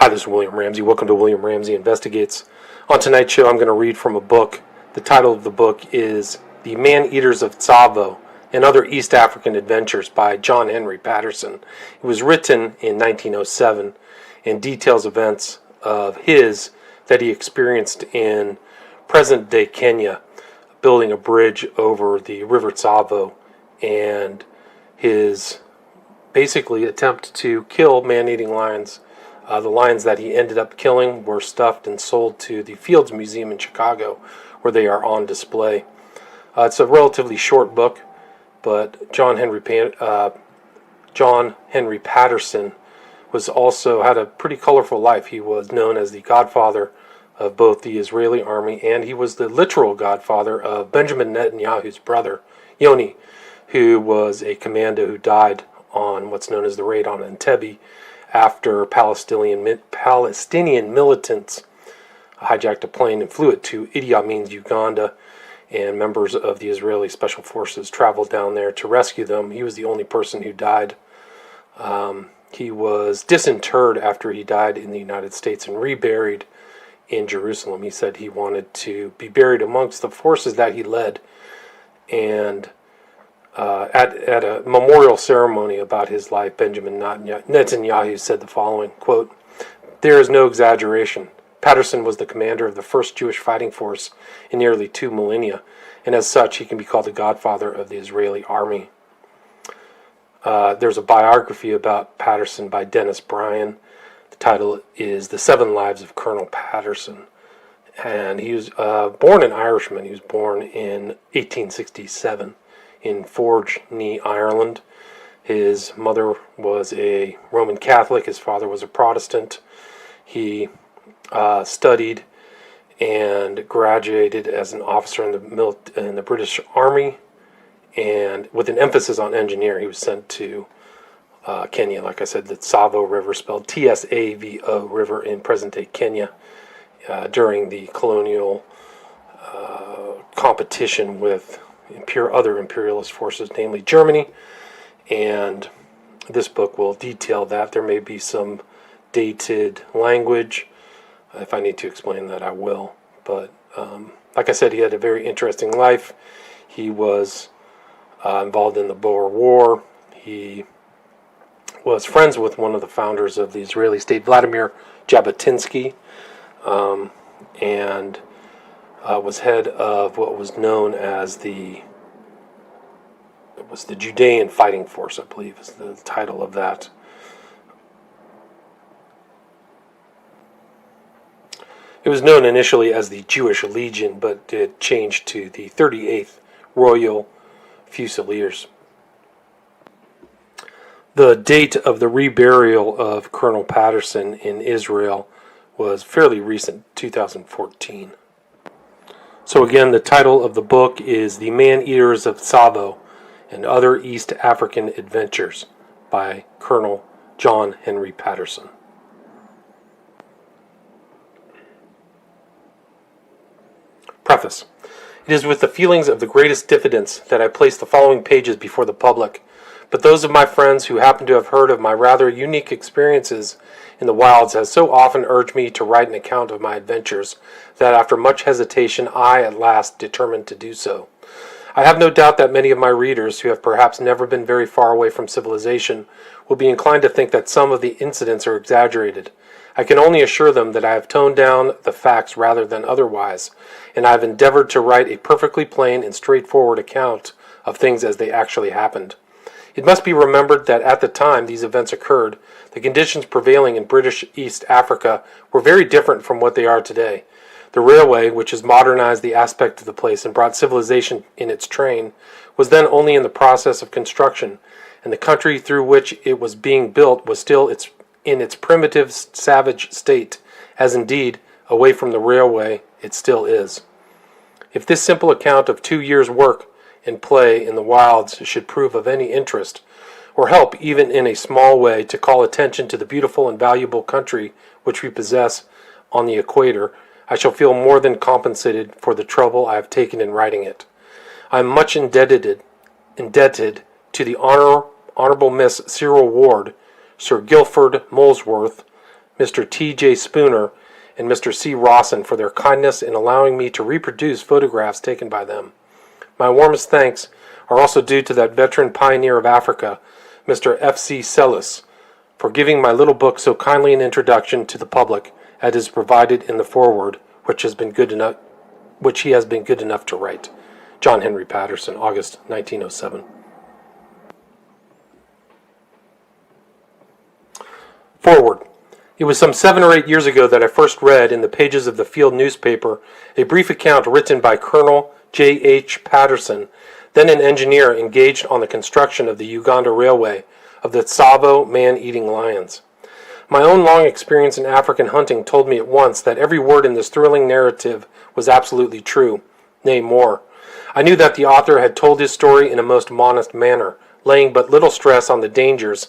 Hi, this is William Ramsey. Welcome to William Ramsey Investigates. On tonight's show, I'm going to read from a book. The title of the book is The Man-Eaters of Tsavo and Other East African Adventures by John Henry Patterson. It was written in 1907 and details events of his that he experienced in present-day Kenya, building a bridge over the River Tsavo, and his basically attempt to kill man-eating lions. The lions that he ended up killing were stuffed and sold to the Fields Museum in Chicago, where they are on display. It's a relatively short book, but John Henry Patterson was also had a pretty colorful life. He was known as the godfather of both the Israeli army, and he was the literal godfather of Benjamin Netanyahu's brother, Yoni, who was a commando who died on what's known as the raid on Entebbe after Palestinian militants hijacked a plane and flew it to Idi Amin's Uganda, and members of the Israeli Special Forces traveled down there to rescue them. He was the only person who died. He was disinterred after he died in the United States and reburied in Jerusalem. He said he wanted to be buried amongst the forces that he led, and at a memorial ceremony about his life, Benjamin Netanyahu said the following, quote, "There is no exaggeration. Patterson was the commander of the first Jewish fighting force in nearly 2 millennia, and as such, he can be called the godfather of the Israeli army." There's a biography about Patterson by Dennis Bryan. The title is The 7 Lives of Colonel Patterson. And he was born an Irishman. He was born in 1867. In Forge, Ireland. His mother was a Roman Catholic. His father was a Protestant. He studied and graduated as an officer in the British Army, and with an emphasis on engineering. He was sent to Kenya, like I said, the Tsavo River, spelled Tsavo River, in present-day Kenya, during the colonial competition with other imperialist forces, namely Germany, and this book will detail that. There may be some dated language. If I need to explain that, I will. But like I said, he had a very interesting life. He was involved in the Boer War. He was friends with one of the founders of the Israeli state, Vladimir Jabotinsky, and was head of what was known as the Judean Fighting Force, I believe is the title of that. It was known initially as the Jewish Legion, but it changed to the 38th Royal Fusiliers. The date of the reburial of Colonel Patterson in Israel was fairly recent, 2014. So again, the title of the book is The Man-Eaters of Tsavo and Other East African Adventures by Colonel John Henry Patterson. Preface. It is with the feelings of the greatest diffidence that I place the following pages before the public, but those of my friends who happen to have heard of my rather unique experiences in the wilds has so often urged me to write an account of my adventures that after much hesitation I at last determined to do so. I have no doubt that many of my readers who have perhaps never been very far away from civilization will be inclined to think that some of the incidents are exaggerated. I can only assure them that I have toned down the facts rather than otherwise, and I have endeavored to write a perfectly plain and straightforward account of things as they actually happened. It must be remembered that at the time these events occurred, the conditions prevailing in British East Africa were very different from what they are today. The railway, which has modernized the aspect of the place and brought civilization in its train, was then only in the process of construction, and the country through which it was being built was still in its primitive, savage state, as indeed, away from the railway, it still is. If this simple account of 2 years' work and play in the wilds should prove of any interest, or help even in a small way to call attention to the beautiful and valuable country which we possess on the equator, I shall feel more than compensated for the trouble I have taken in writing it. I am much indebted to the Honorable Miss Cyril Ward, Sir Guilford Molesworth, Mr. T.J. Spooner, and Mr. C. Rawson for their kindness in allowing me to reproduce photographs taken by them. My warmest thanks are also due to that veteran pioneer of Africa, Mr. F.C. Sellis, for giving my little book so kindly an introduction to the public as is provided in the foreword, which he has been good enough to write. John Henry Patterson, August 1907. Foreword. It was some 7 or 8 years ago that I first read in the pages of the field newspaper a brief account written by Colonel J. H. Patterson, then an engineer engaged on the construction of the Uganda Railway, of the Tsavo man-eating lions. My own long experience in African hunting told me at once that every word in this thrilling narrative was absolutely true, nay more. I knew that the author had told his story in a most modest manner, laying but little stress on the dangers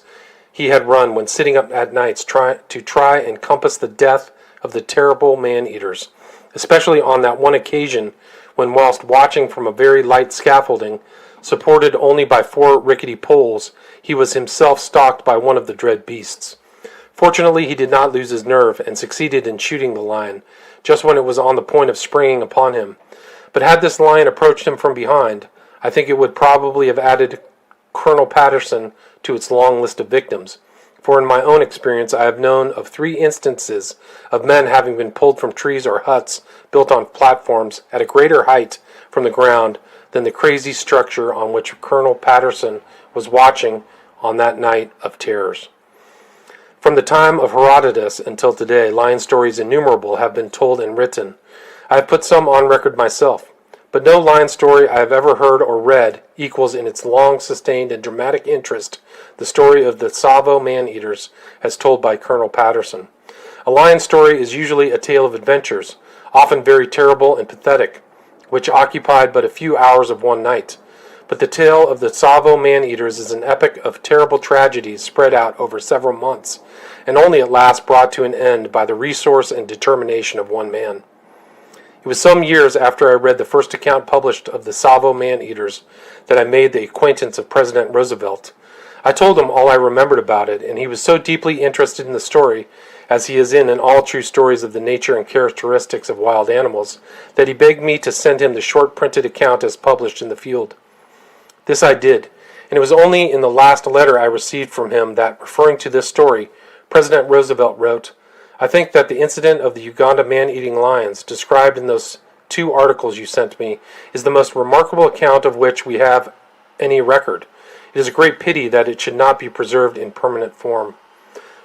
he had run when sitting up at nights to try and compass the death of the terrible man-eaters, especially on that one occasion when, whilst watching from a very light scaffolding, supported only by 4 rickety poles, he was himself stalked by one of the dread beasts. Fortunately, he did not lose his nerve and succeeded in shooting the lion, just when it was on the point of springing upon him. But had this lion approached him from behind, I think it would probably have added Colonel Patterson to its long list of victims, for in my own experience I have known of 3 instances of men having been pulled from trees or huts built on platforms at a greater height from the ground than the crazy structure on which Colonel Patterson was watching on that night of terrors. From the time of Herodotus until today, lion stories innumerable have been told and written. I have put some on record myself, but no lion story I have ever heard or read equals in its long-sustained and dramatic interest the story of the Tsavo man-eaters as told by Colonel Patterson. A lion story is usually a tale of adventures, often very terrible and pathetic, which occupied but a few hours of one night. But the tale of the Tsavo man-eaters is an epic of terrible tragedies spread out over several months, and only at last brought to an end by the resource and determination of one man. It was some years after I read the first account published of the Tsavo man-eaters that I made the acquaintance of President Roosevelt. I told him all I remembered about it, and he was so deeply interested in the story, as he is in all true stories of the nature and characteristics of wild animals, that he begged me to send him the short printed account as published in the field. This I did, and it was only in the last letter I received from him that, referring to this story, President Roosevelt wrote, "I think that the incident of the Uganda man-eating lions, described in those 2 articles you sent me, is the most remarkable account of which we have any record. It is a great pity that it should not be preserved in permanent form."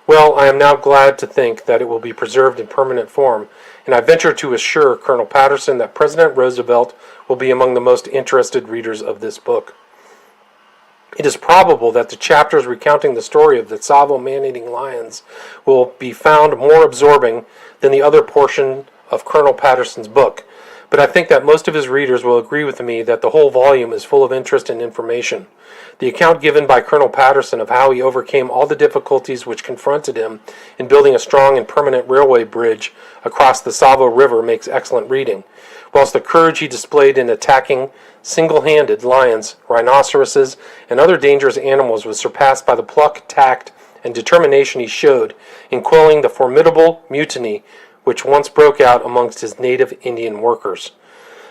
Well, I am now glad to think that it will be preserved in permanent form, and I venture to assure Colonel Patterson that President Roosevelt will be among the most interested readers of this book. It is probable that the chapters recounting the story of the Tsavo man-eating lions will be found more absorbing than the other portion of Colonel Patterson's book, but I think that most of his readers will agree with me that the whole volume is full of interest and information. The account given by Colonel Patterson of how he overcame all the difficulties which confronted him in building a strong and permanent railway bridge across the Tsavo River makes excellent reading, whilst the courage he displayed in attacking single-handed lions, rhinoceroses, and other dangerous animals was surpassed by the pluck, tact, and determination he showed in quelling the formidable mutiny which once broke out amongst his native Indian workers.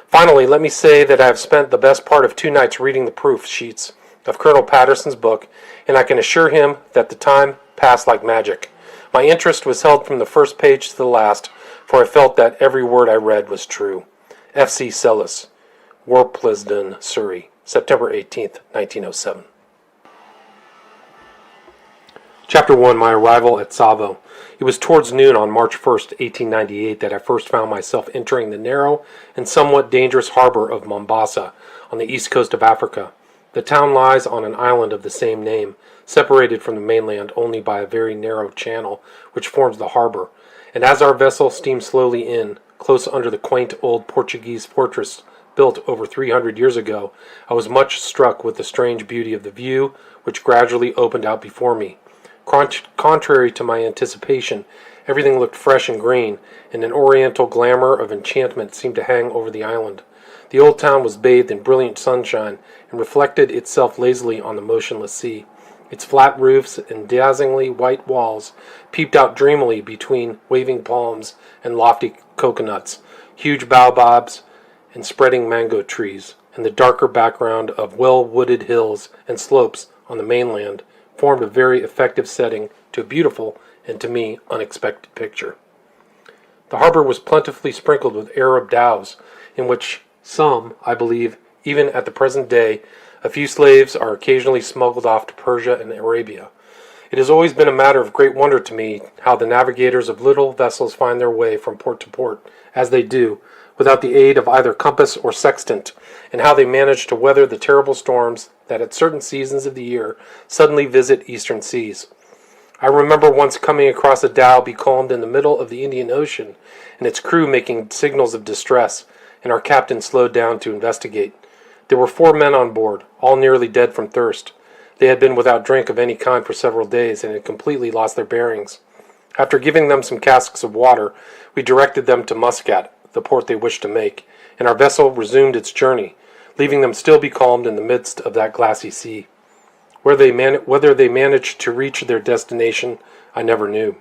Finally, let me say that I have spent the best part of 2 nights reading the proof sheets of Colonel Patterson's book, and I can assure him that the time passed like magic. My interest was held from the first page to the last, for I felt that every word I read was true. F.C. Sellis, Worplesdon, Surrey, September 18th, 1907. Chapter 1, My Arrival at Tsavo. It was towards noon on March 1st, 1898, that I first found myself entering the narrow and somewhat dangerous harbor of Mombasa on the east coast of Africa. The town lies on an island of the same name, separated from the mainland only by a very narrow channel which forms the harbor, and as our vessel steamed slowly in, close under the quaint old Portuguese fortress built over 300 years ago, I was much struck with the strange beauty of the view which gradually opened out before me. Contrary to my anticipation, everything looked fresh and green, and an oriental glamour of enchantment seemed to hang over the island. The old town was bathed in brilliant sunshine, and reflected itself lazily on the motionless sea. Its flat roofs and dazzlingly white walls peeped out dreamily between waving palms and lofty coconuts, huge baobabs, and spreading mango trees, and the darker background of well-wooded hills and slopes on the mainland formed a very effective setting to a beautiful and, to me, unexpected picture. The harbor was plentifully sprinkled with Arab dhows, in which some, I believe, even at the present day, a few slaves are occasionally smuggled off to Persia and Arabia. It has always been a matter of great wonder to me how the navigators of little vessels find their way from port to port, as they do, without the aid of either compass or sextant, and how they manage to weather the terrible storms that at certain seasons of the year suddenly visit eastern seas. I remember once coming across a dhow becalmed in the middle of the Indian Ocean, and its crew making signals of distress, and our captain slowed down to investigate. There were 4 men on board, all nearly dead from thirst. They had been without drink of any kind for several days, and had completely lost their bearings. After giving them some casks of water, we directed them to Muscat, the port they wished to make, and our vessel resumed its journey, leaving them still becalmed in the midst of that glassy sea. Whether they managed to reach their destination, I never knew.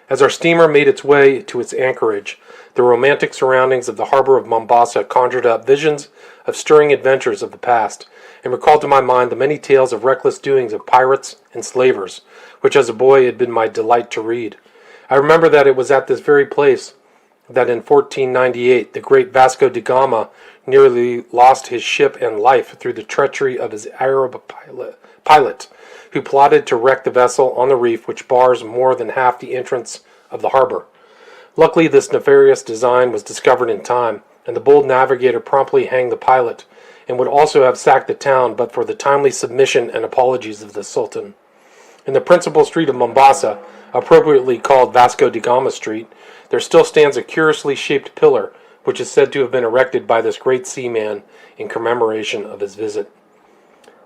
As our steamer made its way to its anchorage, the romantic surroundings of the harbor of Mombasa conjured up visions of stirring adventures of the past, and recalled to my mind the many tales of reckless doings of pirates and slavers, which as a boy had been my delight to read. I remember that it was at this very place that in 1498 the great Vasco da Gama nearly lost his ship and life through the treachery of his Arab pilot, who plotted to wreck the vessel on the reef which bars more than half the entrance of the harbor. Luckily, this nefarious design was discovered in time, and the bold navigator promptly hanged the pilot, and would also have sacked the town but for the timely submission and apologies of the Sultan. In the principal street of Mombasa, appropriately called Vasco da Gama Street, there still stands a curiously shaped pillar, which is said to have been erected by this great seaman in commemoration of his visit.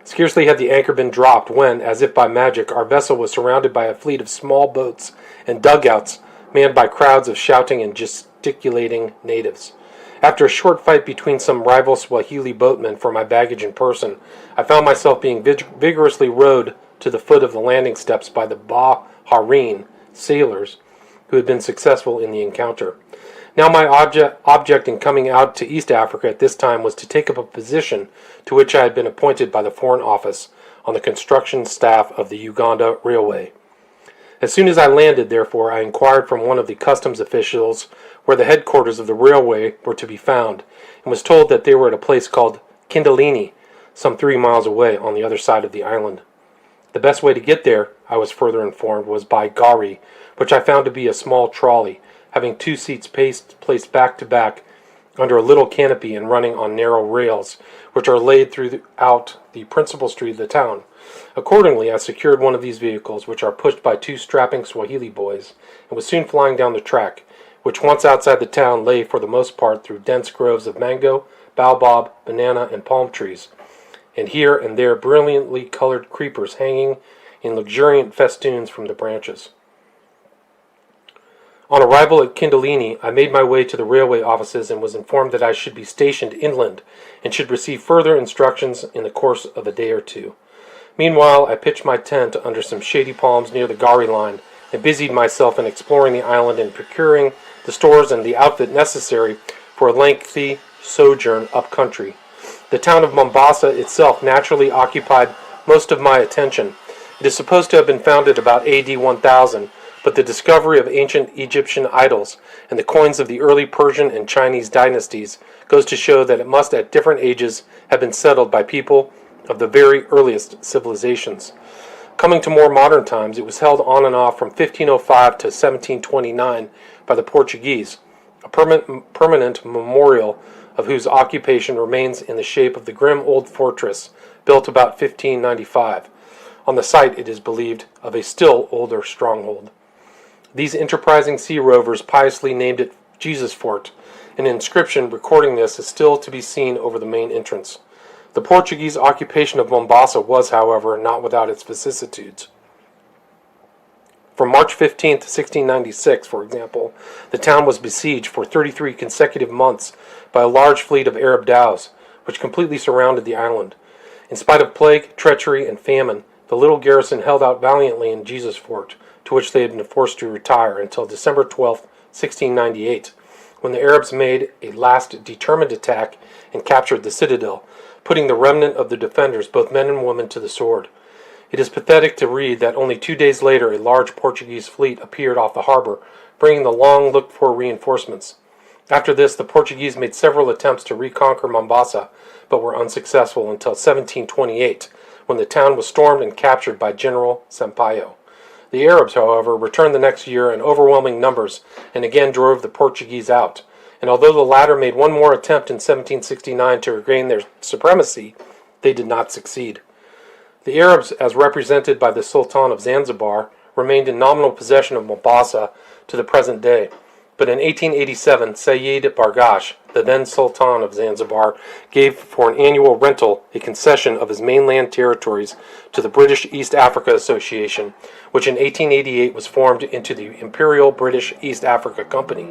Scarcely had the anchor been dropped when, as if by magic, our vessel was surrounded by a fleet of small boats and dugouts manned by crowds of shouting and gesticulating natives. After a short fight between some rival Swahili boatmen for my baggage and person, I found myself being vigorously rowed to the foot of the landing steps by the Bahareen sailors who had been successful in the encounter. Now my object in coming out to East Africa at this time was to take up a position to which I had been appointed by the Foreign Office on the construction staff of the Uganda Railway. As soon as I landed, therefore, I inquired from one of the customs officials where the headquarters of the railway were to be found, and was told that they were at a place called Kindalini, some 3 miles away on the other side of the island. The best way to get there, I was further informed, was by gharry, which I found to be a small trolley, having 2 seats placed back to back under a little canopy and running on narrow rails, which are laid throughout the principal street of the town. Accordingly, I secured one of these vehicles, which are pushed by 2 strapping Swahili boys, and was soon flying down the track, which once outside the town lay for the most part through dense groves of mango, baobab, banana, and palm trees, and here and there brilliantly colored creepers hanging in luxuriant festoons from the branches. On arrival at Kindalini, I made my way to the railway offices and was informed that I should be stationed inland and should receive further instructions in the course of a day or 2. Meanwhile, I pitched my tent under some shady palms near the gharry line and busied myself in exploring the island and procuring the stores and the outfit necessary for a lengthy sojourn up country. The town of Mombasa itself naturally occupied most of my attention. It is supposed to have been founded about AD 1000, but the discovery of ancient Egyptian idols and the coins of the early Persian and Chinese dynasties goes to show that it must at different ages have been settled by people of the very earliest civilizations. Coming to more modern times, it was held on and off from 1505 to 1729 by the Portuguese, a permanent memorial of whose occupation remains in the shape of the grim old fortress built about 1595, on the site, it is believed, of a still older stronghold. These enterprising sea rovers piously named it Jesus Fort. An inscription recording this is still to be seen over the main entrance. The Portuguese occupation of Mombasa was, however, not without its vicissitudes. From March 15, 1696, for example, the town was besieged for 33 consecutive months by a large fleet of Arab dhows, which completely surrounded the island. In spite of plague, treachery, and famine, the little garrison held out valiantly in Jesus Fort, to which they had been forced to retire until December 12, 1698, when the Arabs made a last determined attack and captured the citadel, putting the remnant of the defenders, both men and women, to the sword. It is pathetic to read that only 2 days later a large Portuguese fleet appeared off the harbor, bringing the long-looked-for reinforcements. After this, the Portuguese made several attempts to reconquer Mombasa, but were unsuccessful until 1728, when the town was stormed and captured by General Sampaio. The Arabs, however, returned the next year in overwhelming numbers and again drove the Portuguese out, and although the latter made one more attempt in 1769 to regain their supremacy, they did not succeed. The Arabs, as represented by the Sultan of Zanzibar, remained in nominal possession of Mombasa to the present day, but in 1887 Sayyid Bargash, the then Sultan of Zanzibar, gave for an annual rental a concession of his mainland territories to the British East Africa Association, which in 1888 was formed into the Imperial British East Africa Company.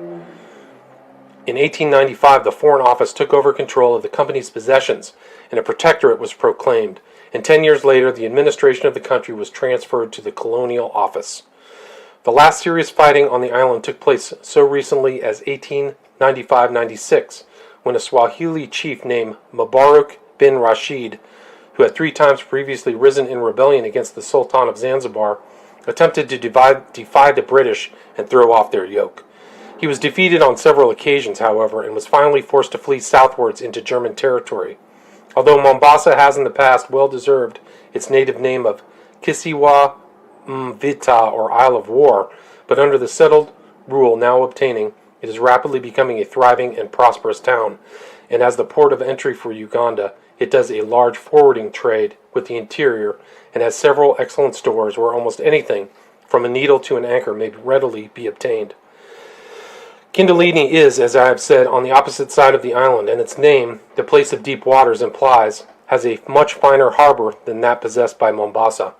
In 1895 the Foreign Office took over control of the company's possessions, and a protectorate was proclaimed, and 10 years later the administration of the country was transferred to the Colonial Office. The last serious fighting on the island took place so recently as 1895-96, when a Swahili chief named Mubarak bin Rashid, who had 3 times previously risen in rebellion against the Sultan of Zanzibar, attempted to defy the British and throw off their yoke. He was defeated on several occasions, however, and was finally forced to flee southwards into German territory. Although Mombasa has in the past well deserved its native name of Kisiwa Mvita, or Isle of War, but under the settled rule now obtaining, it is rapidly becoming a thriving and prosperous town, and as the port of entry for Uganda, it does a large forwarding trade with the interior and has several excellent stores where almost anything, from a needle to an anchor, may readily be obtained. Kindalini is, as I have said, on the opposite side of the island, and its name, the place of deep waters, implies, has a much finer harbor than that possessed by Mombasa.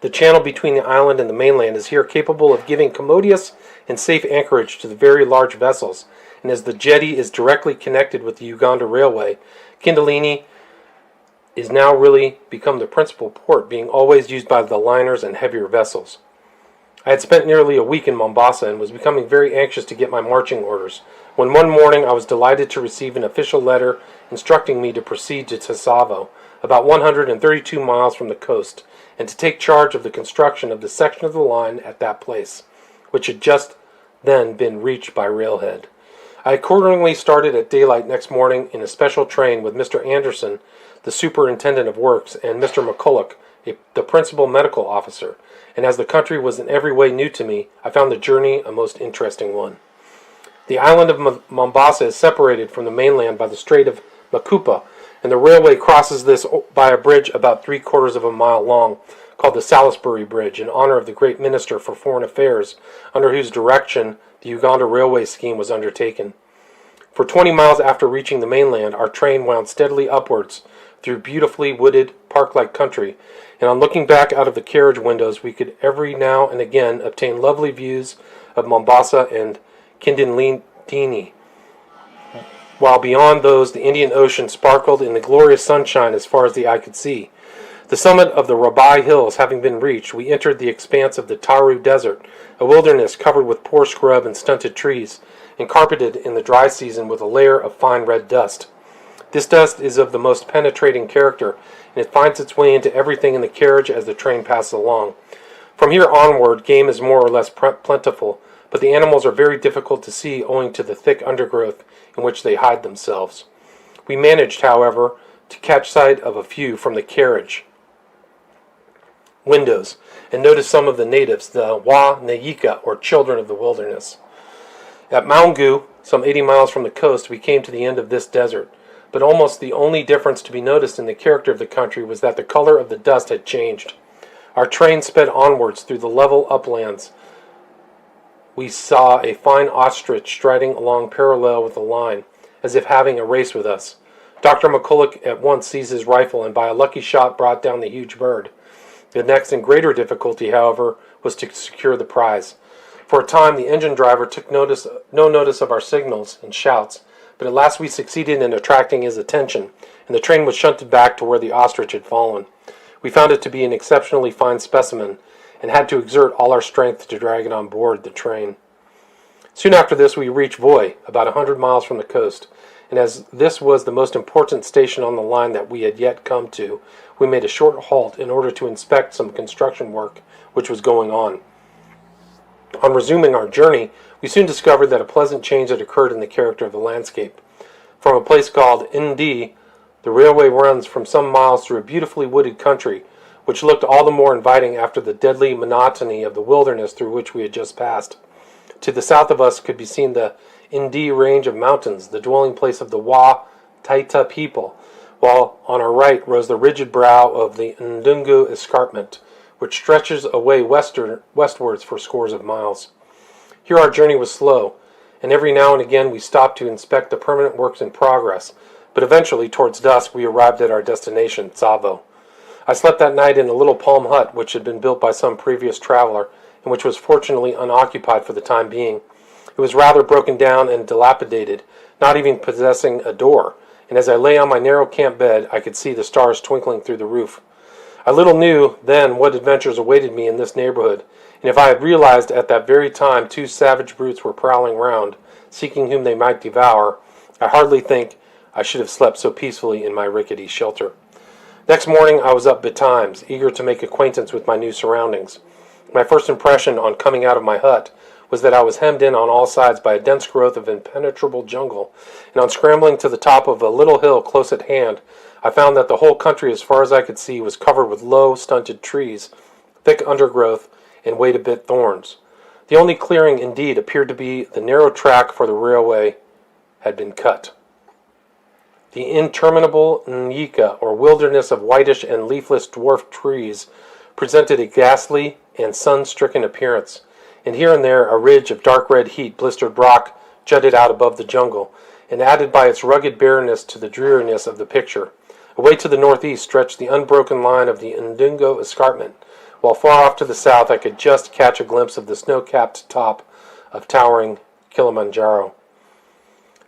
The channel between the island and the mainland is here capable of giving commodious and safe anchorage to the very large vessels, and as the jetty is directly connected with the Uganda Railway, Kindalini is now really become the principal port, being always used by the liners and heavier vessels. I had spent nearly a week in Mombasa and was becoming very anxious to get my marching orders, when one morning I was delighted to receive an official letter instructing me to proceed to Tsavo, about 132 miles from the coast, and to take charge of the construction of the section of the line at that place, which had just then been reached by railhead. I accordingly started at daylight next morning in a special train with Mr. Anderson, the superintendent of works, and Mr. McCulloch, the principal medical officer, and as the country was in every way new to me, I found the journey a most interesting one. The island of Mombasa is separated from the mainland by the Strait of Makupa, and the railway crosses this by a bridge about 3/4 of a mile long, called the Salisbury Bridge, in honor of the great Minister for Foreign Affairs, under whose direction the Uganda Railway scheme was undertaken. For 20 miles after reaching the mainland, our train wound steadily upwards through beautifully wooded, park-like country, and on looking back out of the carriage windows, we could every now and again obtain lovely views of Mombasa and Kindalini, while beyond those the Indian Ocean sparkled in the glorious sunshine as far as the eye could see. The summit of the Rabai Hills having been reached, we entered the expanse of the Taru Desert, a wilderness covered with poor scrub and stunted trees, and carpeted in the dry season with a layer of fine red dust. This dust is of the most penetrating character, and it finds its way into everything in the carriage as the train passes along. From here onward, game is more or less plentiful, but the animals are very difficult to see owing to the thick undergrowth in which they hide themselves. We managed, however, to catch sight of a few from the carriage windows, and noticed some of the natives, the Wa Nyika, or children of the wilderness. At Maungu, some 80 miles from the coast, we came to the end of this desert, but almost the only difference to be noticed in the character of the country was that the color of the dust had changed. Our train sped onwards through the level uplands. We saw a fine ostrich striding along parallel with the line, as if having a race with us. Dr. McCulloch at once seized his rifle and by a lucky shot brought down the huge bird. The next and greater difficulty, however, was to secure the prize. For a time the engine driver took no notice of our signals and shouts, but at last we succeeded in attracting his attention, and the train was shunted back to where the ostrich had fallen. We found it to be an exceptionally fine specimen, and had to exert all our strength to drag it on board the train. Soon after this we reached Voi, about 100 miles from the coast, and as this was the most important station on the line that we had yet come to, we made a short halt in order to inspect some construction work which was going on. On resuming our journey, we soon discovered that a pleasant change had occurred in the character of the landscape. From a place called Ndi, the railway runs from some miles through a beautifully wooded country, which looked all the more inviting after the deadly monotony of the wilderness through which we had just passed. To the south of us could be seen the Ndi range of mountains, the dwelling place of the Wa Taita people, while on our right rose the rigid brow of the Ndungu escarpment, which stretches away westwards for scores of miles. Here our journey was slow, and every now and again we stopped to inspect the permanent works in progress, but eventually, towards dusk, we arrived at our destination, Tsavo. I slept that night in a little palm hut which had been built by some previous traveler, and which was fortunately unoccupied for the time being. It was rather broken down and dilapidated, not even possessing a door, and as I lay on my narrow camp bed, I could see the stars twinkling through the roof. I little knew then what adventures awaited me in this neighborhood, and if I had realized at that very time 2 savage brutes were prowling round, seeking whom they might devour, I hardly think I should have slept so peacefully in my rickety shelter. Next morning I was up betimes, eager to make acquaintance with my new surroundings. My first impression on coming out of my hut was that I was hemmed in on all sides by a dense growth of impenetrable jungle, and on scrambling to the top of a little hill close at hand, I found that the whole country as far as I could see was covered with low, stunted trees, thick undergrowth, and wait-a-bit thorns. The only clearing, indeed, appeared to be the narrow track for the railway had been cut. The interminable nyika, or wilderness of whitish and leafless dwarf trees, presented a ghastly and sun-stricken appearance, and here and there a ridge of dark red heat blistered rock jutted out above the jungle, and added by its rugged barrenness to the dreariness of the picture. Away to the northeast stretched the unbroken line of the Ndungu escarpment, while far off to the south I could just catch a glimpse of the snow-capped top of towering Kilimanjaro.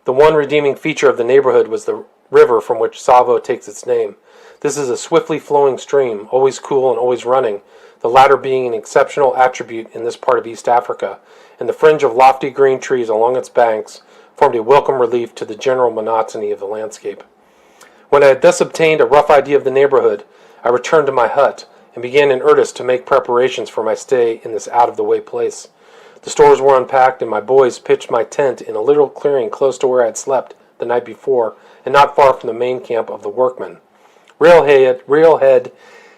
The one redeeming feature of the neighborhood was the river from which Tsavo takes its name. This is a swiftly flowing stream, always cool and always running, the latter being an exceptional attribute in this part of East Africa, and the fringe of lofty green trees along its banks formed a welcome relief to the general monotony of the landscape. When I had thus obtained a rough idea of the neighborhood, I returned to my hut, and began in earnest to make preparations for my stay in this out-of-the-way place. The stores were unpacked, and my boys pitched my tent in a little clearing close to where I had slept the night before, and not far from the main camp of the workmen. Railhead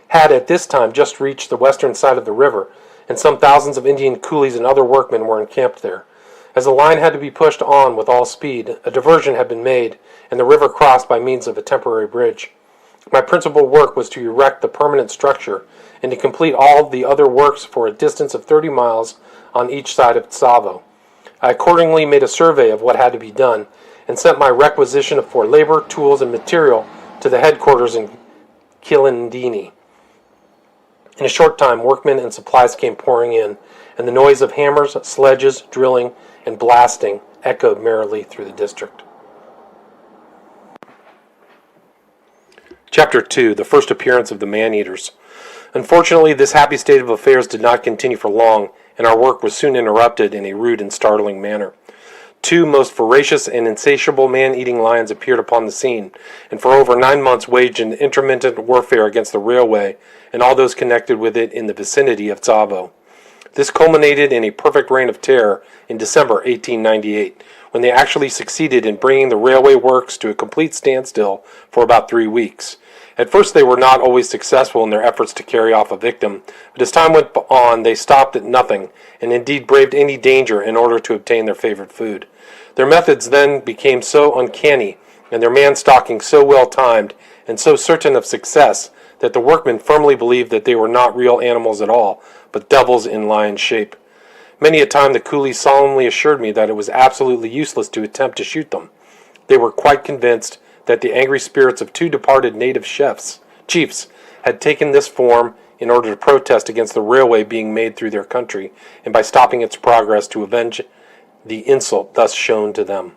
had at this time just reached the western side of the river, and some thousands of Indian coolies and other workmen were encamped there. As the line had to be pushed on with all speed, a diversion had been made, and the river crossed by means of a temporary bridge. My principal work was to erect the permanent structure, and to complete all the other works for a distance of 30 miles on each side of Tsavo. I accordingly made a survey of what had to be done, and sent my requisition for labor, tools, and material to the headquarters in Kilindini. In a short time, workmen and supplies came pouring in, and the noise of hammers, sledges, drilling, and blasting echoed merrily through the district. Chapter 2. The First Appearance of the Man-Eaters. Unfortunately, this happy state of affairs did not continue for long, and our work was soon interrupted in a rude and startling manner. 2 most voracious and insatiable man-eating lions appeared upon the scene, and for over 9 months waged an intermittent warfare against the railway and all those connected with it in the vicinity of Tsavo. This culminated in a perfect reign of terror in December 1898, when they actually succeeded in bringing the railway works to a complete standstill for about 3 weeks. At first they were not always successful in their efforts to carry off a victim, but as time went on they stopped at nothing, and indeed braved any danger in order to obtain their favorite food. Their methods then became so uncanny, and their man-stalking so well-timed, and so certain of success, that the workmen firmly believed that they were not real animals at all, but devils in lion shape. Many a time the coolies solemnly assured me that it was absolutely useless to attempt to shoot them. They were quite convinced that the angry spirits of 2 departed native chiefs had taken this form in order to protest against the railway being made through their country, and by stopping its progress to avenge the insult thus shown to them.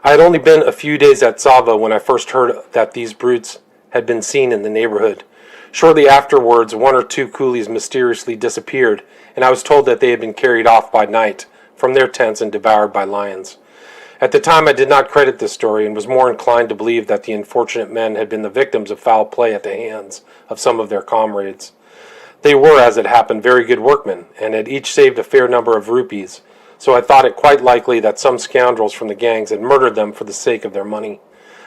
I had only been a few days at Tsavo when I first heard that these brutes had been seen in the neighborhood. Shortly afterwards, one or two coolies mysteriously disappeared, and I was told that they had been carried off by night from their tents and devoured by lions. At the time, I did not credit this story and was more inclined to believe that the unfortunate men had been the victims of foul play at the hands of some of their comrades. They were, as it happened, very good workmen, and had each saved a fair number of rupees, so I thought it quite likely that some scoundrels from the gangs had murdered them for the sake of their money.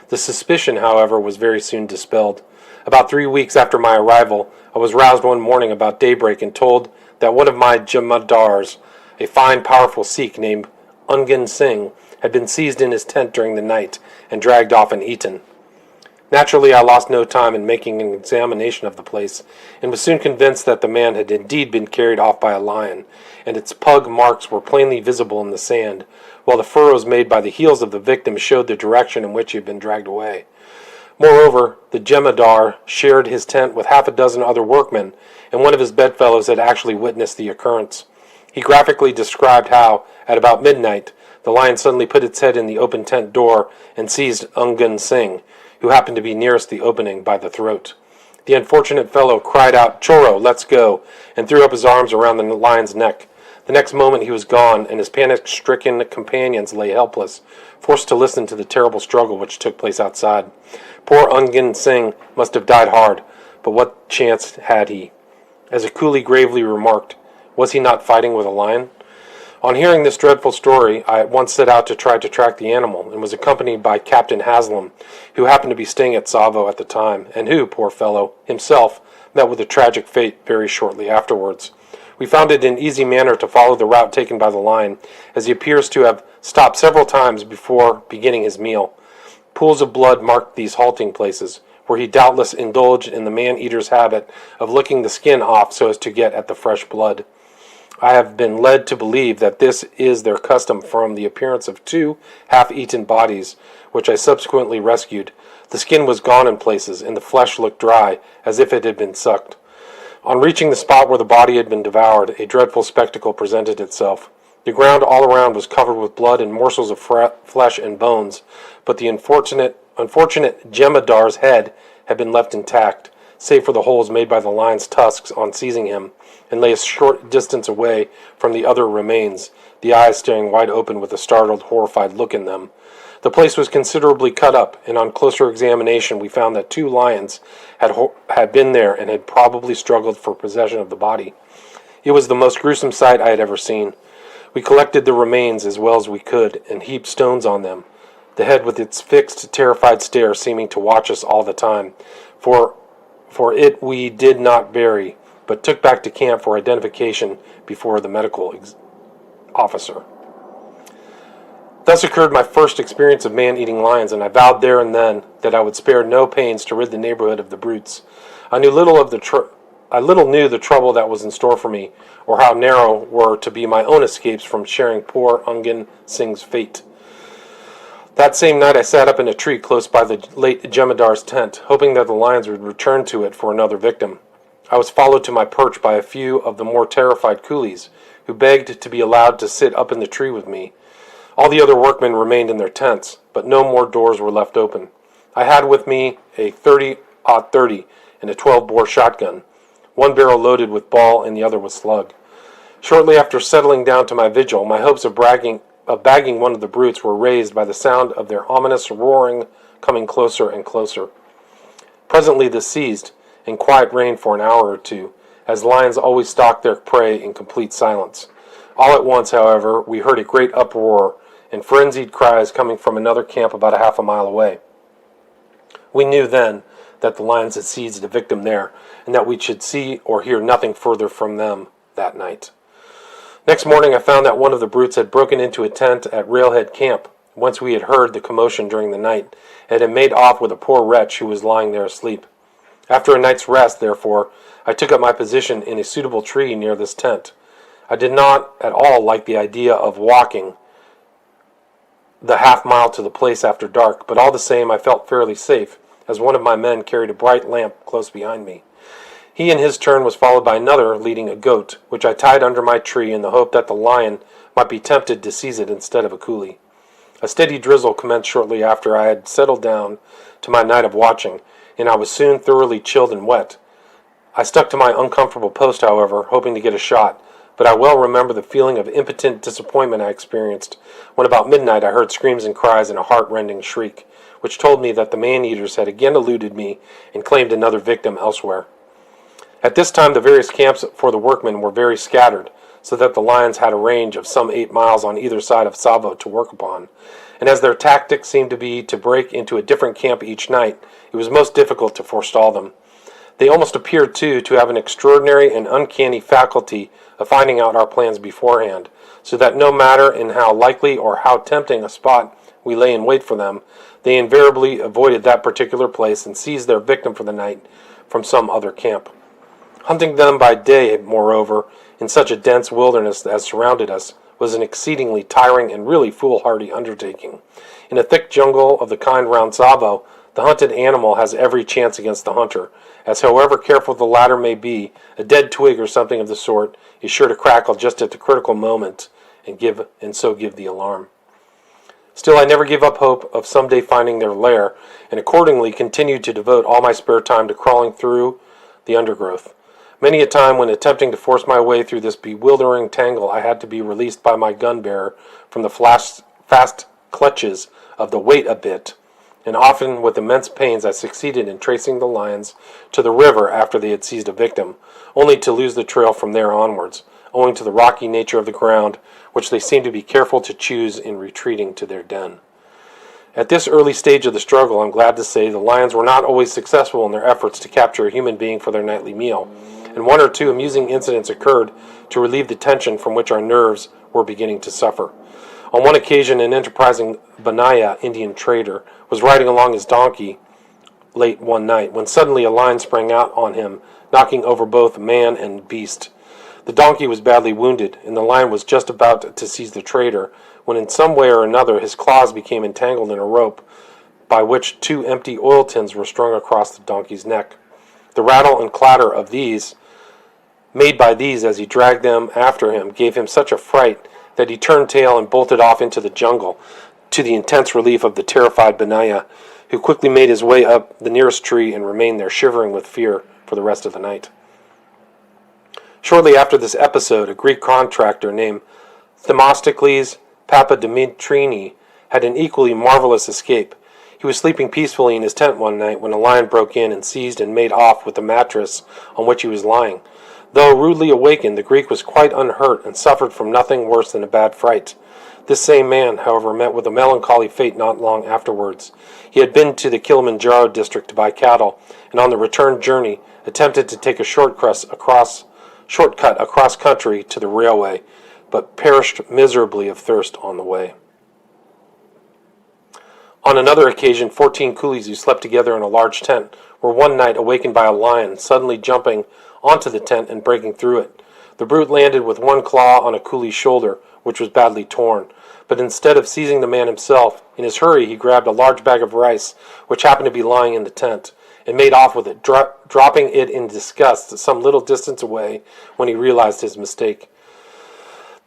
The suspicion, however, was very soon dispelled. About 3 weeks after my arrival, I was roused one morning about daybreak and told that one of my jamadars, a fine, powerful Sikh named Ungan Singh, had been seized in his tent during the night and dragged off and eaten. Naturally, I lost no time in making an examination of the place, and was soon convinced that the man had indeed been carried off by a lion, and its pug marks were plainly visible in the sand, while the furrows made by the heels of the victim showed the direction in which he had been dragged away. Moreover, the jemadar shared his tent with half a dozen other workmen, and one of his bedfellows had actually witnessed the occurrence. He graphically described how, at about midnight, the lion suddenly put its head in the open tent door and seized Ungan Singh, who happened to be nearest the opening, by the throat. The unfortunate fellow cried out, "Choro, let's go," and threw up his arms around the lion's neck. The next moment he was gone, and his panic-stricken companions lay helpless, forced to listen to the terrible struggle which took place outside. Poor Ungan Singh must have died hard, but what chance had he? As a coolie gravely remarked, was he not fighting with a lion? On hearing this dreadful story, I at once set out to try to track the animal, and was accompanied by Captain Haslam, who happened to be staying at Tsavo at the time, and who, poor fellow, himself met with a tragic fate very shortly afterwards. We found it an easy matter to follow the route taken by the lion, as he appears to have stopped several times before beginning his meal. Pools of blood marked these halting places, where he doubtless indulged in the man-eater's habit of licking the skin off so as to get at the fresh blood. I have been led to believe that this is their custom from the appearance of two half-eaten bodies, which I subsequently rescued. The skin was gone in places, and the flesh looked dry, as if it had been sucked. On reaching the spot where the body had been devoured, a dreadful spectacle presented itself. The ground all around was covered with blood and morsels of flesh and bones, but the unfortunate jemadar's head had been left intact, save for the holes made by the lion's tusks on seizing him, and lay a short distance away from the other remains, the eyes staring wide open with a startled, horrified look in them. The place was considerably cut up, and on closer examination we found that two lions had been there and had probably struggled for possession of the body. It was the most gruesome sight I had ever seen. We collected the remains as well as we could, and heaped stones on them, the head with its fixed, terrified stare seeming to watch us all the time. For it we did not bury, but took back to camp for identification before the medical officer. Thus occurred my first experience of man-eating lions, and I vowed there and then that I would spare no pains to rid the neighborhood of the brutes. I little knew the trouble that was in store for me, or how narrow were to be my own escapes from sharing poor Ungan Singh's fate. That same night I sat up in a tree close by the late jemadar's tent, hoping that the lions would return to it for another victim. I was followed to my perch by a few of the more terrified coolies, who begged to be allowed to sit up in the tree with me. All the other workmen remained in their tents, but no more doors were left open. I had with me a 30-30 and a 12-bore shotgun, one barrel loaded with ball and the other with slug. Shortly after settling down to my vigil, my hopes of bagging one of the brutes were raised by the sound of their ominous roaring coming closer and closer. Presently this ceased, and quiet reigned for an hour or two, as lions always stalk their prey in complete silence. All at once, however, we heard a great uproar and frenzied cries coming from another camp about a half a mile away. We knew then that the lions had seized a victim there, and that we should see or hear nothing further from them that night. Next morning I found that one of the brutes had broken into a tent at Railhead Camp, whence we had heard the commotion during the night, and had made off with a poor wretch who was lying there asleep. After a night's rest, therefore, I took up my position in a suitable tree near this tent. I did not at all like the idea of walking the half-mile to the place after dark, but all the same I felt fairly safe, as one of my men carried a bright lamp close behind me. He in his turn was followed by another leading a goat, which I tied under my tree in the hope that the lion might be tempted to seize it instead of a coolie. A steady drizzle commenced shortly after I had settled down to my night of watching, and I was soon thoroughly chilled and wet. I stuck to my uncomfortable post, however, hoping to get a shot, but I well remember the feeling of impotent disappointment I experienced when about midnight I heard screams and cries and a heart-rending shriek, which told me that the man-eaters had again eluded me and claimed another victim elsewhere. At this time the various camps for the workmen were very scattered, so that the lions had a range of some 8 miles on either side of Tsavo to work upon, and as their tactic seemed to be to break into a different camp each night, it was most difficult to forestall them. They almost appeared, too, to have an extraordinary and uncanny faculty of finding out our plans beforehand, so that no matter in how likely or how tempting a spot we lay in wait for them, they invariably avoided that particular place and seized their victim for the night from some other camp. Hunting them by day, moreover, in such a dense wilderness as surrounded us, was an exceedingly tiring and really foolhardy undertaking. In a thick jungle of the kind round Tsavo, the hunted animal has every chance against the hunter, as however careful the latter may be, a dead twig or something of the sort is sure to crackle just at the critical moment and so give the alarm. Still, I never gave up hope of someday finding their lair, and accordingly continued to devote all my spare time to crawling through the undergrowth. Many a time when attempting to force my way through this bewildering tangle, I had to be released by my gun-bearer from the fast clutches of the wait a bit, and often with immense pains I succeeded in tracing the lions to the river after they had seized a victim, only to lose the trail from there onwards, owing to the rocky nature of the ground, which they seemed to be careful to choose in retreating to their den. At this early stage of the struggle, I'm glad to say, the lions were not always successful in their efforts to capture a human being for their nightly meal, and one or two amusing incidents occurred to relieve the tension from which our nerves were beginning to suffer. On one occasion, an enterprising Banaya Indian trader was riding along his donkey late one night, when suddenly a lion sprang out on him, knocking over both man and beast. The donkey was badly wounded, and the lion was just about to seize the trader, when in some way or another his claws became entangled in a rope by which 2 empty oil tins were strung across the donkey's neck. The rattle and clatter of these, made by these as he dragged them after him, gave him such a fright that he turned tail and bolted off into the jungle, to the intense relief of the terrified Benaiah, who quickly made his way up the nearest tree and remained there shivering with fear for the rest of the night. Shortly after this episode, a Greek contractor named Themistocles Papadimitriani had an equally marvelous escape. He was sleeping peacefully in his tent one night when a lion broke in and seized and made off with the mattress on which he was lying. Though rudely awakened, the Greek was quite unhurt and suffered from nothing worse than a bad fright. This same man, however, met with a melancholy fate not long afterwards. He had been to the Kilimanjaro district to buy cattle, and on the return journey attempted to take a shortcut across country to the railway, but perished miserably of thirst on the way. On another occasion, 14 coolies who slept together in a large tent were one night awakened by a lion suddenly jumping onto the tent and breaking through it. The brute landed with one claw on a coolie's shoulder, which was badly torn, but instead of seizing the man himself, in his hurry he grabbed a large bag of rice, which happened to be lying in the tent, and made off with it, dropping it in disgust some little distance away when he realized his mistake.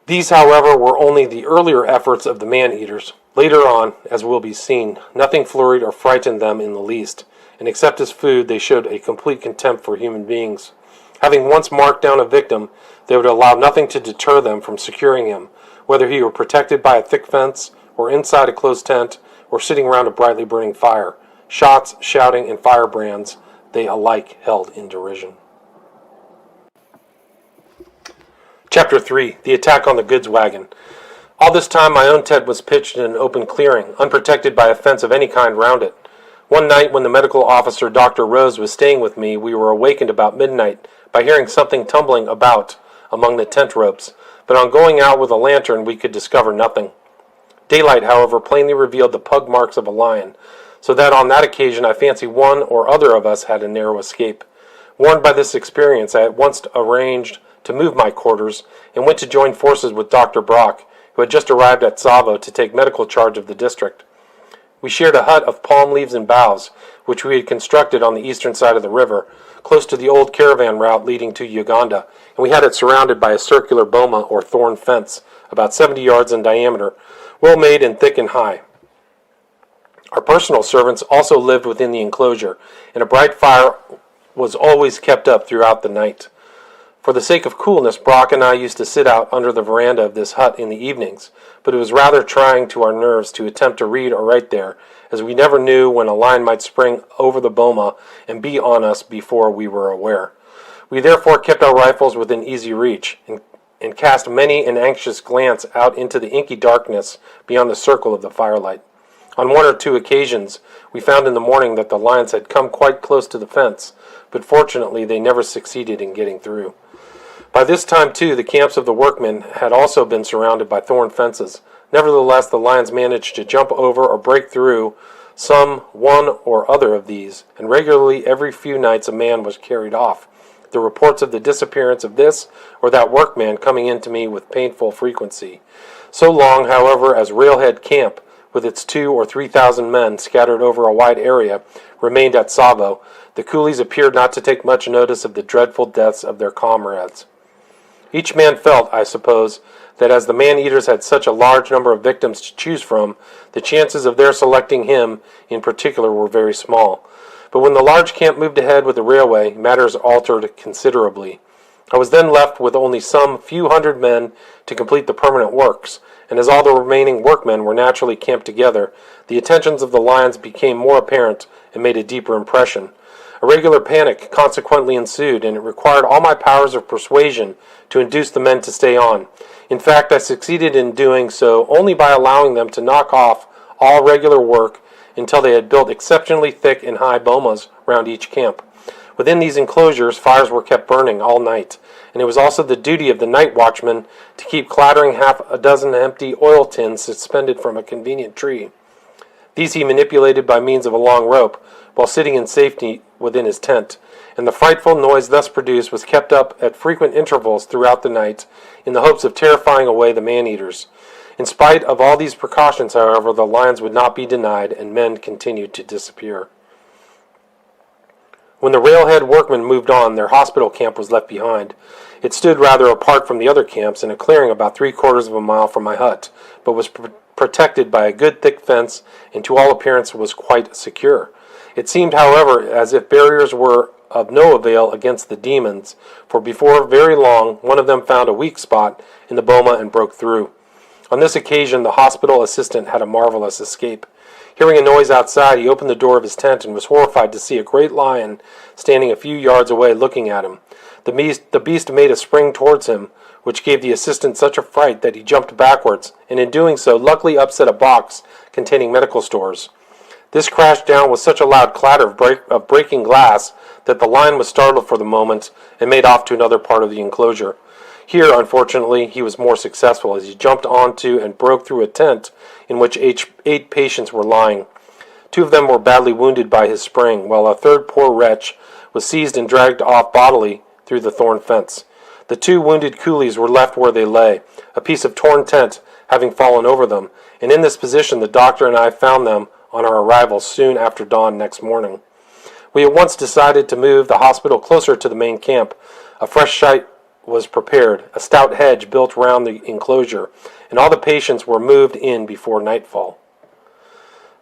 These, however, were only the earlier efforts of the man-eaters. Later on, as will be seen, nothing flurried or frightened them in the least, and except as food they showed a complete contempt for human beings. Having once marked down a victim, they would allow nothing to deter them from securing him, whether he were protected by a thick fence, or inside a closed tent, or sitting round a brightly burning fire. Shots, shouting, and firebrands they alike held in derision. Chapter 3. The Attack on the Goods Wagon. All this time my own tent was pitched in an open clearing, unprotected by a fence of any kind round it. One night when the medical officer, Dr. Rose, was staying with me, we were awakened about midnight by hearing something tumbling about among the tent ropes, but on going out with a lantern we could discover nothing. Daylight, however, plainly revealed the pug marks of a lion, so that on that occasion I fancy one or other of us had a narrow escape. Warned by this experience, I at once arranged to move my quarters and went to join forces with Dr. Brock, who had just arrived at Tsavo to take medical charge of the district. We shared a hut of palm leaves and boughs, which we had constructed on the eastern side of the river, close to the old caravan route leading to Uganda, and we had it surrounded by a circular boma or thorn fence, about 70 yards in diameter, well made and thick and high. Our personal servants also lived within the enclosure, and a bright fire was always kept up throughout the night. For the sake of coolness, Brock and I used to sit out under the veranda of this hut in the evenings, but it was rather trying to our nerves to attempt to read or write there, as we never knew when a lion might spring over the boma and be on us before we were aware. We therefore kept our rifles within easy reach, and cast many an anxious glance out into the inky darkness beyond the circle of the firelight. On one or two occasions, we found in the morning that the lions had come quite close to the fence, but fortunately they never succeeded in getting through. By this time, too, the camps of the workmen had also been surrounded by thorn fences. Nevertheless, the lions managed to jump over or break through some one or other of these, and regularly every few nights a man was carried off, the reports of the disappearance of this or that workman coming in to me with painful frequency. So long, however, as Railhead Camp, with its 2,000 or 3,000 men scattered over a wide area, remained at Tsavo, the coolies appeared not to take much notice of the dreadful deaths of their comrades. Each man felt, I suppose, that as the man-eaters had such a large number of victims to choose from, the chances of their selecting him in particular were very small. But when the large camp moved ahead with the railway, matters altered considerably. I was then left with only some few hundred men to complete the permanent works, and as all the remaining workmen were naturally camped together, the attentions of the lions became more apparent and made a deeper impression. A regular panic consequently ensued, and it required all my powers of persuasion to induce the men to stay on. In fact, I succeeded in doing so only by allowing them to knock off all regular work until they had built exceptionally thick and high bomas round each camp. Within these enclosures, fires were kept burning all night, and it was also the duty of the night watchman to keep clattering half a dozen empty oil tins suspended from a convenient tree. These he manipulated by means of a long rope, while sitting in safety within his tent, and the frightful noise thus produced was kept up at frequent intervals throughout the night, in the hopes of terrifying away the man-eaters. In spite of all these precautions, however, the lions would not be denied, and men continued to disappear. When the railhead workmen moved on, their hospital camp was left behind. It stood rather apart from the other camps in a clearing about 3/4 of a mile from my hut, but was protected by a good thick fence, and to all appearance was quite secure. It seemed, however, as if barriers were of no avail against the demons, for before very long one of them found a weak spot in the boma and broke through. On this occasion the hospital assistant had a marvelous escape. Hearing a noise outside, he opened the door of his tent and was horrified to see a great lion standing a few yards away looking at him. The beast made a spring towards him, which gave the assistant such a fright that he jumped backwards, and in doing so luckily upset a box containing medical stores. This crashed down with such a loud clatter of breaking glass that the lion was startled for the moment and made off to another part of the enclosure. Here, unfortunately, he was more successful, as he jumped onto and broke through a tent in which 8 patients were lying. 2 of them were badly wounded by his spring, while a third poor wretch was seized and dragged off bodily through the thorn fence. The 2 wounded coolies were left where they lay, a piece of torn tent having fallen over them, and in this position the doctor and I found them on our arrival soon after dawn next morning. We at once decided to move the hospital closer to the main camp. A fresh site was prepared, a stout hedge built round the enclosure, and all the patients were moved in before nightfall.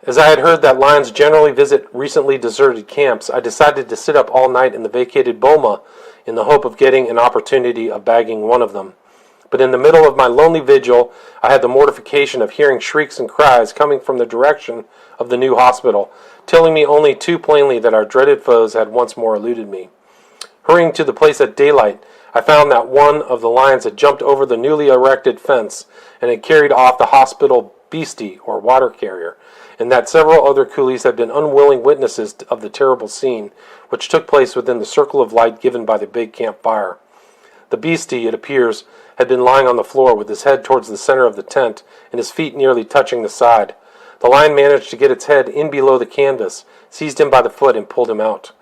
As I had heard that lions generally visit recently deserted camps, I decided to sit up all night in the vacated boma in the hope of getting an opportunity of bagging one of them. But in the middle of my lonely vigil, I had the mortification of hearing shrieks and cries coming from the direction of the new hospital, telling me only too plainly that our dreaded foes had once more eluded me. Hurrying to the place at daylight, I found that one of the lions had jumped over the newly erected fence and had carried off the hospital beastie, or water carrier, and that several other coolies had been unwilling witnesses of the terrible scene, which took place within the circle of light given by the big camp fire. The beastie, it appears, had been lying on the floor with his head towards the center of the tent and his feet nearly touching the side. The lion managed to get its head in below the canvas, seized him by the foot, and pulled him out.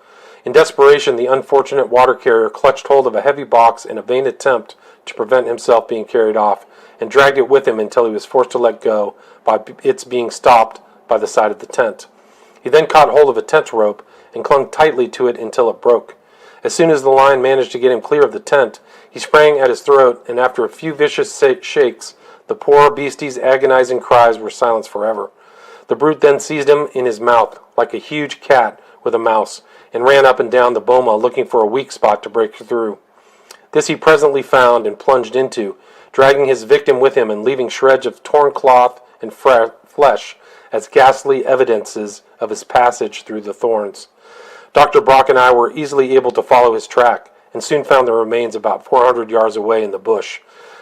In desperation, the unfortunate water carrier clutched hold of a heavy box in a vain attempt to prevent himself being carried off, and dragged it with him until he was forced to let go by its being stopped by the side of the tent. He then caught hold of a tent rope and clung tightly to it until it broke. As soon as the lion managed to get him clear of the tent, he sprang at his throat, and after a few vicious shakes, the poor beastie's agonizing cries were silenced forever. The brute then seized him in his mouth, like a huge cat with a mouse, and ran up and down the boma looking for a weak spot to break through. This he presently found and plunged into, dragging his victim with him and leaving shreds of torn cloth and flesh as ghastly evidences of his passage through the thorns. Dr. Brock and I were easily able to follow his track, and soon found the remains about 400 yards away in the bush.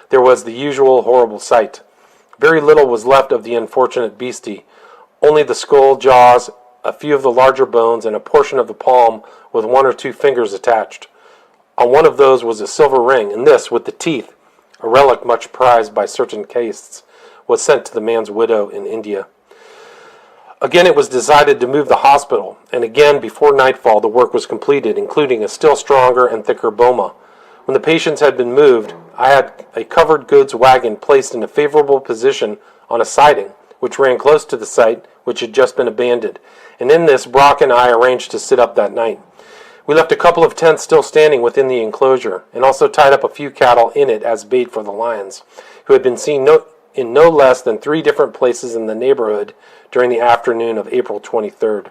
There was the usual horrible sight. Very little was left of the unfortunate beastie, only the skull, jaws, a few of the larger bones, and a portion of the palm with 1 or 2 fingers attached. On one of those was a silver ring, and this, with the teeth, a relic much prized by certain castes, was sent to the man's widow in India. Again it was decided to move the hospital, and again before nightfall the work was completed, including a still stronger and thicker boma. When the patients had been moved, I had a covered goods wagon placed in a favorable position on a siding, which ran close to the site which had just been abandoned, and in this Brock and I arranged to sit up that night. We left a couple of tents still standing within the enclosure, and also tied up a few cattle in it as bait for the lions, who had been seen in no less than 3 different places in the neighborhood during the afternoon of April 23rd.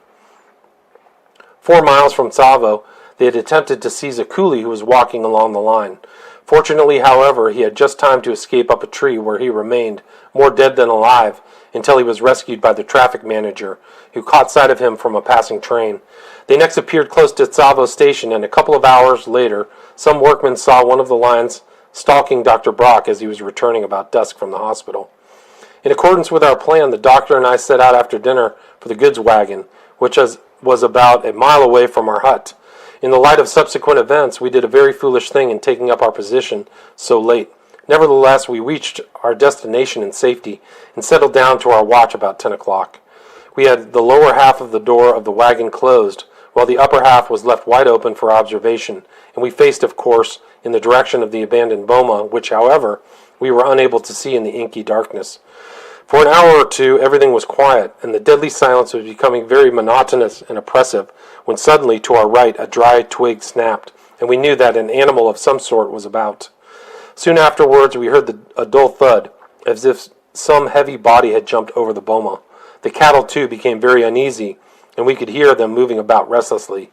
4 miles from Tsavo, they had attempted to seize a coolie who was walking along the line. Fortunately, however, he had just time to escape up a tree, where he remained, more dead than alive, until he was rescued by the traffic manager, who caught sight of him from a passing train. They next appeared close to Tsavo station, and a couple of hours later some workmen saw one of the lions stalking Dr. Brock as he was returning about dusk from the hospital. In accordance with our plan, the doctor and I set out after dinner for the goods wagon, which was about a mile away from our hut. In the light of subsequent events, we did a very foolish thing in taking up our position so late. Nevertheless, we reached our destination in safety and settled down to our watch about 10 o'clock. We had the lower half of the door of the wagon closed, while the upper half was left wide open for observation, and we faced, of course, in the direction of the abandoned boma, which, however, we were unable to see in the inky darkness. For an hour or two everything was quiet, and the deadly silence was becoming very monotonous and oppressive, when suddenly to our right a dry twig snapped, and we knew that an animal of some sort was about. Soon afterwards we heard a dull thud, as if some heavy body had jumped over the boma. The cattle, too, became very uneasy, and we could hear them moving about restlessly.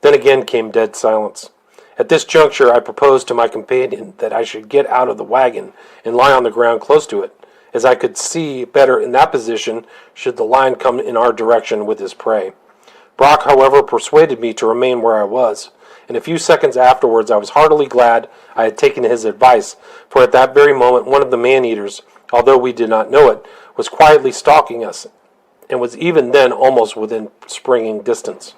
Then again came dead silence. At this juncture I proposed to my companion that I should get out of the wagon and lie on the ground close to it, as I could see better in that position should the lion come in our direction with his prey. Brock, however, persuaded me to remain where I was, and a few seconds afterwards I was heartily glad I had taken his advice, for at that very moment one of the man-eaters, although we did not know it, was quietly stalking us, and was even then almost within springing distance.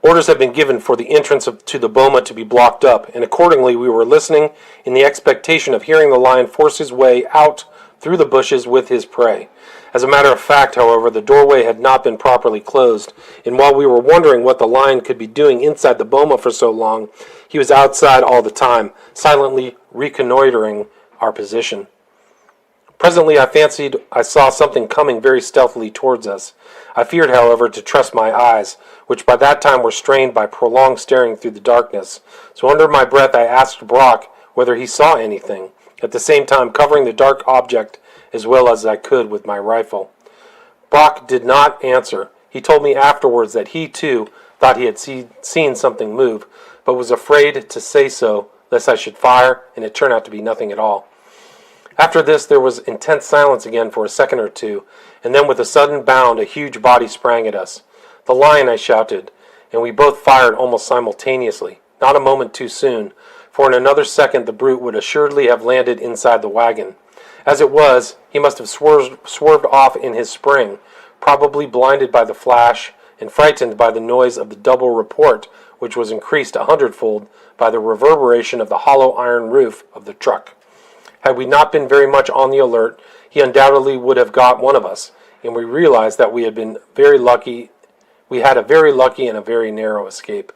Orders had been given for the entrance to the boma to be blocked up, and accordingly we were listening in the expectation of hearing the lion force his way out through the bushes with his prey. As a matter of fact, however, the doorway had not been properly closed, and while we were wondering what the lion could be doing inside the boma for so long, he was outside all the time, silently reconnoitering our position. Presently I fancied I saw something coming very stealthily towards us. I feared, however, to trust my eyes, which by that time were strained by prolonged staring through the darkness. So under my breath I asked Brock whether he saw anything, at the same time covering the dark object as well as I could with my rifle. Brock did not answer. He told me afterwards that he, too, thought he had seen something move, but was afraid to say so, lest I should fire, and it turned out to be nothing at all. After this there was intense silence again for a second or two, and then with a sudden bound a huge body sprang at us. "The lion!" I shouted, and we both fired almost simultaneously, not a moment too soon, for in another second the brute would assuredly have landed inside the wagon. As it was, he must have swerved off in his spring, probably blinded by the flash and frightened by the noise of the double report, which was increased 100-fold by the reverberation of the hollow iron roof of the truck. Had we not been very much on the alert, he undoubtedly would have got one of us, and we realized that we had been very lucky. We had a very lucky and a very narrow escape.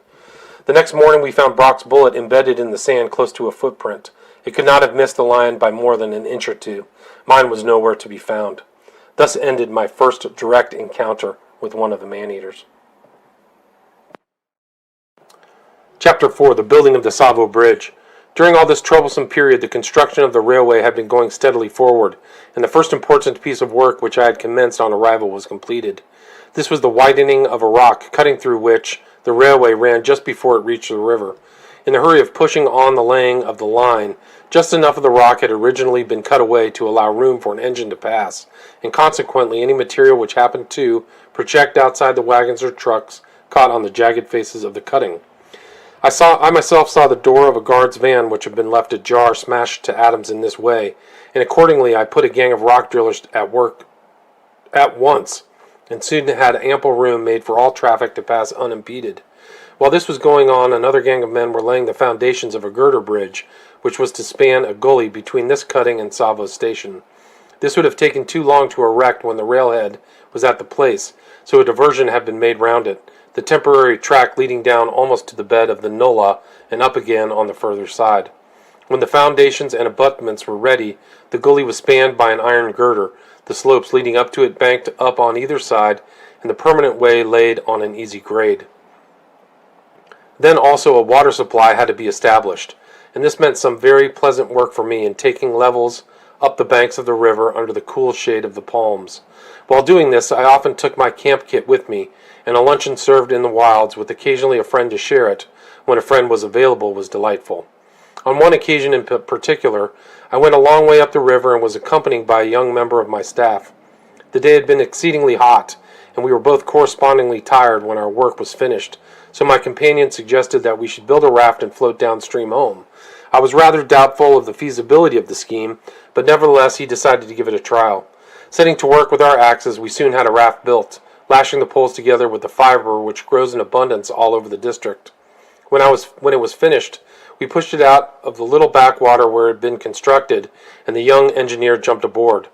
The next morning we found Brock's bullet embedded in the sand close to a footprint. It could not have missed the lion by more than an inch or two. Mine was nowhere to be found. Thus ended my first direct encounter with one of the man-eaters. Chapter 4. The Building of the Tsavo Bridge. During all this troublesome period, the construction of the railway had been going steadily forward, and the first important piece of work which I had commenced on arrival was completed. This was the widening of a rock, cutting through which the railway ran just before it reached the river. In the hurry of pushing on the laying of the line, just enough of the rock had originally been cut away to allow room for an engine to pass, and consequently any material which happened to project outside the wagons or trucks caught on the jagged faces of the cutting. I myself saw the door of a guard's van which had been left ajar smashed to atoms in this way, and accordingly I put a gang of rock drillers at work at once, and soon had ample room made for all traffic to pass unimpeded. While this was going on, another gang of men were laying the foundations of a girder bridge, which was to span a gully between this cutting and Tsavo station. This would have taken too long to erect when the railhead was at the place, so a diversion had been made round it, the temporary track leading down almost to the bed of the nullah and up again on the further side. When the foundations and abutments were ready, the gully was spanned by an iron girder, the slopes leading up to it banked up on either side, and the permanent way laid on an easy grade. Then also a water supply had to be established, and this meant some very pleasant work for me in taking levels up the banks of the river under the cool shade of the palms. While doing this, I often took my camp kit with me, and a luncheon served in the wilds with occasionally a friend to share it, when a friend was available, was delightful. On one occasion in particular, I went a long way up the river and was accompanied by a young member of my staff. The day had been exceedingly hot, and we were both correspondingly tired when our work was finished, so my companion suggested that we should build a raft and float downstream home. I was rather doubtful of the feasibility of the scheme, but nevertheless he decided to give it a trial. Setting to work with our axes, we soon had a raft built, lashing the poles together with the fiber which grows in abundance all over the district. When it was finished, we pushed it out of the little backwater where it had been constructed, and the young engineer jumped aboard.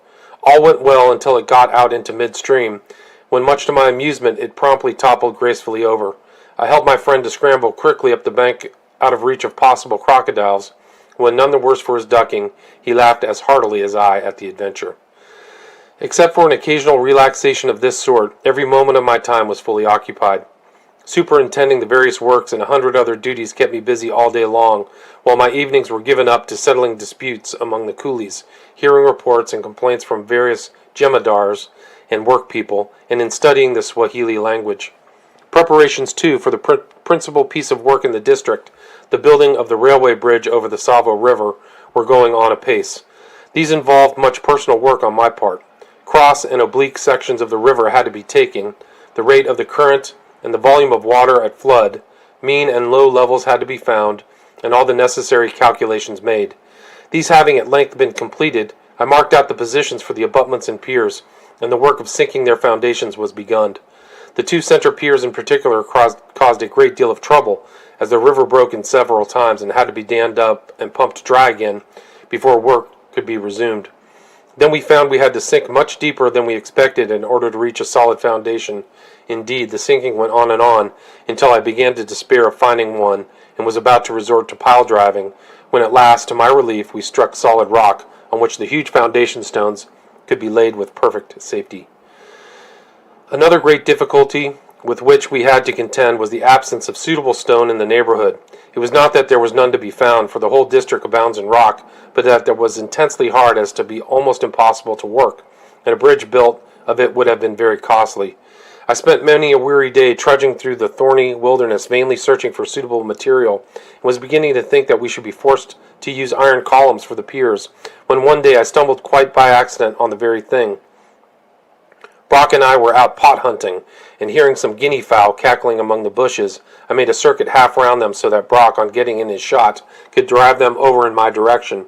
All went well until it got out into midstream, when much to my amusement it promptly toppled gracefully over. I helped my friend to scramble quickly up the bank out of reach of possible crocodiles. When none the worse for his ducking, he laughed as heartily as I at the adventure. Except for an occasional relaxation of this sort, every moment of my time was fully occupied. Superintending the various works and 100 other duties kept me busy all day long, while my evenings were given up to settling disputes among the coolies, hearing reports and complaints from various jemadars and work people, and in studying the Swahili language. Preparations, too, for the principal piece of work in the district, the building of the railway bridge over the Tsavo River, were going on apace. These involved much personal work on my part. Cross and oblique sections of the river had to be taken, the rate of the current and the volume of water at flood, mean and low levels had to be found, and all the necessary calculations made. These having at length been completed, I marked out the positions for the abutments and piers, and the work of sinking their foundations was begun. The two center piers in particular caused a great deal of trouble, as the river broke in several times and had to be dammed up and pumped dry again before work could be resumed. Then we found we had to sink much deeper than we expected in order to reach a solid foundation. Indeed, the sinking went on until I began to despair of finding one and was about to resort to pile driving, when at last, to my relief, we struck solid rock on which the huge foundation stones could be laid with perfect safety. Another great difficulty with which we had to contend was the absence of suitable stone in the neighborhood. It was not that there was none to be found, for the whole district abounds in rock, but that it was intensely hard as to be almost impossible to work, and a bridge built of it would have been very costly. I spent many a weary day trudging through the thorny wilderness, vainly searching for suitable material, and was beginning to think that we should be forced to use iron columns for the piers, when one day I stumbled quite by accident on the very thing. Brock and I were out pot hunting, and hearing some guinea fowl cackling among the bushes, I made a circuit half round them so that Brock, on getting in his shot, could drive them over in my direction.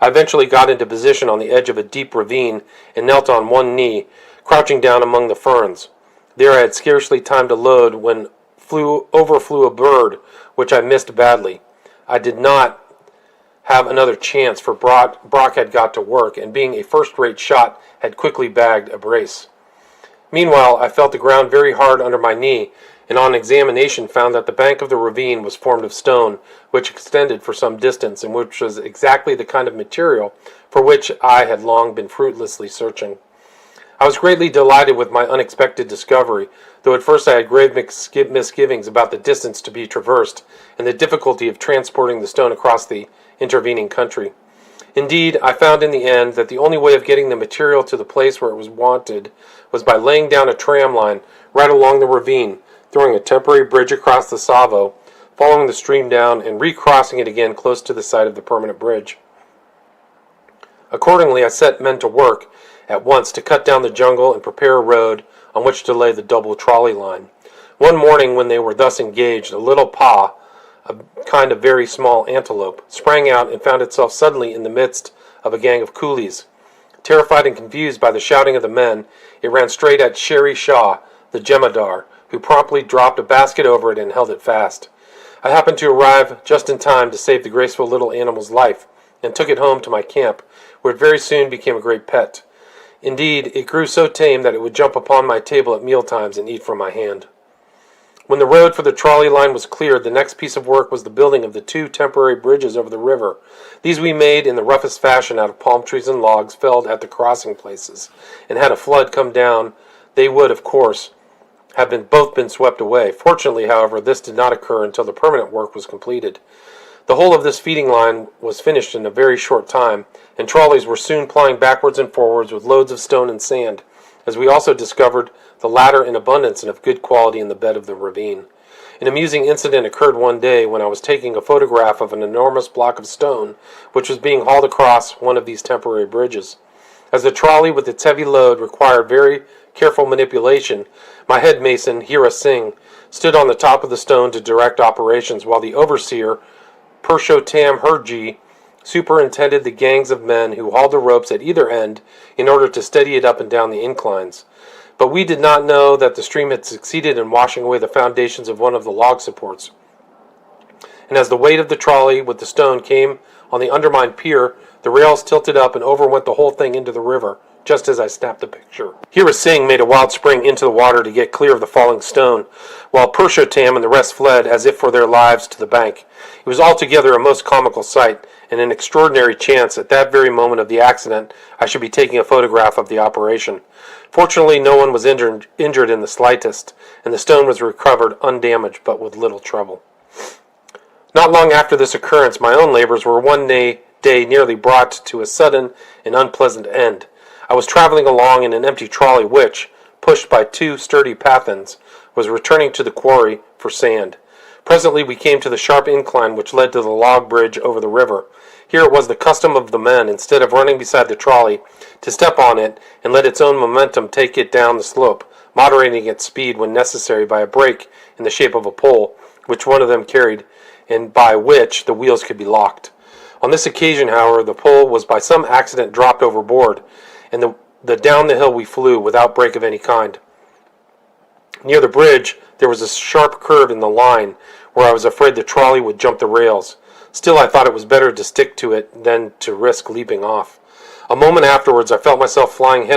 I eventually got into position on the edge of a deep ravine and knelt on one knee, crouching down among the ferns. There I had scarcely time to load when overflew a bird, which I missed badly. I did not have another chance, for Brock had got to work, and being a first-rate shot, had quickly bagged a brace. Meanwhile, I felt the ground very hard under my knee, and on examination found that the bank of the ravine was formed of stone, which extended for some distance, and which was exactly the kind of material for which I had long been fruitlessly searching. I was greatly delighted with my unexpected discovery, though at first I had grave misgivings about the distance to be traversed and the difficulty of transporting the stone across the intervening country. Indeed, I found in the end that the only way of getting the material to the place where it was wanted was by laying down a tram line right along the ravine, throwing a temporary bridge across the Tsavo, following the stream down, and recrossing it again close to the site of the permanent bridge. Accordingly, I set men to work at once to cut down the jungle and prepare a road on which to lay the double trolley line. One morning when they were thus engaged, a little paa, a kind of very small antelope, sprang out and found itself suddenly in the midst of a gang of coolies. Terrified and confused by the shouting of the men, it ran straight at Sherry Shaw, the jemadar, who promptly dropped a basket over it and held it fast. I happened to arrive just in time to save the graceful little animal's life, and took it home to my camp, where it very soon became a great pet. Indeed, it grew so tame that it would jump upon my table at mealtimes and eat from my hand. When the road for the trolley line was cleared, the next piece of work was the building of the 2 temporary bridges over the river. These we made in the roughest fashion out of palm trees and logs felled at the crossing places, and had a flood come down, they would, of course, have both been swept away. Fortunately, however, this did not occur until the permanent work was completed. The whole of this feeding line was finished in a very short time, and trolleys were soon plying backwards and forwards with loads of stone and sand, as we also discovered the latter in abundance and of good quality in the bed of the ravine. An amusing incident occurred one day when I was taking a photograph of an enormous block of stone which was being hauled across one of these temporary bridges. As the trolley with its heavy load required very careful manipulation, my head mason, Hira Singh, stood on the top of the stone to direct operations, while the overseer, Purushottam Herji, superintended the gangs of men who hauled the ropes at either end in order to steady it up and down the inclines. But we did not know that the stream had succeeded in washing away the foundations of one of the log supports. And as the weight of the trolley with the stone came on the undermined pier, the rails tilted up and over went the whole thing into the river, just as I snapped the picture. Hira Singh made a wild spring into the water to get clear of the falling stone, while Purushottam and the rest fled as if for their lives to the bank. It was altogether a most comical sight, and an extraordinary chance at that very moment of the accident I should be taking a photograph of the operation. Fortunately, no one was injured in the slightest, and the stone was recovered undamaged but with little trouble. Not long after this occurrence, my own labors were one day nearly brought to a sudden and unpleasant end. I was traveling along in an empty trolley which, pushed by 2 sturdy Pathans, was returning to the quarry for sand. Presently we came to the sharp incline which led to the log bridge over the river. Here it was the custom of the men, instead of running beside the trolley, to step on it and let its own momentum take it down the slope, moderating its speed when necessary by a brake in the shape of a pole, which one of them carried, and by which the wheels could be locked. On this occasion, however, the pole was by some accident dropped overboard, and down the hill we flew without break of any kind. Near the bridge there was a sharp curve in the line where I was afraid the trolley would jump the rails. Still, I thought it was better to stick to it than to risk leaping off. A moment afterwards I felt myself flying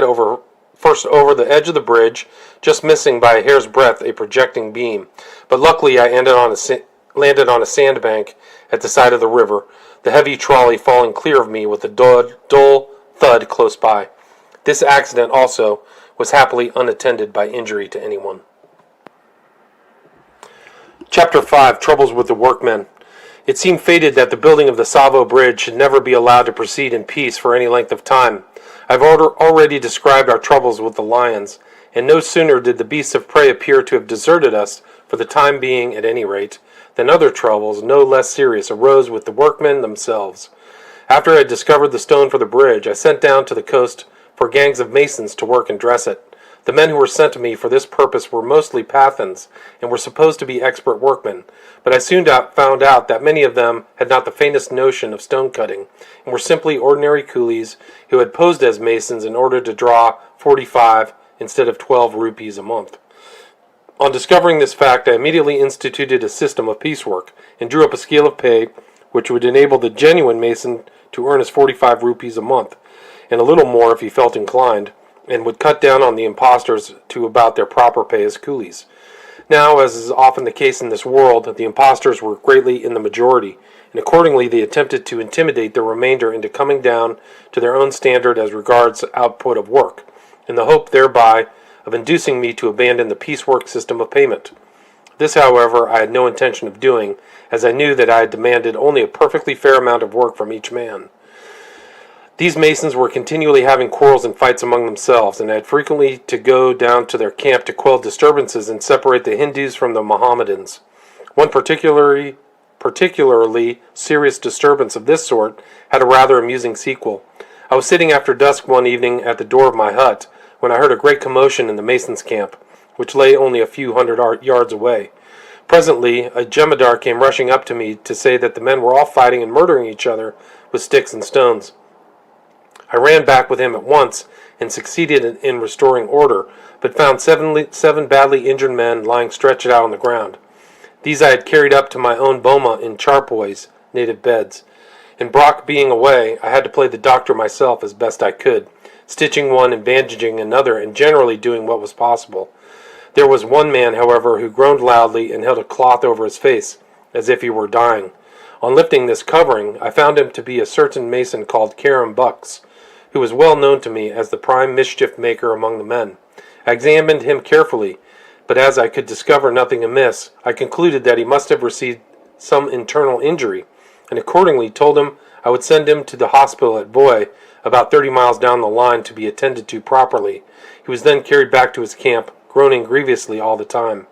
first over the edge of the bridge, just missing by a hair's breadth a projecting beam, but luckily I landed on a sandbank at the side of the river, the heavy trolley falling clear of me with a dull thud close by. This accident also was happily unattended by injury to anyone. Chapter 5. Troubles with the Workmen. It seemed fated that the building of the Tsavo bridge should never be allowed to proceed in peace for any length of time. I've already described our troubles with the lions, and no sooner did the beasts of prey appear to have deserted us, for the time being at any rate, than other troubles, no less serious, arose with the workmen themselves. After I had discovered the stone for the bridge, I sent down to the coast for gangs of masons to work and dress it. The men who were sent to me for this purpose were mostly Pathans, and were supposed to be expert workmen, but I soon found out that many of them had not the faintest notion of stone cutting, and were simply ordinary coolies who had posed as masons in order to draw 45 instead of 12 rupees a month. On discovering this fact, I immediately instituted a system of piecework, and drew up a scale of pay which would enable the genuine mason to earn his 45 rupees a month, and a little more if he felt inclined, and would cut down on the impostors to about their proper pay as coolies. Now, as is often the case in this world, the impostors were greatly in the majority, and accordingly they attempted to intimidate the remainder into coming down to their own standard as regards output of work, in the hope thereby of inducing me to abandon the piecework system of payment. This, however, I had no intention of doing, as I knew that I had demanded only a perfectly fair amount of work from each man. These masons were continually having quarrels and fights among themselves, and I had frequently to go down to their camp to quell disturbances and separate the Hindus from the Mohammedans. One particularly serious disturbance of this sort had a rather amusing sequel. I was sitting after dusk one evening at the door of my hut when I heard a great commotion in the masons' camp, which lay only a few hundred yards away. Presently, a jemadar came rushing up to me to say that the men were all fighting and murdering each other with sticks and stones. I ran back with him at once and succeeded in restoring order, but found seven badly injured men lying stretched out on the ground. These I had carried up to my own boma in charpoys, native beds. And Brock being away, I had to play the doctor myself as best I could, stitching one and bandaging another and generally doing what was possible. There was one man, however, who groaned loudly and held a cloth over his face, as if he were dying. On lifting this covering, I found him to be a certain mason called Karam Bux, who was well known to me as the prime mischief-maker among the men. I examined him carefully, but as I could discover nothing amiss, I concluded that he must have received some internal injury, and accordingly told him I would send him to the hospital at Voi, about 30 miles down the line, to be attended to properly. He was then carried back to his camp, groaning grievously all the time.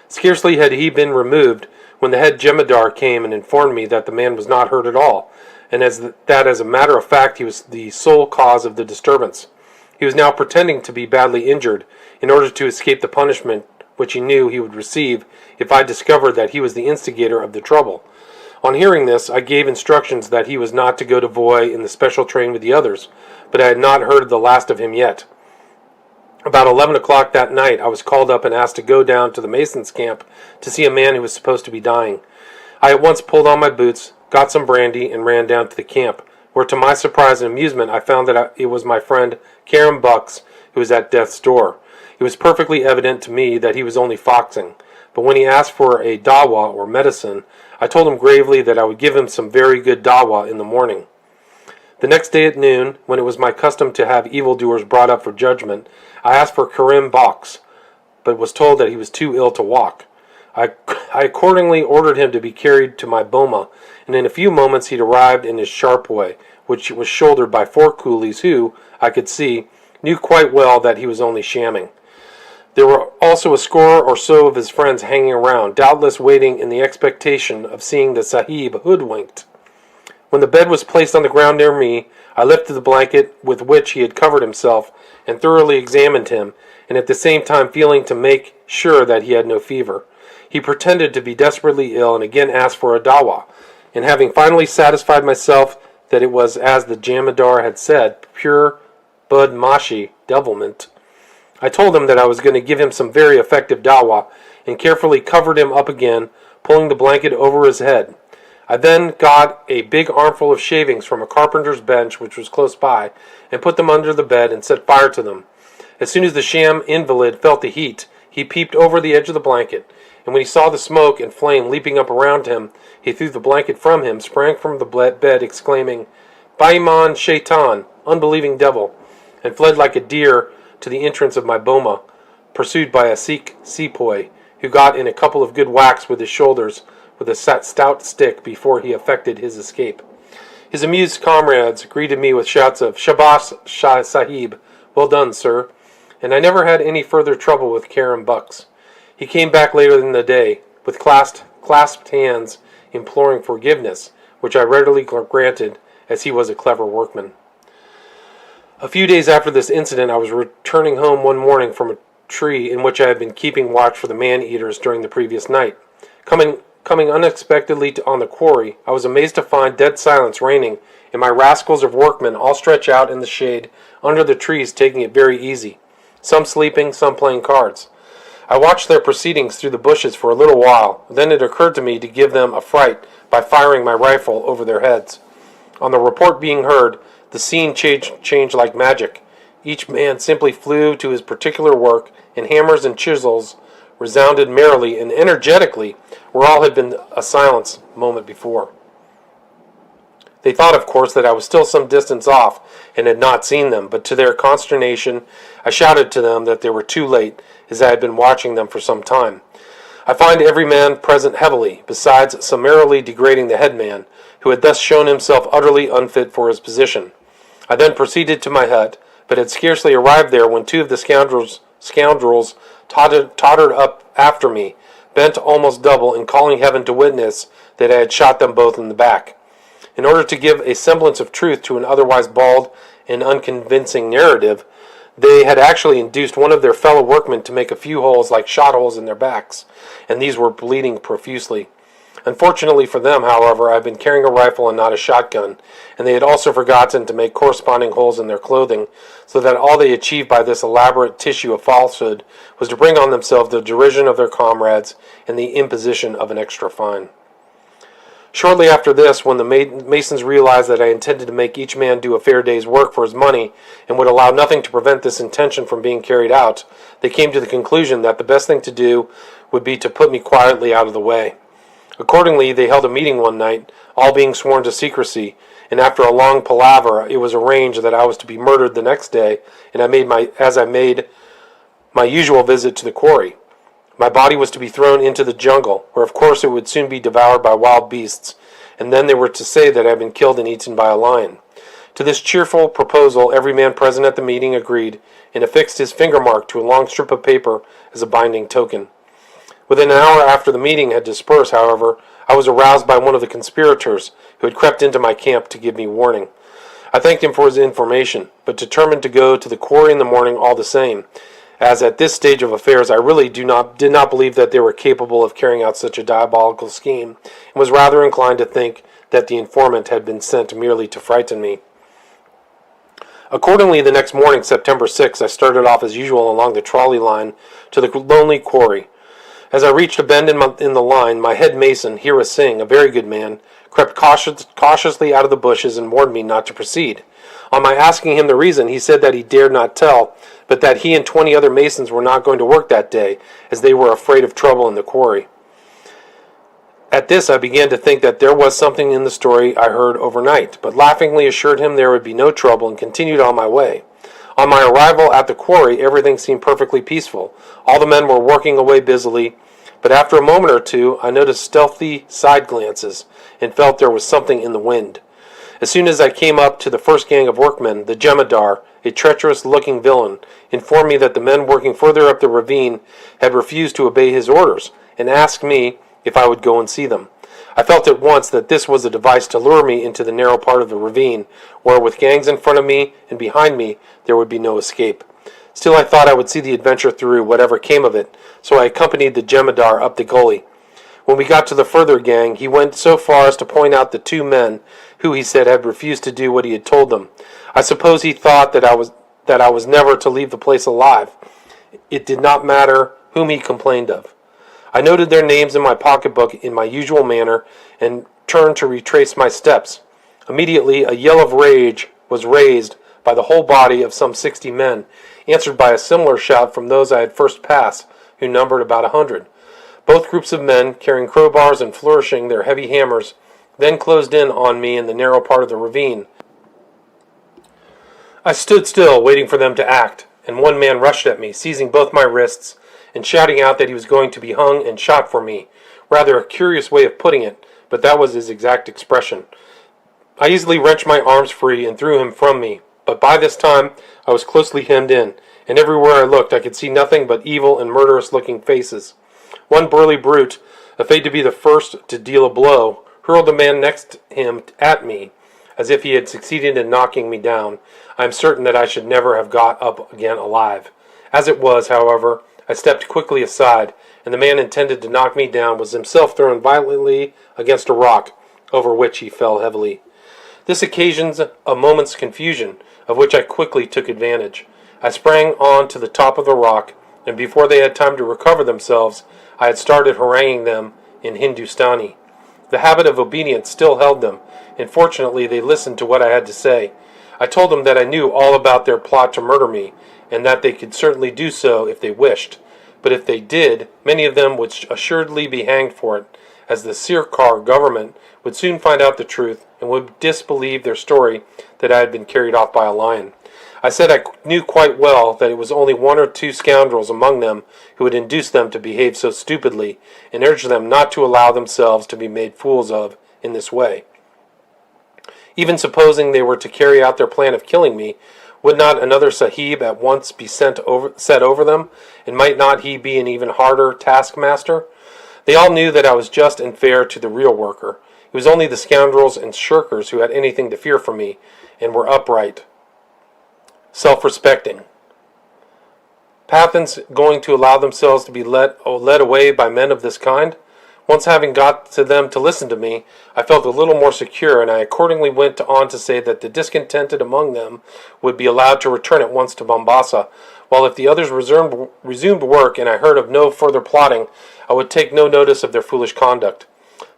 Scarcely had he been removed when the head jemadar came and informed me that the man was not hurt at all, and as a matter of fact he was the sole cause of the disturbance. He was now pretending to be badly injured, in order to escape the punishment which he knew he would receive if I discovered that he was the instigator of the trouble. On hearing this, I gave instructions that he was not to go to Voi in the special train with the others, but I had not heard the last of him yet. About 11 o'clock that night, I was called up and asked to go down to the masons' camp to see a man who was supposed to be dying. I at once pulled on my boots, got some brandy, and ran down to the camp, where to my surprise and amusement I found that it was my friend Karam Bux who was at death's door. It was perfectly evident to me that he was only foxing, but when he asked for a dawa, or medicine, I told him gravely that I would give him some very good dawa in the morning. The next day at noon, when it was my custom to have evildoers brought up for judgment, I asked for Karim Bux, but was told that he was too ill to walk. I accordingly ordered him to be carried to my boma, and in a few moments he arrived in his charpoy, which was shouldered by 4 coolies who, I could see, knew quite well that he was only shamming. There were also a score or so of his friends hanging around, doubtless waiting in the expectation of seeing the sahib hoodwinked. When the bed was placed on the ground near me, I lifted the blanket with which he had covered himself and thoroughly examined him, and at the same time feeling to make sure that he had no fever. He pretended to be desperately ill and again asked for a dawa, and having finally satisfied myself that it was as the jamadar had said, pure budmashi, devilment, I told him that I was going to give him some very effective dawa, and carefully covered him up again, pulling the blanket over his head. I then got a big armful of shavings from a carpenter's bench which was close by, and put them under the bed and set fire to them. As soon as the sham invalid felt the heat, he peeped over the edge of the blanket, and when he saw the smoke and flame leaping up around him, he threw the blanket from him, sprang from the bed, exclaiming, Baiman Shaitan, unbelieving devil, and fled like a deer to the entrance of my boma, pursued by a Sikh sepoy, who got in a couple of good whacks with his shoulders with a stout stick before he effected his escape. His amused comrades greeted me with shouts of Shabash Shah Sahib, well done, sir, and I never had any further trouble with Karam Bux. He came back later in the day, with clasped hands, imploring forgiveness, which I readily granted, as he was a clever workman. A few days after this incident, I was returning home one morning from a tree in which I had been keeping watch for the man-eaters during the previous night. Coming unexpectedly on the quarry, I was amazed to find dead silence reigning, and my rascals of workmen all stretched out in the shade under the trees, taking it very easy, some sleeping, some playing cards. I watched their proceedings through the bushes for a little while. Then it occurred to me to give them a fright by firing my rifle over their heads. On the report being heard, the scene changed like magic. Each man simply flew to his particular work, and hammers and chisels resounded merrily and energetically where all had been a silence moment before. They thought, of course, that I was still some distance off and had not seen them, but to their consternation, I shouted to them that they were too late, as I had been watching them for some time. I fined every man present heavily, besides summarily degrading the headman, who had thus shown himself utterly unfit for his position. I then proceeded to my hut, but had scarcely arrived there when two of the scoundrels tottered up after me, bent almost double, and calling heaven to witness that I had shot them both in the back. In order to give a semblance of truth to an otherwise bald and unconvincing narrative, they had actually induced one of their fellow workmen to make a few holes like shot holes in their backs, and these were bleeding profusely. Unfortunately for them, however, I had been carrying a rifle and not a shotgun, and they had also forgotten to make corresponding holes in their clothing, so that all they achieved by this elaborate tissue of falsehood was to bring on themselves the derision of their comrades and the imposition of an extra fine. Shortly after this, when the masons realized that I intended to make each man do a fair day's work for his money and would allow nothing to prevent this intention from being carried out, they came to the conclusion that the best thing to do would be to put me quietly out of the way. Accordingly, they held a meeting one night, all being sworn to secrecy, and after a long palaver, it was arranged that I was to be murdered the next day, and I made my usual visit to the quarry. My body was to be thrown into the jungle, where of course it would soon be devoured by wild beasts, and then they were to say that I had been killed and eaten by a lion. To this cheerful proposal every man present at the meeting agreed, and affixed his finger mark to a long strip of paper as a binding token. Within an hour after the meeting had dispersed, however, I was aroused by one of the conspirators, who had crept into my camp to give me warning. I thanked him for his information, but determined to go to the quarry in the morning all the same, as at this stage of affairs I really did not believe that they were capable of carrying out such a diabolical scheme, and was rather inclined to think that the informant had been sent merely to frighten me. Accordingly, the next morning, September 6th, I started off as usual along the trolley line to the lonely quarry. As I reached a bend in the line, my head mason, Hira Singh, a very good man, crept cautiously out of the bushes and warned me not to proceed. On my asking him the reason, he said that he dared not tell, but that he and 20 other masons were not going to work that day, as they were afraid of trouble in the quarry. At this I began to think that there was something in the story I heard overnight, but laughingly assured him there would be no trouble and continued on my way. On my arrival at the quarry, everything seemed perfectly peaceful. All the men were working away busily, but after a moment or two I noticed stealthy side glances and felt there was something in the wind. As soon as I came up to the first gang of workmen, the jemadar, a treacherous-looking villain, informed me that the men working further up the ravine had refused to obey his orders, and asked me if I would go and see them. I felt at once that this was a device to lure me into the narrow part of the ravine, where with gangs in front of me and behind me there would be no escape. Still I thought I would see the adventure through, whatever came of it, so I accompanied the jemadar up the gully. When we got to the further gang, he went so far as to point out the two men who, he said, had refused to do what he had told them. I suppose he thought that I was never to leave the place alive. It did not matter whom he complained of. I noted their names in my pocketbook in my usual manner, and turned to retrace my steps. Immediately a yell of rage was raised by the whole body of some 60 men, answered by a similar shout from those I had first passed, who numbered about 100. Both groups of men, carrying crowbars and flourishing their heavy hammers, then closed in on me in the narrow part of the ravine. I stood still, waiting for them to act, and one man rushed at me, seizing both my wrists, and shouting out that he was going to be hung and shot for me. Rather a curious way of putting it, but that was his exact expression. I easily wrenched my arms free and threw him from me, but by this time I was closely hemmed in, and everywhere I looked I could see nothing but evil and murderous-looking faces. One burly brute, afraid to be the first to deal a blow, hurled the man next him at me, as if he had succeeded in knocking me down. I am certain that I should never have got up again alive. As it was, however, I stepped quickly aside, and the man intended to knock me down was himself thrown violently against a rock, over which he fell heavily. This occasions a moment's confusion, of which I quickly took advantage. I sprang on to the top of the rock, and before they had time to recover themselves, I had started haranguing them in Hindustani. The habit of obedience still held them, and fortunately they listened to what I had to say. I told them that I knew all about their plot to murder me, and that they could certainly do so if they wished. But if they did, many of them would assuredly be hanged for it, as the Sirkar government would soon find out the truth and would disbelieve their story that I had been carried off by a lion. I said I knew quite well that it was only one or two scoundrels among them who would induce them to behave so stupidly, and urged them not to allow themselves to be made fools of in this way. Even supposing they were to carry out their plan of killing me, would not another sahib at once be set over them, and might not he be an even harder taskmaster? They all knew that I was just and fair to the real worker. It was only the scoundrels and shirkers who had anything to fear from me, and were upright, self-respecting. Pathans going to allow themselves to be led away by men of this kind? Once having got to them to listen to me, I felt a little more secure, and I accordingly went on to say that the discontented among them would be allowed to return at once to Mombasa, while if the others resumed work and I heard of no further plotting, I would take no notice of their foolish conduct.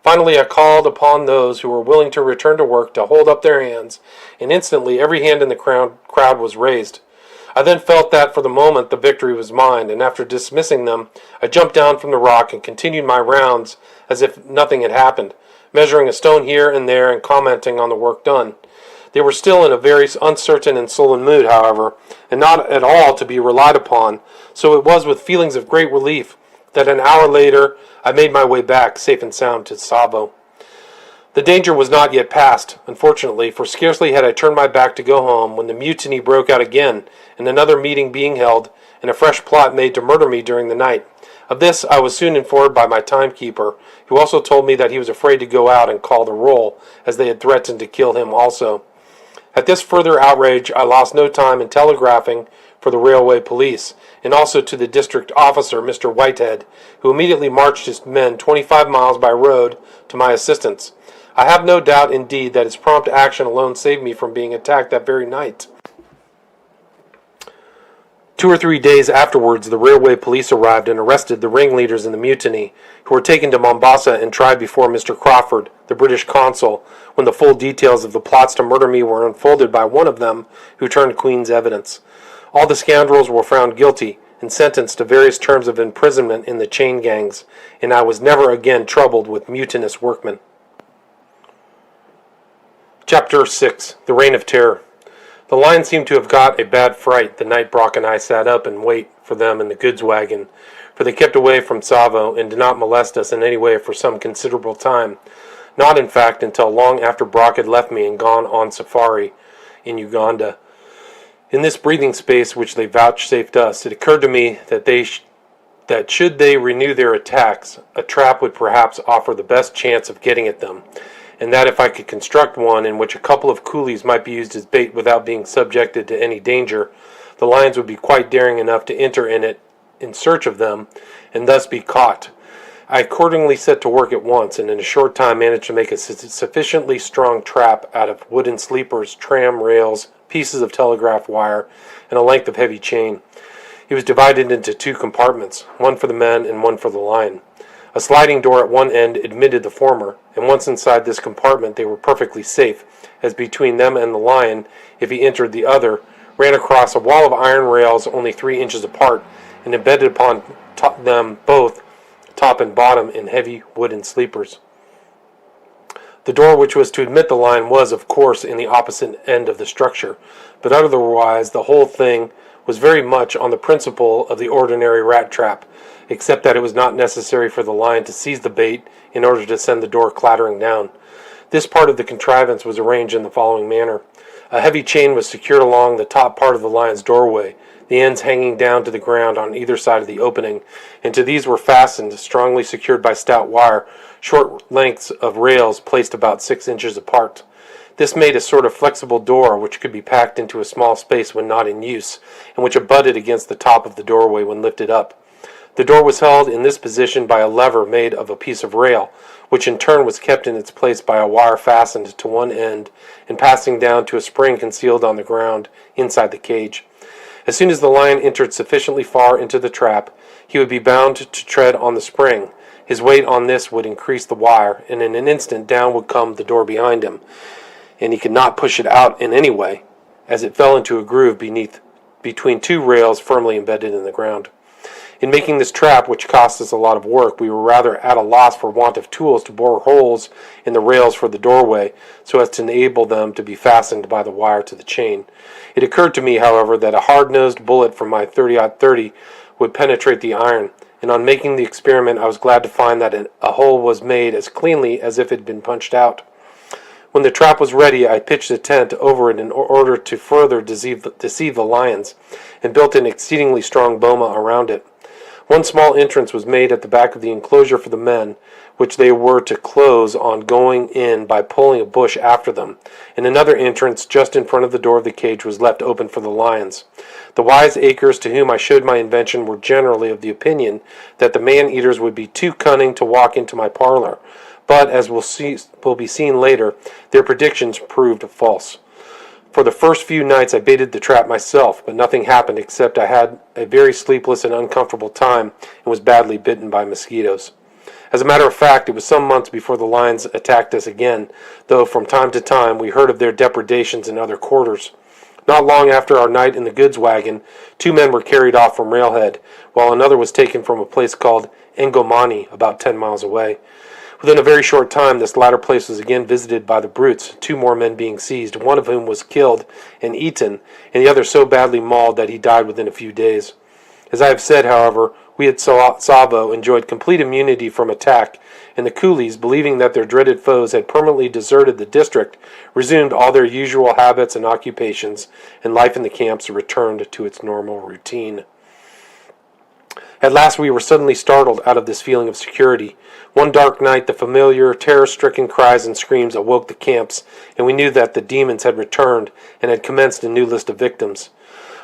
Finally, I called upon those who were willing to return to work to hold up their hands, and instantly every hand in the crowd was raised. I then felt that for the moment the victory was mine, and after dismissing them, I jumped down from the rock and continued my rounds as if nothing had happened, measuring a stone here and there and commenting on the work done. They were still in a very uncertain and sullen mood, however, and not at all to be relied upon, so it was with feelings of great relief that an hour later I made my way back, safe and sound, to Tsavo. The danger was not yet past, unfortunately, for scarcely had I turned my back to go home when the mutiny broke out again, and another meeting being held, and a fresh plot made to murder me during the night. Of this I was soon informed by my timekeeper, who also told me that he was afraid to go out and call the roll, as they had threatened to kill him also. At this further outrage I lost no time in telegraphing for the railway police, and also to the district officer, Mr. Whitehead, who immediately marched his men 25 miles by road to my assistance. I have no doubt, indeed, that his prompt action alone saved me from being attacked that very night. 2 or 3 days afterwards, the railway police arrived and arrested the ringleaders in the mutiny, who were taken to Mombasa and tried before Mr. Crawford, the British consul, when the full details of the plots to murder me were unfolded by one of them, who turned Queen's evidence. All the scoundrels were found guilty and sentenced to various terms of imprisonment in the chain gangs, and I was never again troubled with mutinous workmen. Chapter 6. The Reign of Terror. The lion seemed to have got a bad fright the night Brock and I sat up and wait for them in the goods wagon, for they kept away from Tsavo and did not molest us in any way for some considerable time, not in fact until long after Brock had left me and gone on safari in Uganda. In this breathing space which they vouchsafed us, it occurred to me that should they renew their attacks, a trap would perhaps offer the best chance of getting at them, and that if I could construct one in which a couple of coolies might be used as bait without being subjected to any danger, the lions would be quite daring enough to enter in it in search of them, and thus be caught. I accordingly set to work at once, and in a short time managed to make a sufficiently strong trap out of wooden sleepers, tram rails, pieces of telegraph wire, and a length of heavy chain. It was divided into 2 compartments, one for the men and one for the lion. A sliding door at one end admitted the former, and once inside this compartment they were perfectly safe, as between them and the lion, if he entered the other, ran across a wall of iron rails only 3 inches apart, and embedded upon them both, top and bottom, in heavy wooden sleepers. The door which was to admit the lion was, of course, in the opposite end of the structure, but otherwise the whole thing was very much on the principle of the ordinary rat trap, except that it was not necessary for the lion to seize the bait in order to send the door clattering down. This part of the contrivance was arranged in the following manner. A heavy chain was secured along the top part of the lion's doorway, the ends hanging down to the ground on either side of the opening, and to these were fastened, strongly secured by stout wire, short lengths of rails placed about 6 inches apart. This made a sort of flexible door which could be packed into a small space when not in use, and which abutted against the top of the doorway when lifted up. The door was held in this position by a lever made of a piece of rail, which in turn was kept in its place by a wire fastened to one end and passing down to a spring concealed on the ground inside the cage. As soon as the lion entered sufficiently far into the trap, he would be bound to tread on the spring. His weight on this would increase the wire, and in an instant down would come the door behind him, and he could not push it out in any way, as it fell into a groove between 2 rails firmly embedded in the ground. In making this trap, which cost us a lot of work, we were rather at a loss for want of tools to bore holes in the rails for the doorway, so as to enable them to be fastened by the wire to the chain. It occurred to me, however, that a hard-nosed bullet from my 30-30 would penetrate the iron, and on making the experiment I was glad to find that a hole was made as cleanly as if it had been punched out. When the trap was ready, I pitched a tent over it in order to further deceive the lions, and built an exceedingly strong boma around it. One small entrance was made at the back of the enclosure for the men, which they were to close on going in by pulling a bush after them, and another entrance just in front of the door of the cage was left open for the lions. The wiseacres to whom I showed my invention were generally of the opinion that the man-eaters would be too cunning to walk into my parlor, but, as will be seen later, their predictions proved false. For the first few nights I baited the trap myself, but nothing happened except I had a very sleepless and uncomfortable time and was badly bitten by mosquitoes. As a matter of fact, it was some months before the lions attacked us again, though from time to time we heard of their depredations in other quarters. Not long after our night in the goods wagon, 2 men were carried off from Railhead, while another was taken from a place called Engomani, about 10 miles away. Within a very short time, this latter place was again visited by the brutes, 2 more men being seized, one of whom was killed and eaten, and the other so badly mauled that he died within a few days. As I have said, however, we at Tsavo enjoyed complete immunity from attack, and the coolies, believing that their dreaded foes had permanently deserted the district, resumed all their usual habits and occupations, and life in the camps returned to its normal routine. At last we were suddenly startled out of this feeling of security. One dark night the familiar, terror-stricken cries and screams awoke the camps, and we knew that the demons had returned and had commenced a new list of victims.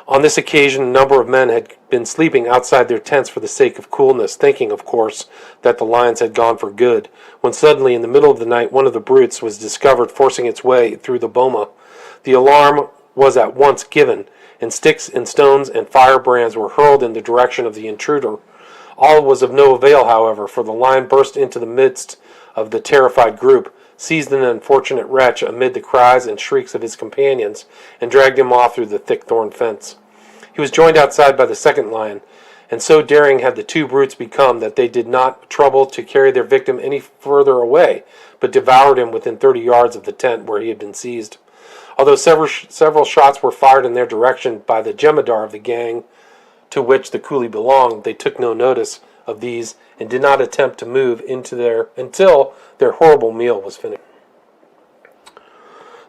On this occasion a number of men had been sleeping outside their tents for the sake of coolness, thinking, of course, that the lions had gone for good, when suddenly in the middle of the night one of the brutes was discovered forcing its way through the boma. The alarm was at once given, and sticks and stones and firebrands were hurled in the direction of the intruder. All was of no avail, however, for the lion burst into the midst of the terrified group, seized an unfortunate wretch amid the cries and shrieks of his companions, and dragged him off through the thick thorn fence. He was joined outside by the second lion, and so daring had the 2 brutes become that they did not trouble to carry their victim any further away, but devoured him within 30 yards of the tent where he had been seized. Although several shots were fired in their direction by the jemadar of the gang to which the coolie belonged, they took no notice of these and did not attempt to move until their horrible meal was finished.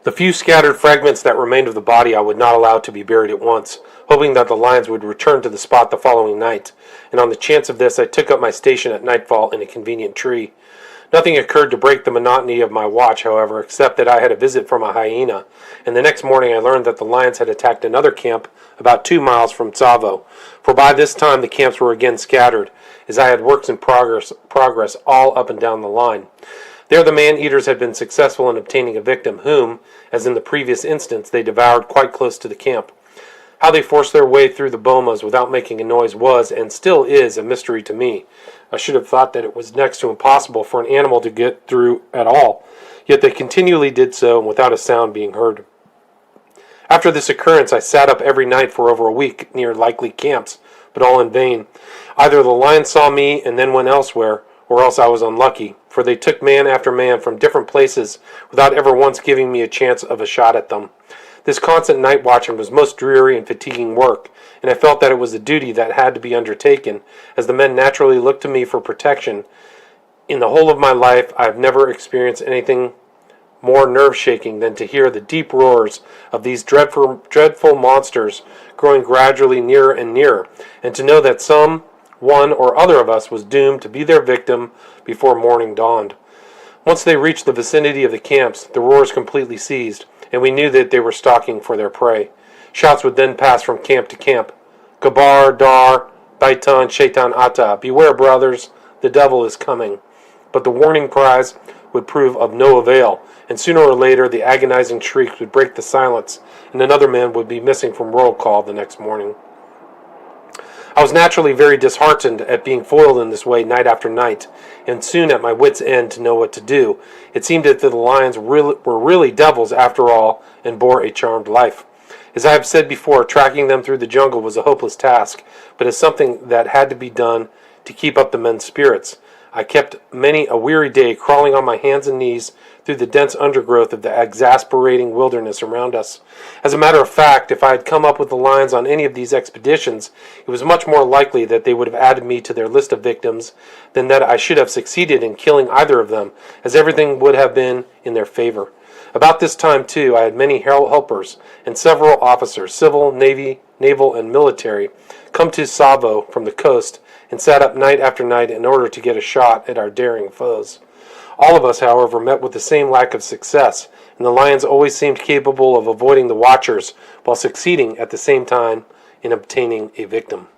The few scattered fragments that remained of the body I would not allow to be buried at once, hoping that the lions would return to the spot the following night, and on the chance of this I took up my station at nightfall in a convenient tree. Nothing occurred to break the monotony of my watch, however, except that I had a visit from a hyena, and the next morning I learned that the lions had attacked another camp about 2 miles from Tsavo, for by this time the camps were again scattered, as I had works in progress all up and down the line. There the man-eaters had been successful in obtaining a victim, whom, as in the previous instance, they devoured quite close to the camp. How they forced their way through the bomas without making a noise was, and still is, a mystery to me. I should have thought that it was next to impossible for an animal to get through at all, yet they continually did so, and without a sound being heard. After this occurrence I sat up every night for over a week near likely camps, but all in vain. Either the lions saw me and then went elsewhere, or else I was unlucky, for they took man after man from different places without ever once giving me a chance of a shot at them. This constant night watching was most dreary and fatiguing work, and I felt that it was a duty that had to be undertaken, as the men naturally looked to me for protection. In the whole of my life I have never experienced anything more nerve-shaking than to hear the deep roars of these dreadful monsters growing gradually nearer and nearer, and to know that one or other of us was doomed to be their victim before morning dawned. Once they reached the vicinity of the camps, the roars completely ceased, and we knew that they were stalking for their prey. Shouts would then pass from camp to camp. Gabar, Dar, Baitan, Shaitan Ata, beware, brothers, the devil is coming. But the warning cries would prove of no avail, and sooner or later the agonizing shrieks would break the silence, and another man would be missing from roll call the next morning. I was naturally very disheartened at being foiled in this way night after night, and soon at my wits' end to know what to do. It seemed that the lions were really devils after all, and bore a charmed life. As I have said before, tracking them through the jungle was a hopeless task, but as something that had to be done to keep up the men's spirits. I kept many a weary day crawling on my hands and knees through the dense undergrowth of the exasperating wilderness around us. As a matter of fact, if I had come up with the lions on any of these expeditions, it was much more likely that they would have added me to their list of victims than that I should have succeeded in killing either of them, as everything would have been in their favor. About this time, too, I had many helpers and several officers, civil, naval, and military, come to Tsavo from the coast and sat up night after night in order to get a shot at our daring foes. All of us, however, met with the same lack of success, and the lions always seemed capable of avoiding the watchers while succeeding at the same time in obtaining a victim.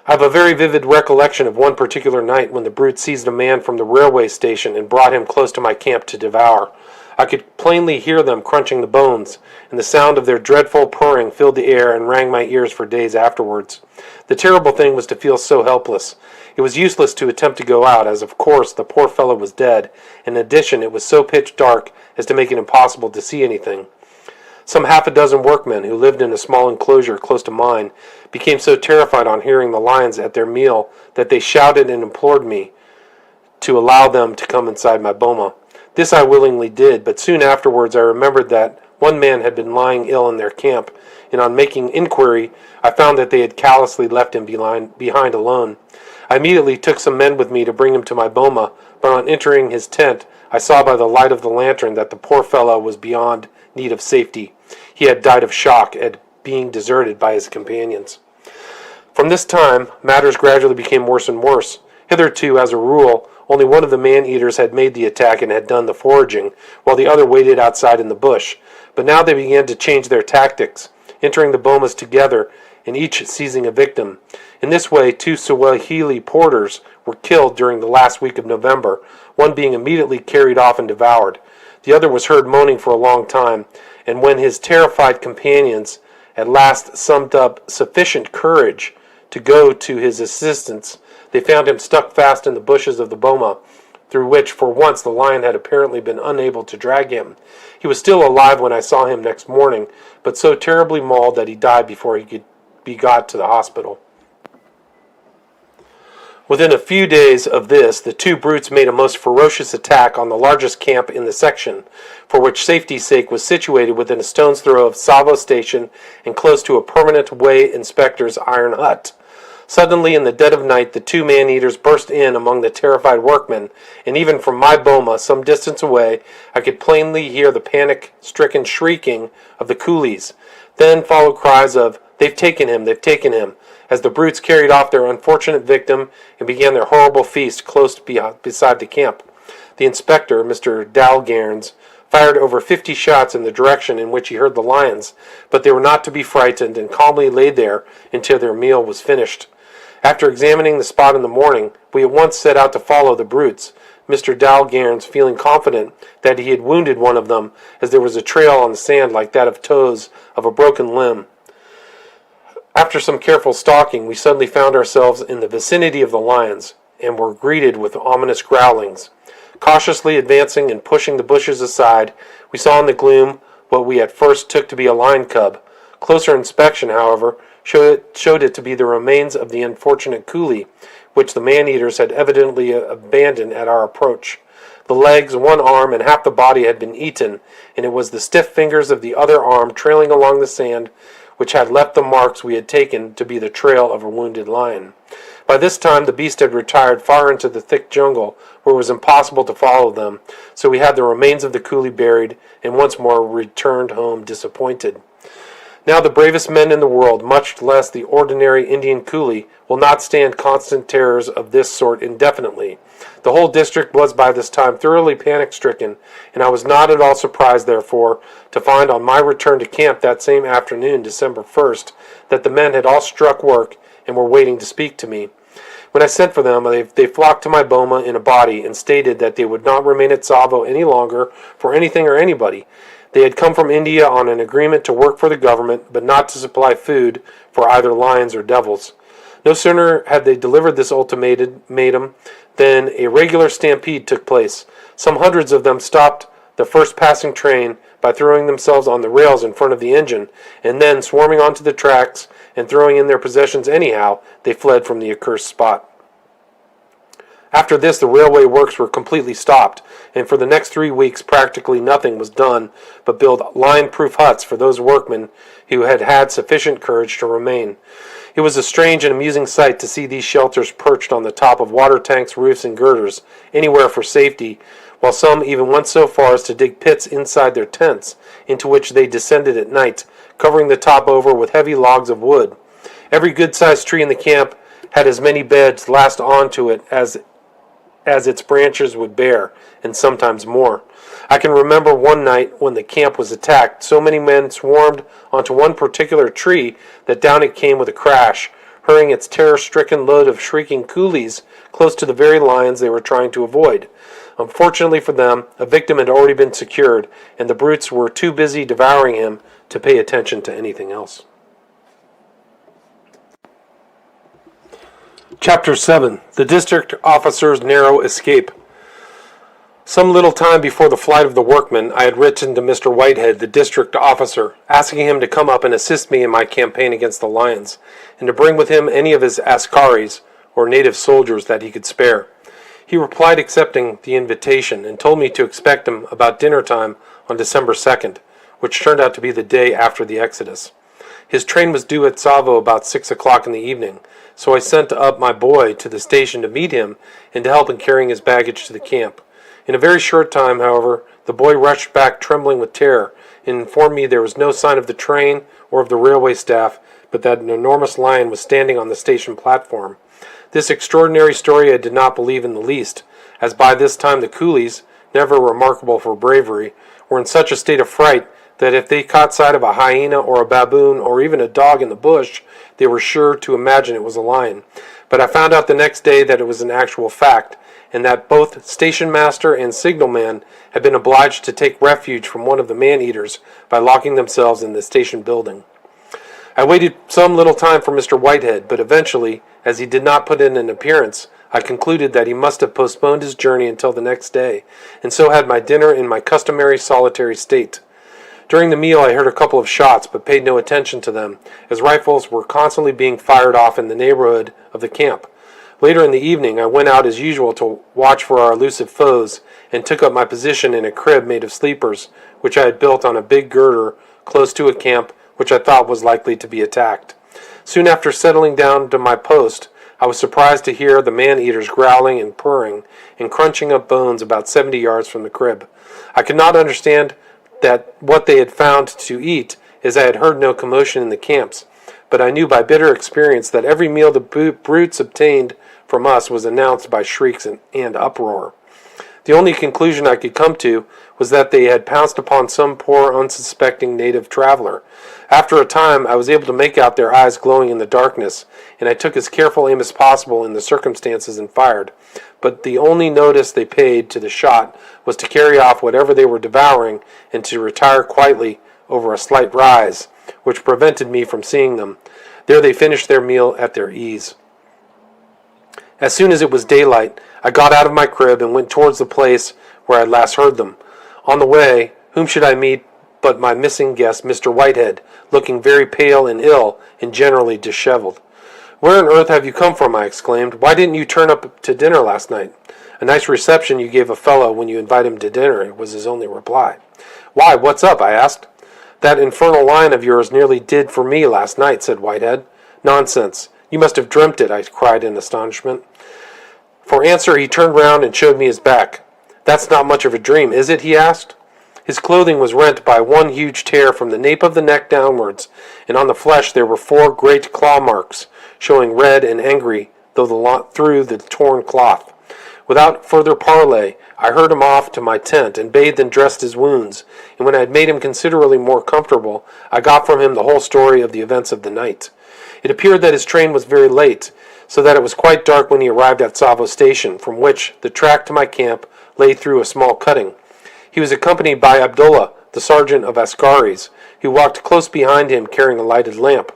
I have a very vivid recollection of one particular night when the brute seized a man from the railway station and brought him close to my camp to devour. I could plainly hear them crunching the bones, and the sound of their dreadful purring filled the air and rang my ears for days afterwards. The terrible thing was to feel so helpless. It was useless to attempt to go out, as of course the poor fellow was dead. In addition, it was so pitch dark as to make it impossible to see anything. Some half a dozen workmen who lived in a small enclosure close to mine became so terrified on hearing the lions at their meal that they shouted and implored me to allow them to come inside my boma. This I willingly did, but soon afterwards I remembered that one man had been lying ill in their camp, and on making inquiry I found that they had callously left him behind alone. I immediately took some men with me to bring him to my boma, but on entering his tent I saw by the light of the lantern that the poor fellow was beyond need of safety. He had died of shock at being deserted by his companions. From this time, matters gradually became worse and worse. Hitherto, as a rule, only one of the man-eaters had made the attack and had done the foraging, while the other waited outside in the bush. But now they began to change their tactics, entering the bomas together and each seizing a victim. In this way, 2 Swahili porters were killed during the last week of November, one being immediately carried off and devoured. The other was heard moaning for a long time, and when his terrified companions at last summoned up sufficient courage to go to his assistance, they found him stuck fast in the bushes of the boma, through which for once the lion had apparently been unable to drag him. He was still alive when I saw him next morning, but so terribly mauled that he died before he could be got to the hospital. Within a few days of this, the 2 brutes made a most ferocious attack on the largest camp in the section, for which safety's sake was situated within a stone's throw of Tsavo station and close to a permanent way inspector's iron hut. Suddenly, in the dead of night, the 2 man-eaters burst in among the terrified workmen, and even from my boma, some distance away, I could plainly hear the panic-stricken shrieking of the coolies. Then followed cries of, "They've taken him, they've taken him," as the brutes carried off their unfortunate victim and began their horrible feast close beside the camp. The inspector, Mr. Dalgairns, fired over 50 shots in the direction in which he heard the lions, but they were not to be frightened and calmly lay there until their meal was finished. After examining the spot in the morning, we at once set out to follow the brutes, Mr. Dalgairns feeling confident that he had wounded one of them, as there was a trail on the sand like that of toes of a broken limb. After some careful stalking, we suddenly found ourselves in the vicinity of the lions, and were greeted with ominous growlings. Cautiously advancing and pushing the bushes aside, we saw in the gloom what we at first took to be a lion cub. Closer inspection, however, showed it to be the remains of the unfortunate coolie, which the man-eaters had evidently abandoned at our approach. The legs, one arm, and half the body had been eaten, and it was the stiff fingers of the other arm trailing along the sand which had left the marks we had taken to be the trail of a wounded lion. By this time the beast had retired far into the thick jungle, where it was impossible to follow them, so we had the remains of the coolie buried, and once more returned home disappointed. Now the bravest men in the world, much less the ordinary Indian coolie, will not stand constant terrors of this sort indefinitely. The whole district was by this time thoroughly panic-stricken, and I was not at all surprised, therefore, to find on my return to camp that same afternoon, December 1st, that the men had all struck work and were waiting to speak to me. When I sent for them, they flocked to my boma in a body and stated that they would not remain at Tsavo any longer for anything or anybody. They had come from India on an agreement to work for the government, but not to supply food for either lions or devils. No sooner had they delivered this ultimatum than a regular stampede took place. Some hundreds of them stopped the first passing train by throwing themselves on the rails in front of the engine, and then, swarming onto the tracks and throwing in their possessions anyhow, they fled from the accursed spot. After this, the railway works were completely stopped, and for the next 3 weeks practically nothing was done but build line-proof huts for those workmen who had had sufficient courage to remain. It was a strange and amusing sight to see these shelters perched on the top of water tanks, roofs, and girders, anywhere for safety, while some even went so far as to dig pits inside their tents, into which they descended at night, covering the top over with heavy logs of wood. Every good-sized tree in the camp had as many beds lashed onto it as its branches would bear, and sometimes more. I can remember one night when the camp was attacked, so many men swarmed onto one particular tree that down it came with a crash, hurrying its terror-stricken load of shrieking coolies close to the very lions they were trying to avoid. Unfortunately for them, a victim had already been secured, and the brutes were too busy devouring him to pay attention to anything else. Chapter 7. The District Officer's Narrow Escape. Some little time before the flight of the workmen, I had written to Mr. Whitehead, the district officer, asking him to come up and assist me in my campaign against the lions, and to bring with him any of his askaris, or native soldiers, that he could spare. He replied accepting the invitation, and told me to expect him about dinner time on December 2nd, which turned out to be the day after the exodus. His train was due at Tsavo about 6 o'clock in the evening, so I sent up my boy to the station to meet him and to help in carrying his baggage to the camp. In a very short time, however, the boy rushed back trembling with terror and informed me there was no sign of the train or of the railway staff, but that an enormous lion was standing on the station platform. This extraordinary story I did not believe in the least, as by this time the coolies, never remarkable for bravery, were in such a state of fright that if they caught sight of a hyena or a baboon or even a dog in the bush, they were sure to imagine it was a lion. But I found out the next day that it was an actual fact, and that both station master and signalman had been obliged to take refuge from one of the man-eaters by locking themselves in the station building. I waited some little time for Mr. Whitehead, but eventually, as he did not put in an appearance, I concluded that he must have postponed his journey until the next day, and so had my dinner in my customary solitary state. During the meal I heard a couple of shots, but paid no attention to them, as rifles were constantly being fired off in the neighborhood of the camp. Later in the evening I went out as usual to watch for our elusive foes, and took up my position in a crib made of sleepers, which I had built on a big girder close to a camp which I thought was likely to be attacked. Soon after settling down to my post, I was surprised to hear the man-eaters growling and purring and crunching up bones about 70 yards from the crib. I could not understand that what they had found to eat, as I had heard no commotion in the camps, but I knew by bitter experience that every meal the brutes obtained from us was announced by shrieks and uproar. The only conclusion I could come to was that they had pounced upon some poor unsuspecting native traveler. After a time I was able to make out their eyes glowing in the darkness, and I took as careful aim as possible in the circumstances and fired. But the only notice they paid to the shot was to carry off whatever they were devouring and to retire quietly over a slight rise, which prevented me from seeing them. There they finished their meal at their ease. As soon as it was daylight, I got out of my crib and went towards the place where I had last heard them. On the way, whom should I meet but my missing guest, Mr. Whitehead, looking very pale and ill and generally disheveled. "Where on earth have you come from?" I exclaimed. "Why didn't you turn up to dinner last night?" "A nice reception you gave a fellow when you invite him to dinner," was his only reply. "Why, what's up?" I asked. "That infernal lion of yours nearly did for me last night," said Whitehead. "Nonsense. You must have dreamt it," I cried in astonishment. For answer he turned round and showed me his back. "That's not much of a dream, is it?" he asked. His clothing was rent by one huge tear from the nape of the neck downwards, and on the flesh there were 4 great claw marks, showing red and angry through the torn cloth. Without further parley, I hurried him off to my tent and bathed and dressed his wounds, and when I had made him considerably more comfortable, I got from him the whole story of the events of the night. It appeared that his train was very late, so that it was quite dark when he arrived at Tsavo station, from which the track to my camp lay through a small cutting. He was accompanied by Abdullah, the sergeant of askaris, who walked close behind him carrying a lighted lamp.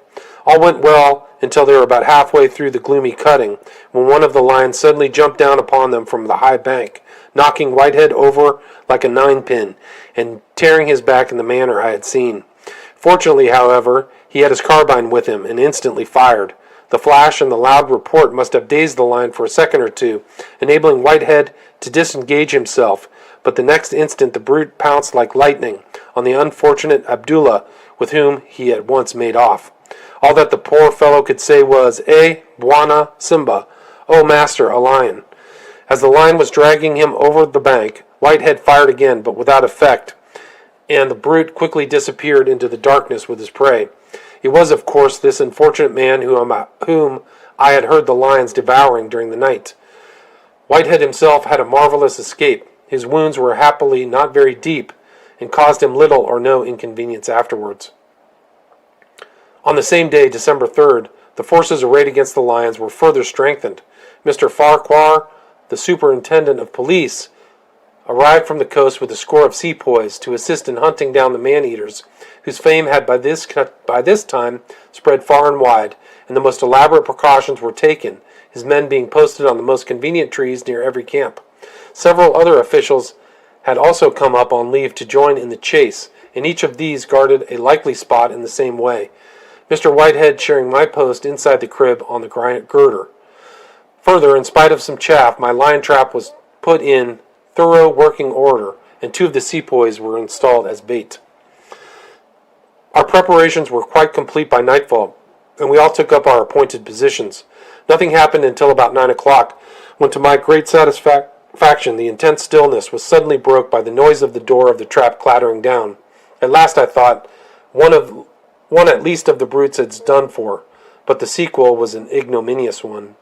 All went well until they were about halfway through the gloomy cutting, when one of the lions suddenly jumped down upon them from the high bank, knocking Whitehead over like a 9-pin and tearing his back in the manner I had seen. Fortunately, however, he had his carbine with him and instantly fired. The flash and the loud report must have dazed the lion for a second or two, enabling Whitehead to disengage himself, but the next instant the brute pounced like lightning on the unfortunate Abdullah, with whom he at once made off. All that the poor fellow could say was, Bwana, Simba, oh master, a lion. As the lion was dragging him over the bank, Whitehead fired again, but without effect, and the brute quickly disappeared into the darkness with his prey. It was, of course, this unfortunate man whom I had heard the lions devouring during the night. Whitehead himself had a marvelous escape. His wounds were happily not very deep, and caused him little or no inconvenience afterwards. On the same day, December 3rd, the forces arrayed against the lions were further strengthened. Mr. Farquhar, the superintendent of police, arrived from the coast with a score of sepoys to assist in hunting down the man-eaters, whose fame had by this time spread far and wide, and the most elaborate precautions were taken, his men being posted on the most convenient trees near every camp. Several other officials had also come up on leave to join in the chase, and each of these guarded a likely spot in the same way, Mr. Whitehead sharing my post inside the crib on the girder. Further, in spite of some chaff, my lion trap was put in thorough working order, and 2 of the sepoys were installed as bait. Our preparations were quite complete by nightfall, and we all took up our appointed positions. Nothing happened until about 9 o'clock, when to my great satisfaction the intense stillness was suddenly broke by the noise of the door of the trap clattering down. At last, I thought, one at least of the brutes had done for, but the sequel was an ignominious one.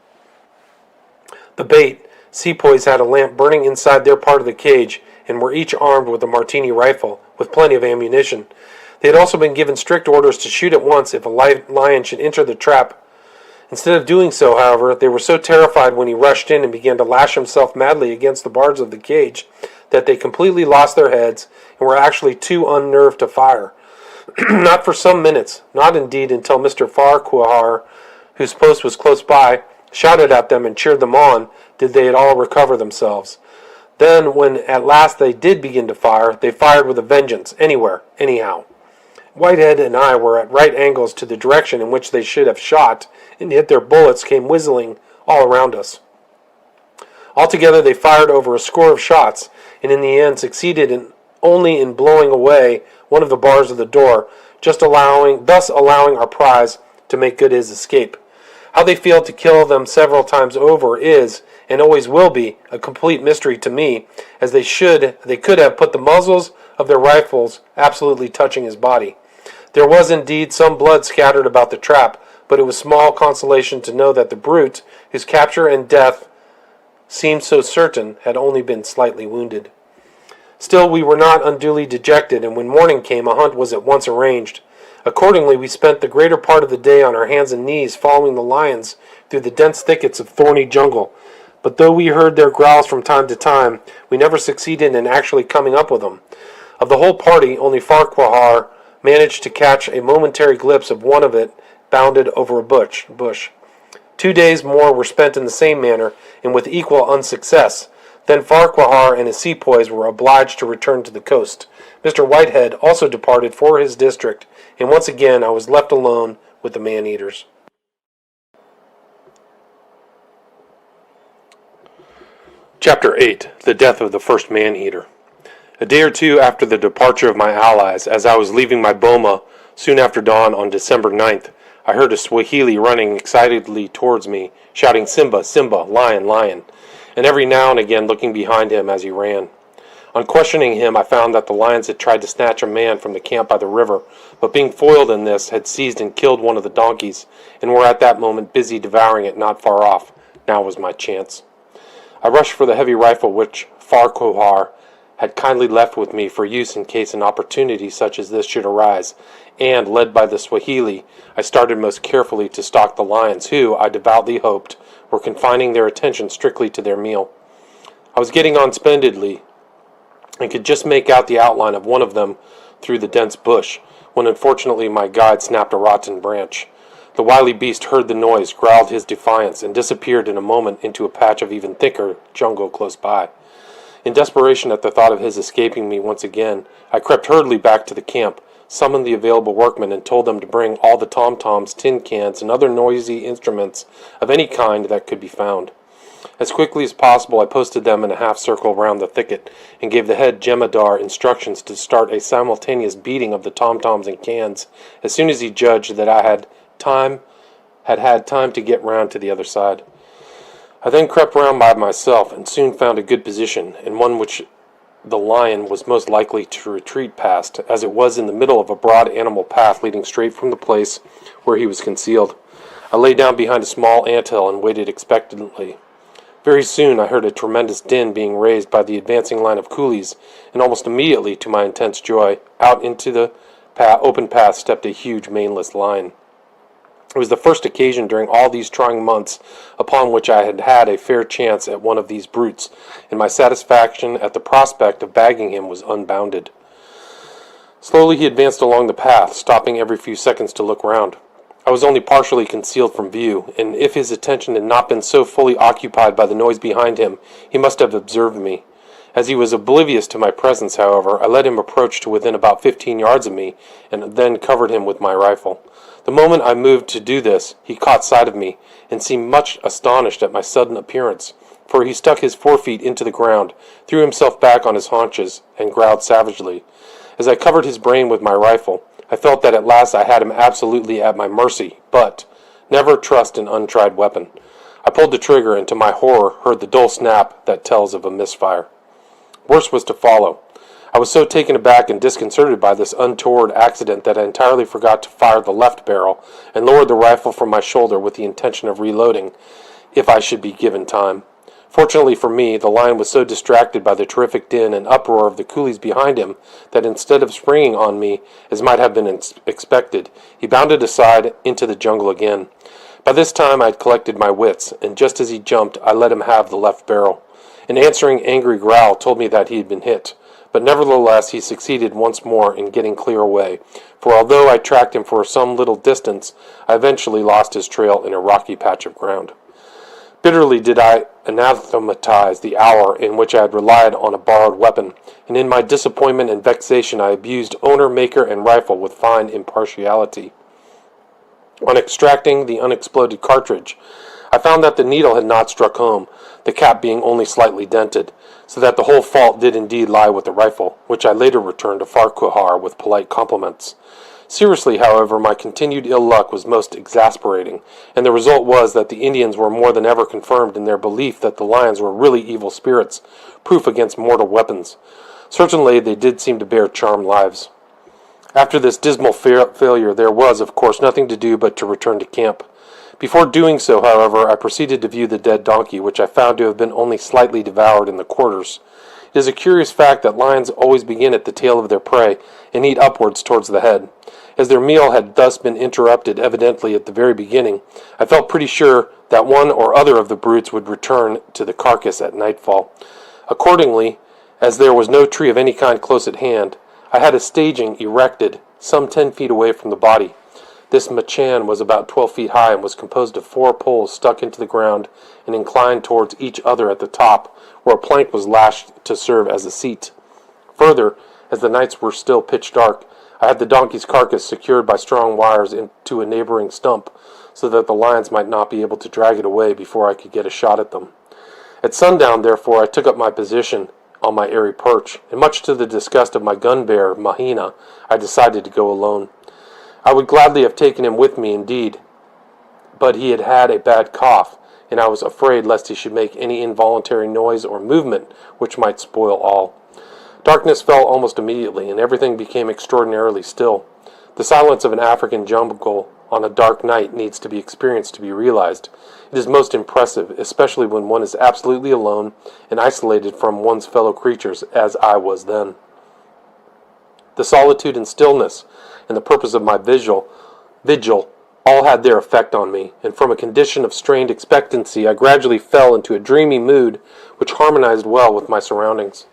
The bait, sepoys had a lamp burning inside their part of the cage, and were each armed with a Martini rifle, with plenty of ammunition. They had also been given strict orders to shoot at once if a lion should enter the trap. Instead of doing so, however, they were so terrified when he rushed in and began to lash himself madly against the bars of the cage that they completely lost their heads and were actually too unnerved to fire. Not for some minutes, not indeed until Mr. Farquhar, whose post was close by, shouted at them and cheered them on, did they at all recover themselves. Then, when at last they did begin to fire, they fired with a vengeance, anywhere, anyhow. Whitehead and I were at right angles to the direction in which they should have shot, and yet their bullets came whistling all around us. Altogether they fired over a score of shots, and in the end succeeded only in blowing away one of the bars of the door, thus allowing our prize to make good his escape. How they failed to kill them several times over is, and always will be, a complete mystery to me, as they could have put the muzzles of their rifles absolutely touching his body. There was indeed some blood scattered about the trap, but it was small consolation to know that the brute, whose capture and death seemed so certain, had only been slightly wounded. Still, we were not unduly dejected, and when morning came, a hunt was at once arranged. Accordingly, we spent the greater part of the day on our hands and knees following the lions through the dense thickets of thorny jungle. But though we heard their growls from time to time, we never succeeded in actually coming up with them. Of the whole party, only Farquhar managed to catch a momentary glimpse of one of it bounded over a bush. 2 days more were spent in the same manner, and with equal unsuccess. Then Farquhar and his sepoys were obliged to return to the coast. Mr. Whitehead also departed for his district, and once again I was left alone with the man-eaters. Chapter 8. The Death of the First Man-Eater. A day or two after the departure of my allies, as I was leaving my boma soon after dawn on December 9th, I heard a Swahili running excitedly towards me, shouting, "Simba, Simba, lion, lion," and every now and again looking behind him as he ran. On questioning him, I found that the lions had tried to snatch a man from the camp by the river, but being foiled in this, had seized and killed one of the donkeys, and were at that moment busy devouring it not far off. Now was my chance. I rushed for the heavy rifle which Farquhar had kindly left with me for use in case an opportunity such as this should arise, and, led by the Swahili, I started most carefully to stalk the lions, who, I devoutly hoped, were confining their attention strictly to their meal. I was getting on splendidly, and could just make out the outline of one of them through the dense bush, when unfortunately my guide snapped a rotten branch. The wily beast heard the noise, growled his defiance, and disappeared in a moment into a patch of even thicker jungle close by. In desperation at the thought of his escaping me once again, I crept hurriedly back to the camp, summoned the available workmen, and told them to bring all the tom-toms, tin cans, and other noisy instruments of any kind that could be found. As quickly as possible I posted them in a half-circle round the thicket, and gave the head jemadar instructions to start a simultaneous beating of the tom-toms and cans as soon as he judged that I had had time to get round to the other side. I then crept round by myself, and soon found a good position, and one which the lion was most likely to retreat past, as it was in the middle of a broad animal path leading straight from the place where he was concealed. I lay down behind a small ant-hill and waited expectantly. Very soon I heard a tremendous din being raised by the advancing line of coolies, and almost immediately, to my intense joy, out into the open path stepped a huge maneless lion. It was the first occasion during all these trying months upon which I had had a fair chance at one of these brutes, and my satisfaction at the prospect of bagging him was unbounded. Slowly he advanced along the path, stopping every few seconds to look round. I was only partially concealed from view, and if his attention had not been so fully occupied by the noise behind him, he must have observed me. As he was oblivious to my presence, however, I let him approach to within about 15 yards of me, and then covered him with my rifle. The moment I moved to do this, he caught sight of me, and seemed much astonished at my sudden appearance, for he stuck his forefeet into the ground, threw himself back on his haunches, and growled savagely. As I covered his brain with my rifle, I felt that at last I had him absolutely at my mercy, but never trust an untried weapon. I pulled the trigger, and to my horror heard the dull snap that tells of a misfire. Worse was to follow. I was so taken aback and disconcerted by this untoward accident that I entirely forgot to fire the left barrel, and lowered the rifle from my shoulder with the intention of reloading, if I should be given time. Fortunately for me, the lion was so distracted by the terrific din and uproar of the coolies behind him that instead of springing on me, as might have been expected, he bounded aside into the jungle again. By this time I had collected my wits, and just as he jumped, I let him have the left barrel. An answering angry growl told me that he had been hit, but nevertheless he succeeded once more in getting clear away, for although I tracked him for some little distance, I eventually lost his trail in a rocky patch of ground. Bitterly did I anathematize the hour in which I had relied on a borrowed weapon, and in my disappointment and vexation I abused owner, maker, and rifle with fine impartiality. On extracting the unexploded cartridge, I found that the needle had not struck home, the cap being only slightly dented, so that the whole fault did indeed lie with the rifle, which I later returned to Farquhar with polite compliments. Seriously, however, my continued ill luck was most exasperating, and the result was that the Indians were more than ever confirmed in their belief that the lions were really evil spirits, proof against mortal weapons. Certainly they did seem to bear charmed lives. After this dismal failure there was, of course, nothing to do but to return to camp. Before doing so, however, I proceeded to view the dead donkey, which I found to have been only slightly devoured in the quarters. It is a curious fact that lions always begin at the tail of their prey, and eat upwards towards the head. As their meal had thus been interrupted evidently at the very beginning, I felt pretty sure that one or other of the brutes would return to the carcass at nightfall. Accordingly, as there was no tree of any kind close at hand, I had a staging erected some 10 feet away from the body. This machan was about 12 feet high and was composed of 4 poles stuck into the ground and inclined towards each other at the top, where a plank was lashed to serve as a seat. Further, as the nights were still pitch dark, I had the donkey's carcass secured by strong wires into a neighboring stump, so that the lions might not be able to drag it away before I could get a shot at them. At sundown, therefore, I took up my position on my airy perch, and much to the disgust of my gun-bearer, Mahina, I decided to go alone. I would gladly have taken him with me indeed, but he had had a bad cough, and I was afraid lest he should make any involuntary noise or movement which might spoil all. Darkness fell almost immediately, and everything became extraordinarily still. The silence of an African jungle on a dark night needs to be experienced to be realized. It is most impressive, especially when one is absolutely alone and isolated from one's fellow creatures, as I was then. The solitude and stillness and the purpose of my vigil all had their effect on me, and from a condition of strained expectancy I gradually fell into a dreamy mood which harmonized well with my surroundings.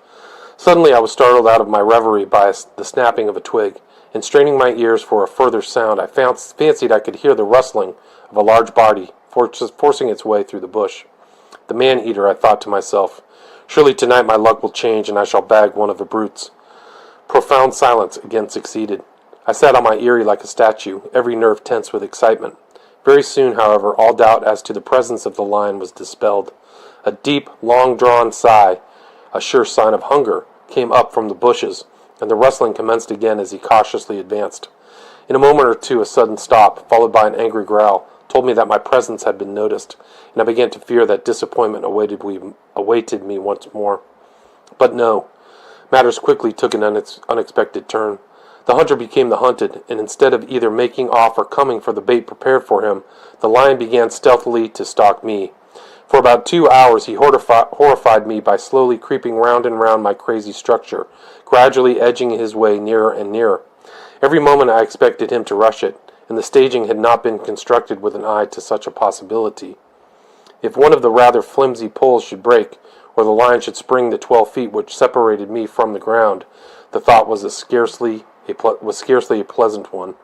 Suddenly I was startled out of my reverie by the snapping of a twig, and straining my ears for a further sound, I fancied I could hear the rustling of a large body forcing its way through the bush. The man-eater, I thought to myself. Surely tonight my luck will change, and I shall bag one of the brutes. Profound silence again succeeded. I sat on my eyrie like a statue, every nerve tense with excitement. Very soon, however, all doubt as to the presence of the lion was dispelled. A deep, long-drawn sigh, a sure sign of hunger, came up from the bushes, and the rustling commenced again as he cautiously advanced. In a moment or two a sudden stop, followed by an angry growl, told me that my presence had been noticed, and I began to fear that disappointment awaited me once more. But no. Matters quickly took an unexpected turn. The hunter became the hunted, and instead of either making off or coming for the bait prepared for him, the lion began stealthily to stalk me. For about 2 hours he horrified me by slowly creeping round and round my crazy structure, gradually edging his way nearer and nearer. Every moment I expected him to rush it, and the staging had not been constructed with an eye to such a possibility. If one of the rather flimsy poles should break, or the lion should spring the 12 feet which separated me from the ground, the thought was scarcely a pleasant one.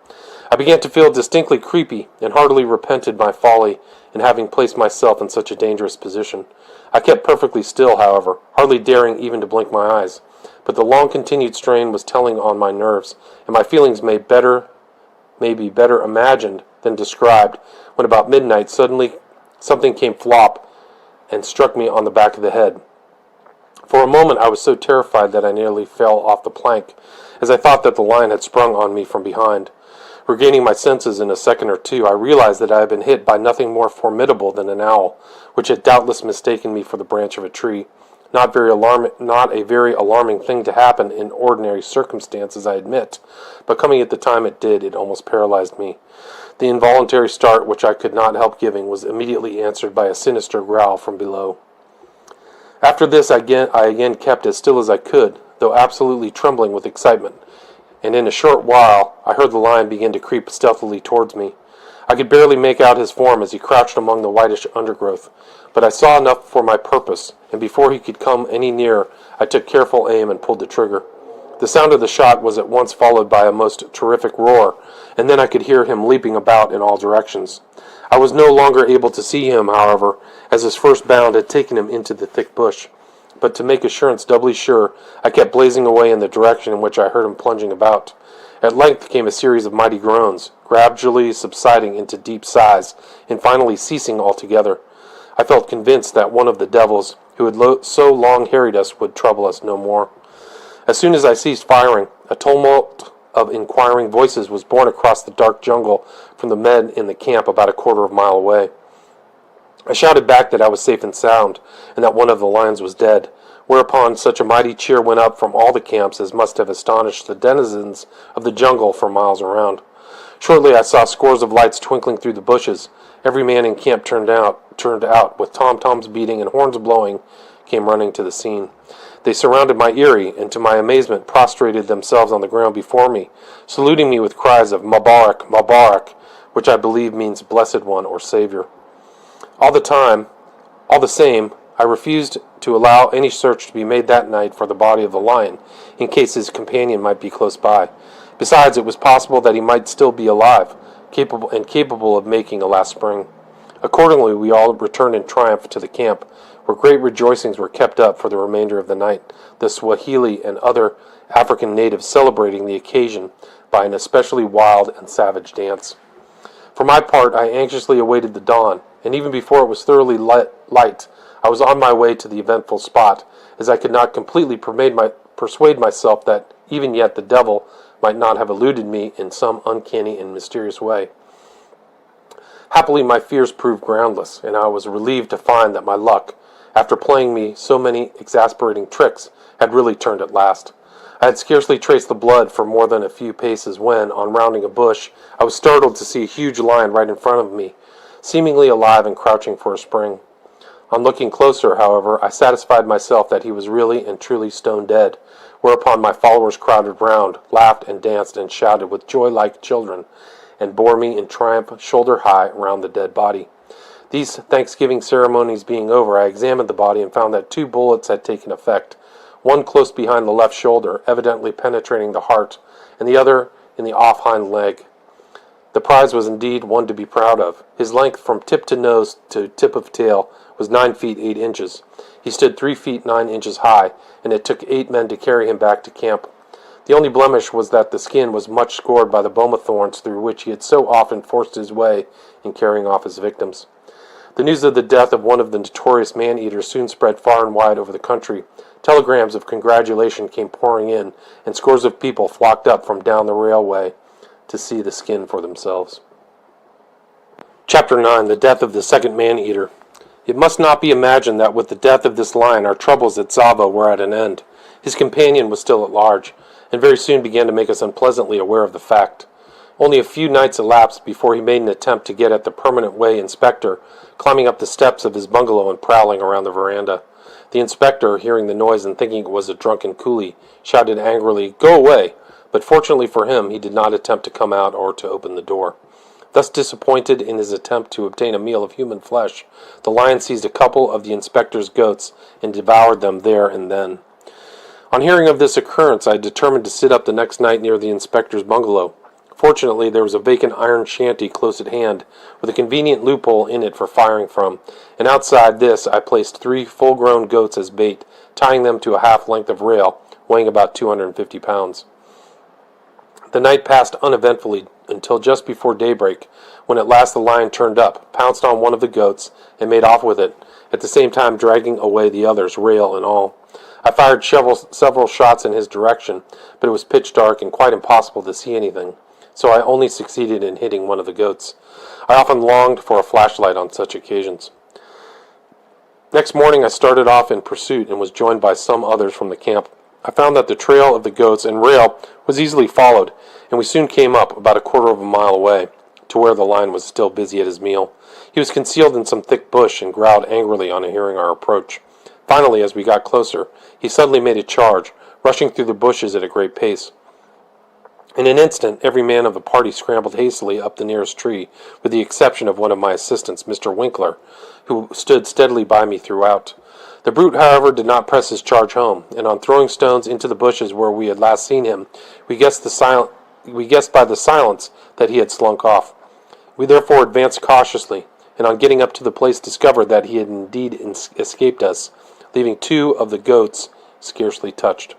I began to feel distinctly creepy, and heartily repented my folly in having placed myself in such a dangerous position. I kept perfectly still, however, hardly daring even to blink my eyes, but the long-continued strain was telling on my nerves, and my feelings may be better imagined than described, when about midnight suddenly something came flop and struck me on the back of the head. For a moment I was so terrified that I nearly fell off the plank, as I thought that the lion had sprung on me from behind. Regaining my senses in a second or two, I realized that I had been hit by nothing more formidable than an owl, which had doubtless mistaken me for the branch of a tree. Not a very alarming thing to happen in ordinary circumstances, I admit, but coming at the time it did, it almost paralyzed me. The involuntary start which I could not help giving was immediately answered by a sinister growl from below. After this I again kept as still as I could, though absolutely trembling with excitement, and in a short while I heard the lion begin to creep stealthily towards me. I could barely make out his form as he crouched among the whitish undergrowth, but I saw enough for my purpose, and before he could come any nearer, I took careful aim and pulled the trigger. The sound of the shot was at once followed by a most terrific roar, and then I could hear him leaping about in all directions. I was no longer able to see him, however, as his first bound had taken him into the thick bush. But to make assurance doubly sure, I kept blazing away in the direction in which I heard him plunging about. At length came a series of mighty groans, gradually subsiding into deep sighs, and finally ceasing altogether. I felt convinced that one of the devils, who had so long harried us, would trouble us no more. As soon as I ceased firing, a tumult of inquiring voices was borne across the dark jungle from the men in the camp about a quarter of a mile away. I shouted back that I was safe and sound, and that one of the lions was dead, whereupon such a mighty cheer went up from all the camps as must have astonished the denizens of the jungle for miles around. Shortly I saw scores of lights twinkling through the bushes. Every man in camp turned out, with tom-toms beating and horns blowing, came running to the scene. They surrounded my eyrie, and to my amazement prostrated themselves on the ground before me, saluting me with cries of Mubarak, Mubarak, which I believe means Blessed One or Savior. All the same, I refused to allow any search to be made that night for the body of the lion, in case his companion might be close by. Besides, it was possible that he might still be alive, capable of making a last spring. Accordingly, we all returned in triumph to the camp, where great rejoicings were kept up for the remainder of the night, the Swahili and other African natives celebrating the occasion by an especially wild and savage dance. For my part, I anxiously awaited the dawn, and even before it was thoroughly light, I was on my way to the eventful spot, as I could not completely persuade myself that even yet the devil might not have eluded me in some uncanny and mysterious way. Happily my fears proved groundless, and I was relieved to find that my luck, after playing me so many exasperating tricks, had really turned at last. I had scarcely traced the blood for more than a few paces when, on rounding a bush, I was startled to see a huge lion right in front of me, seemingly alive and crouching for a spring. On looking closer, however, I satisfied myself that he was really and truly stone dead, whereupon my followers crowded round, laughed and danced and shouted with joy like children, and bore me in triumph shoulder high round the dead body. These thanksgiving ceremonies being over, I examined the body and found that 2 bullets had taken effect, one close behind the left shoulder, evidently penetrating the heart, and the other in the off hind leg. The prize was indeed one to be proud of. His length from tip to nose to tip of tail was 9 feet 8 inches. He stood 3 feet 9 inches high, and it took 8 men to carry him back to camp. The only blemish was that the skin was much scored by the boma thorns through which he had so often forced his way in carrying off his victims. The news of the death of one of the notorious man-eaters soon spread far and wide over the country. Telegrams of congratulation came pouring in, and scores of people flocked up from down the railway to see the skin for themselves. Chapter 9. The Death of the Second Man-Eater. It must not be imagined that with the death of this lion our troubles at Tsavo were at an end. His companion was still at large, and very soon began to make us unpleasantly aware of the fact. Only a few nights elapsed before he made an attempt to get at the permanent way inspector, climbing up the steps of his bungalow and prowling around the veranda. The inspector, hearing the noise and thinking it was a drunken coolie, shouted angrily, "Go away!" But fortunately for him, he did not attempt to come out or to open the door. Thus disappointed in his attempt to obtain a meal of human flesh, the lion seized a couple of the inspector's goats and devoured them there and then. On hearing of this occurrence, I determined to sit up the next night near the inspector's bungalow. Fortunately, there was a vacant iron shanty close at hand, with a convenient loophole in it for firing from, and outside this I placed 3 full-grown goats as bait, tying them to a half length of rail, weighing about 250 pounds. The night passed uneventfully until just before daybreak, when at last the lion turned up, pounced on one of the goats, and made off with it, at the same time dragging away the others, rail and all. I fired several shots in his direction, but it was pitch dark and quite impossible to see anything, so I only succeeded in hitting one of the goats. I often longed for a flashlight on such occasions. Next morning I started off in pursuit and was joined by some others from the camp. I found that the trail of the goats and rail was easily followed, and we soon came up, about a quarter of a mile away, to where the lion was still busy at his meal. He was concealed in some thick bush and growled angrily on hearing our approach. Finally, as we got closer, he suddenly made a charge, rushing through the bushes at a great pace. In an instant, every man of the party scrambled hastily up the nearest tree, with the exception of one of my assistants, Mr. Winkler, who stood steadily by me throughout. The brute, however, did not press his charge home, and on throwing stones into the bushes where we had last seen him, we guessed by the silence that he had slunk off. We therefore advanced cautiously, and on getting up to the place discovered that he had indeed escaped us, leaving 2 of the goats scarcely touched.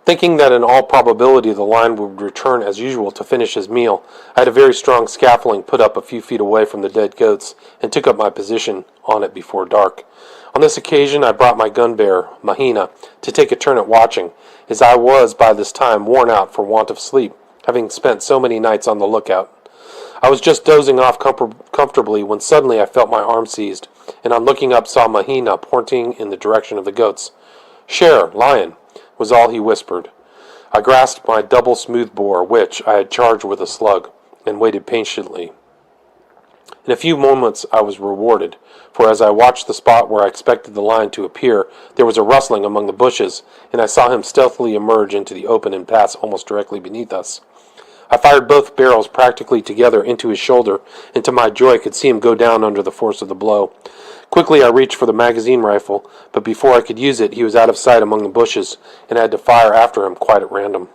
Thinking that in all probability the lion would return as usual to finish his meal, I had a very strong scaffolding put up a few feet away from the dead goats, and took up my position on it before dark. On this occasion I brought my gun-bearer, Mahina, to take a turn at watching, as I was by this time worn out for want of sleep, having spent so many nights on the lookout. I was just dozing off comfortably when suddenly I felt my arm seized, and on looking up saw Mahina pointing in the direction of the goats. "Share, lion," was all he whispered. I grasped my double smooth-bore, which I had charged with a slug, and waited patiently. In a few moments I was rewarded, for as I watched the spot where I expected the lion to appear, there was a rustling among the bushes, and I saw him stealthily emerge into the open and pass almost directly beneath us. I fired both barrels practically together into his shoulder, and to my joy could see him go down under the force of the blow. Quickly I reached for the magazine rifle, but before I could use it he was out of sight among the bushes, and I had to fire after him quite at random.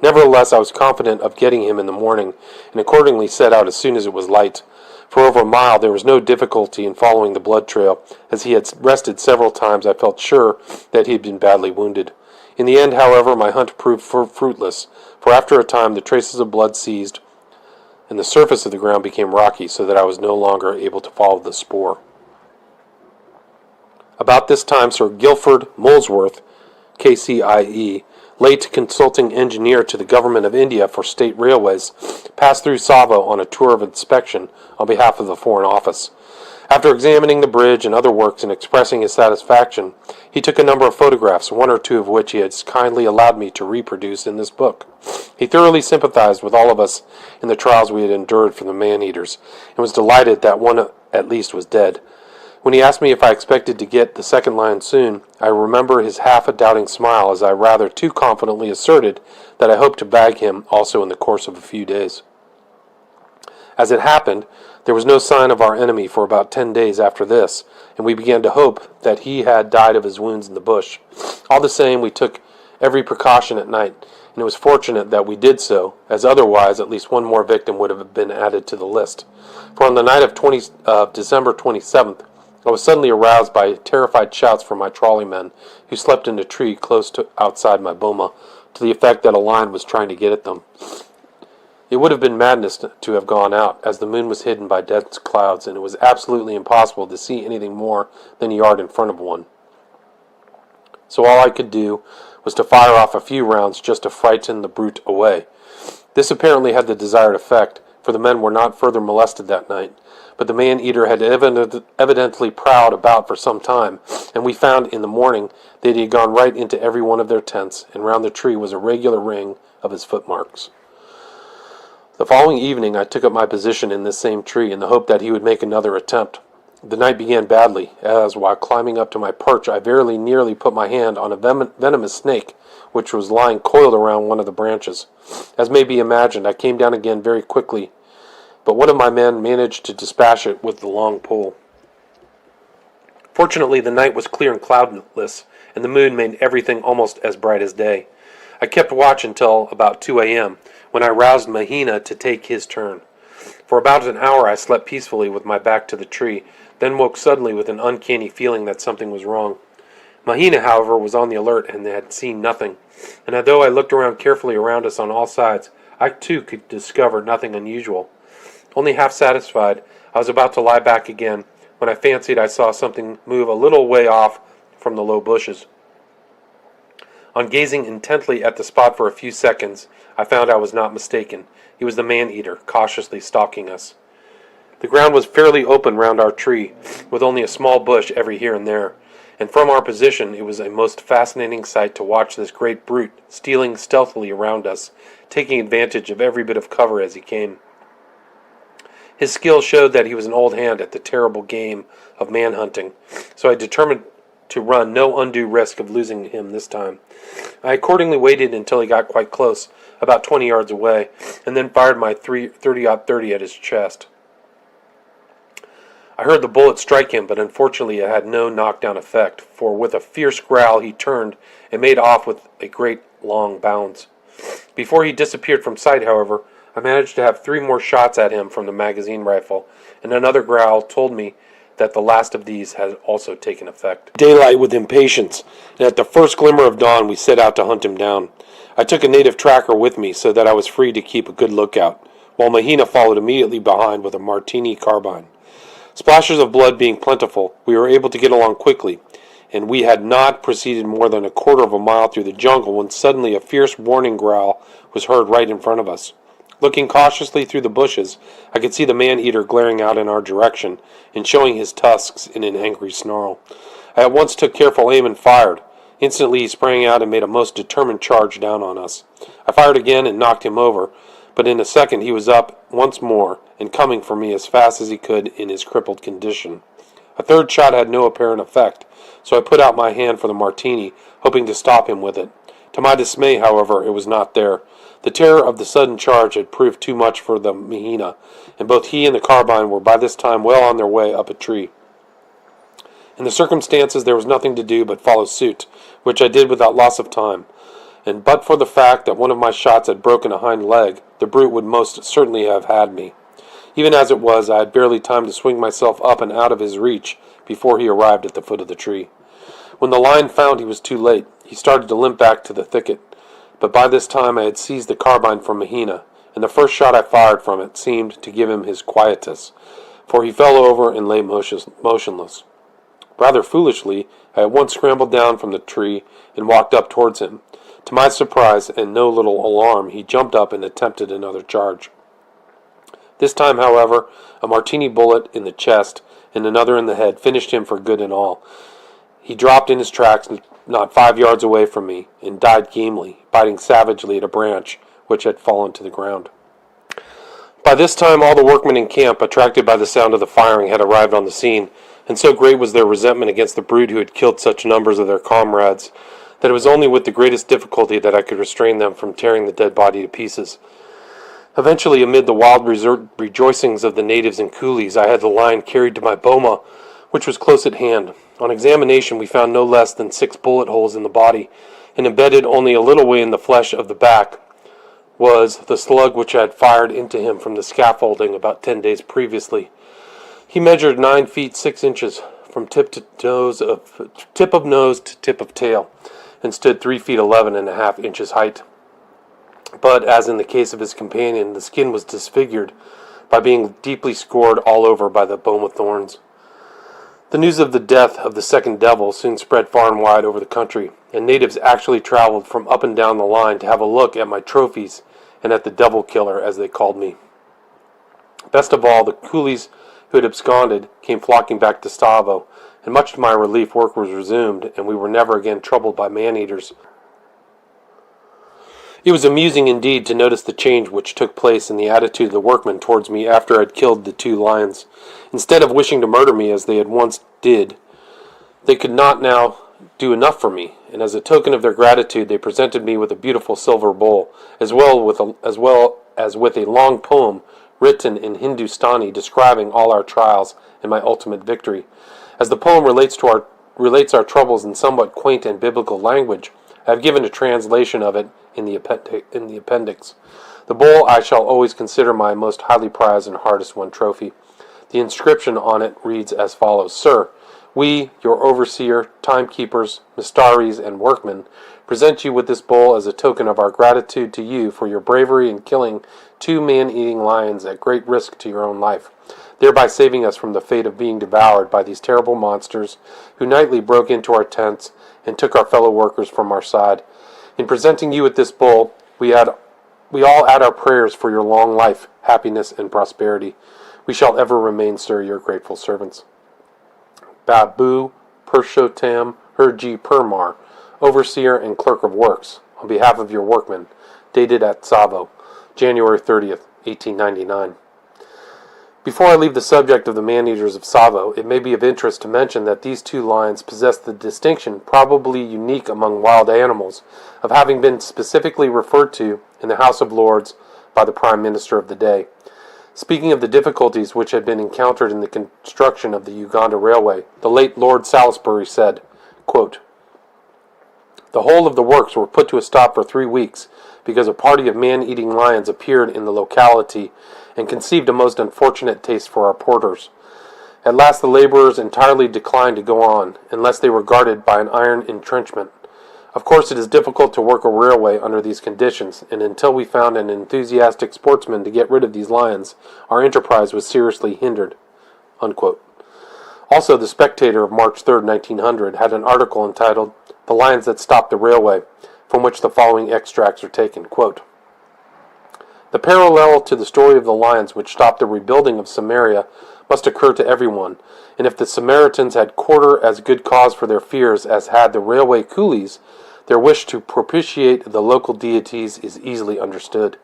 Nevertheless, I was confident of getting him in the morning, and accordingly set out as soon as it was light. For over a mile there was no difficulty in following the blood trail. As he had rested several times, I felt sure that he had been badly wounded. In the end, however, my hunt proved fruitless, for after a time the traces of blood ceased, and the surface of the ground became rocky, so that I was no longer able to follow the spoor. About this time Sir Guilford Molesworth, KCIE, late consulting engineer to the Government of India for State Railways, passed through Tsavo on a tour of inspection on behalf of the Foreign Office. After examining the bridge and other works and expressing his satisfaction, he took a number of photographs, 1 or 2 of which he has kindly allowed me to reproduce in this book. He thoroughly sympathized with all of us in the trials we had endured from the man-eaters, and was delighted that one at least was dead. When he asked me if I expected to get the second lion soon, I remember his half-a-doubting smile as I rather too confidently asserted that I hoped to bag him also in the course of a few days. As it happened, there was no sign of our enemy for about 10 days after this, and we began to hope that he had died of his wounds in the bush. All the same, we took every precaution at night, and it was fortunate that we did so, as otherwise at least one more victim would have been added to the list. For on the night of December 27th, I was suddenly aroused by terrified shouts from my trolley men, who slept in a tree close to outside my boma, to the effect that a lion was trying to get at them. It would have been madness to have gone out, as the moon was hidden by dense clouds, and it was absolutely impossible to see anything more than a yard in front of one. So all I could do was to fire off a few rounds just to frighten the brute away. This apparently had the desired effect, for the men were not further molested that night, but the man-eater had evidently prowled about for some time, and we found in the morning that he had gone right into every one of their tents, and round the tree was a regular ring of his footmarks. The following evening I took up my position in this same tree in the hope that he would make another attempt. The night began badly, as, while climbing up to my perch, I very nearly put my hand on a venomous snake, which was lying coiled around one of the branches. As may be imagined, I came down again very quickly, but one of my men managed to dispatch it with the long pole. Fortunately, the night was clear and cloudless, and the moon made everything almost as bright as day. I kept watch until about 2 a.m., when I roused Mahina to take his turn. For about an hour I slept peacefully with my back to the tree, then woke suddenly with an uncanny feeling that something was wrong. Mahina, however, was on the alert and had seen nothing, and although I looked carefully around us on all sides, I too could discover nothing unusual. Only half satisfied, I was about to lie back again, when I fancied I saw something move a little way off from the low bushes. On gazing intently at the spot for a few seconds, I found I was not mistaken. He was the man-eater, cautiously stalking us. The ground was fairly open round our tree, with only a small bush every here and there, and from our position it was a most fascinating sight to watch this great brute stealing stealthily around us, taking advantage of every bit of cover as he came. His skill showed that he was an old hand at the terrible game of man-hunting, so I determined to run no undue risk of losing him this time. I accordingly waited until he got quite close, about 20 yards away, and then fired my .30-30 at his chest. I heard the bullet strike him, but unfortunately it had no knockdown effect, for with a fierce growl he turned and made off with a great long bounds. Before he disappeared from sight, however, I managed to have 3 more shots at him from the magazine rifle, and another growl told me that the last of these had also taken effect. Daylight with impatience, and at the first glimmer of dawn we set out to hunt him down. I took a native tracker with me so that I was free to keep a good lookout, while Mahina followed immediately behind with a Martini carbine. Splashes of blood being plentiful, we were able to get along quickly, and we had not proceeded more than a quarter of a mile through the jungle when suddenly a fierce warning growl was heard right in front of us. Looking cautiously through the bushes, I could see the man-eater glaring out in our direction and showing his tusks in an angry snarl. I at once took careful aim and fired. Instantly he sprang out and made a most determined charge down on us. I fired again and knocked him over, but in a second he was up once more and coming for me as fast as he could in his crippled condition. A third shot had no apparent effect, so I put out my hand for the Martini, hoping to stop him with it. To my dismay, however, it was not there. The terror of the sudden charge had proved too much for the Mahina, and both he and the carbine were by this time well on their way up a tree. In the circumstances there was nothing to do but follow suit, which I did without loss of time, and but for the fact that one of my shots had broken a hind leg, the brute would most certainly have had me. Even as it was, I had barely time to swing myself up and out of his reach before he arrived at the foot of the tree. When the lion found he was too late, he started to limp back to the thicket, but by this time I had seized the carbine from Mahina, and the first shot I fired from it seemed to give him his quietus, for he fell over and lay motionless. Rather foolishly, I at once scrambled down from the tree and walked up towards him. To my surprise and no little alarm, he jumped up and attempted another charge. This time, however, a Martini bullet in the chest and another in the head finished him for good and all. He dropped in his tracks not 5 yards away from me, and died gamely, biting savagely at a branch which had fallen to the ground. By this time all the workmen in camp, attracted by the sound of the firing, had arrived on the scene, and so great was their resentment against the brute who had killed such numbers of their comrades, that it was only with the greatest difficulty that I could restrain them from tearing the dead body to pieces. Eventually, amid the wild rejoicings of the natives and coolies, I had the lion carried to my boma, which was close at hand. On examination, we found no less than 6 bullet holes in the body, and embedded only a little way in the flesh of the back was the slug which I had fired into him from the scaffolding about 10 days previously. He measured 9 feet 6 inches from tip of nose to tip of tail, and stood 3 feet 11.5 inches height. But, as in the case of his companion, the skin was disfigured by being deeply scored all over by the bone with thorns. The news of the death of the second devil soon spread far and wide over the country, and natives actually traveled from up and down the line to have a look at my trophies and at the devil killer, as they called me. Best of all, the coolies who had absconded came flocking back to Tsavo, and much to my relief work was resumed, and we were never again troubled by man-eaters. It was amusing indeed to notice the change which took place in the attitude of the workmen towards me after I had killed the 2 lions. Instead of wishing to murder me as they had once did, they could not now do enough for me, and as a token of their gratitude they presented me with a beautiful silver bowl, as well as with a long poem written in Hindustani describing all our trials and my ultimate victory. As the poem relates our troubles in somewhat quaint and biblical language, I have given a translation of it in the appendix. The bowl I shall always consider my most highly prized and hardest won trophy. The inscription on it reads as follows: Sir, we, your overseer, timekeepers, mistaris, and workmen, present you with this bowl as a token of our gratitude to you for your bravery in killing 2 man-eating lions at great risk to your own life, thereby saving us from the fate of being devoured by these terrible monsters who nightly broke into our tents and took our fellow workers from our side. In presenting you with this bowl, we all add our prayers for your long life, happiness, and prosperity. We shall ever remain, sir, your grateful servants. Babu Purushottam Herji Permar, Overseer and Clerk of Works, on behalf of your workmen, dated at Tsavo, January 30th, 1899. Before I leave the subject of the man-eaters of Tsavo, it may be of interest to mention that these 2 lions possess the distinction, probably unique among wild animals, of having been specifically referred to in the House of Lords by the Prime Minister of the day. Speaking of the difficulties which had been encountered in the construction of the Uganda Railway, the late Lord Salisbury said, quote, The whole of the works were put to a stop for 3 weeks because a party of man-eating lions appeared in the locality and conceived a most unfortunate taste for our porters. At last the laborers entirely declined to go on, unless they were guarded by an iron entrenchment. Of course it is difficult to work a railway under these conditions, and until we found an enthusiastic sportsman to get rid of these lions, our enterprise was seriously hindered." Unquote. Also, the Spectator of March 3, 1900, had an article entitled, "The Lions That Stopped the Railway," from which the following extracts are taken. Quote, "The parallel to the story of the lions which stopped the rebuilding of Samaria must occur to everyone, and if the Samaritans had quarter as good cause for their fears as had the railway coolies, their wish to propitiate the local deities is easily understood.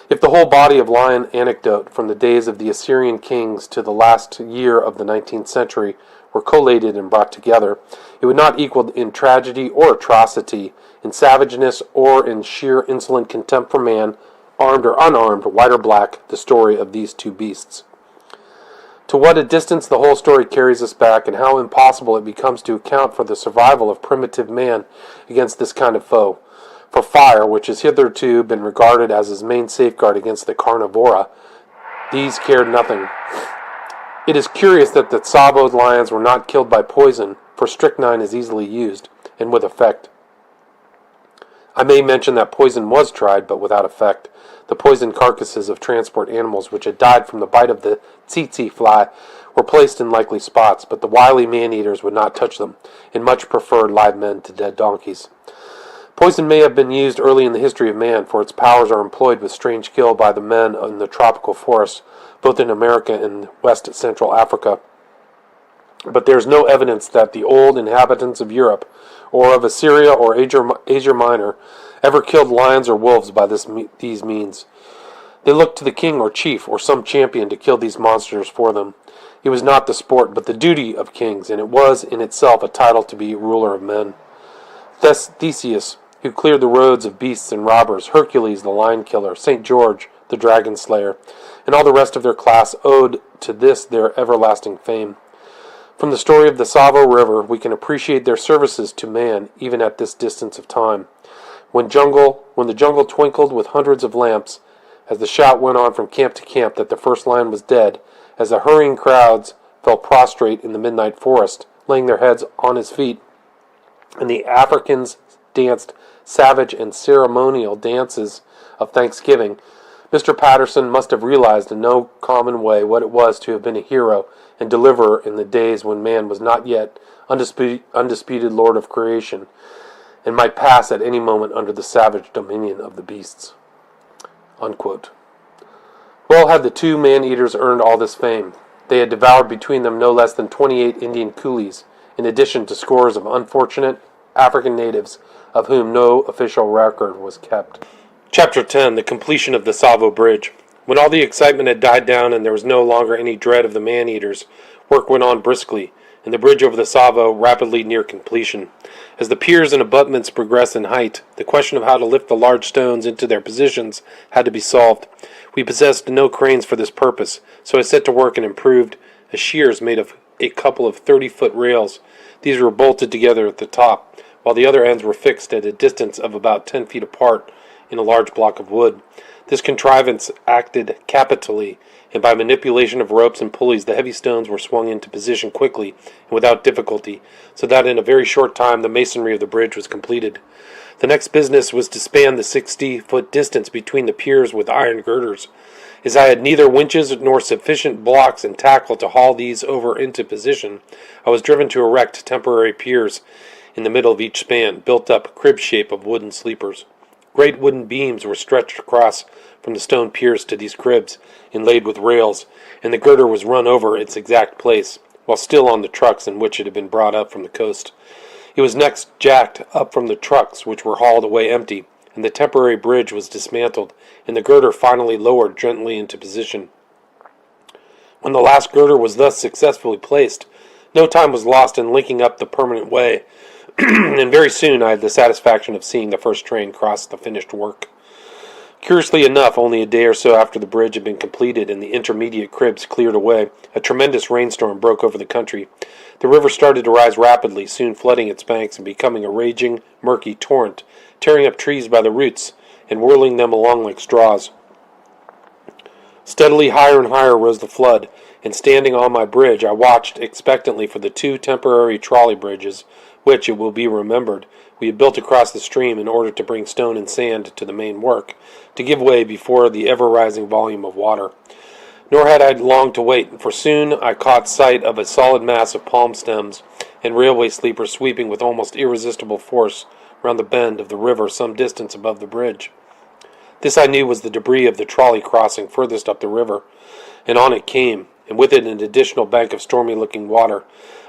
If the whole body of lion anecdote from the days of the Assyrian kings to the last year of the 19th century were collated and brought together, it would not equal in tragedy or atrocity, in savageness or in sheer insolent contempt for man, armed or unarmed, white or black, the story of these 2 beasts. To what a distance the whole story carries us back, and how impossible it becomes to account for the survival of primitive man against this kind of foe. For fire, which has hitherto been regarded as his main safeguard against the carnivora, these cared nothing. It is curious that the Tsavo lions were not killed by poison, for strychnine is easily used, and with effect. I may mention that poison was tried, but without effect. The poisoned carcasses of transport animals which had died from the bite of the tsetse fly were placed in likely spots, but the wily man-eaters would not touch them, and much preferred live men to dead donkeys. Poison may have been used early in the history of man, for its powers are employed with strange skill by the men in the tropical forests, both in America and West Central Africa. But there is no evidence that the old inhabitants of Europe, or of Assyria or Asia Minor, ever killed lions or wolves by these means. They looked to the king or chief or some champion to kill these monsters for them. It was not the sport, but the duty of kings, and it was in itself a title to be ruler of men. Theseus, who cleared the roads of beasts and robbers, Hercules, the lion killer, St. George, the dragon slayer, and all the rest of their class owed to this their everlasting fame. From the story of the Tsavo River, we can appreciate their services to man even at this distance of time. When the jungle twinkled with hundreds of lamps, as the shout went on from camp to camp that the first lion was dead, as the hurrying crowds fell prostrate in the midnight forest, laying their heads on his feet, and the Africans danced savage and ceremonial dances of thanksgiving, Mr. Patterson must have realized in no common way what it was to have been a hero and deliverer in the days when man was not yet undisputed lord of creation, and might pass at any moment under the savage dominion of the beasts." Unquote. Well had the two man-eaters earned all this fame. They had devoured between them no less than 28 Indian coolies, in addition to scores of unfortunate African natives, of whom no official record was kept. Chapter 10. The completion of the Tsavo Bridge. When all the excitement had died down and there was no longer any dread of the man-eaters, work went on briskly, and the bridge over the Tsavo rapidly near completion. As the piers and abutments progressed in height, the question of how to lift the large stones into their positions had to be solved. We possessed no cranes for this purpose, so I set to work and improved a shears made of a couple of 30-foot rails. These were bolted together at the top, while the other ends were fixed at a distance of about 10 feet apart in a large block of wood. This contrivance acted capitally, and by manipulation of ropes and pulleys the heavy stones were swung into position quickly and without difficulty, so that in a very short time the masonry of the bridge was completed. The next business was to span the 60-foot distance between the piers with iron girders. As I had neither winches nor sufficient blocks and tackle to haul these over into position, I was driven to erect temporary piers in the middle of each span, built up crib shape of wooden sleepers. Great wooden beams were stretched across from the stone piers to these cribs, inlaid with rails, and the girder was run over its exact place, while still on the trucks in which it had been brought up from the coast. It was next jacked up from the trucks, which were hauled away empty, and the temporary bridge was dismantled, and the girder finally lowered gently into position. When the last girder was thus successfully placed, no time was lost in linking up the permanent way, and very soon I had the satisfaction of seeing the first train cross the finished work. Curiously enough, only a day or so after the bridge had been completed and the intermediate cribs cleared away, a tremendous rainstorm broke over the country. The river started to rise rapidly, soon flooding its banks and becoming a raging, murky torrent, tearing up trees by the roots and whirling them along like straws. Steadily higher and higher rose the flood, and standing on my bridge I watched expectantly for the two temporary trolley bridges, which, it will be remembered, we had built across the stream in order to bring stone and sand to the main work, to give way before the ever-rising volume of water. Nor had I long to wait, for soon I caught sight of a solid mass of palm stems and railway sleepers sweeping with almost irresistible force round the bend of the river some distance above the bridge. This I knew was the debris of the trolley crossing furthest up the river, and on it came, and with it an additional bank of stormy-looking water.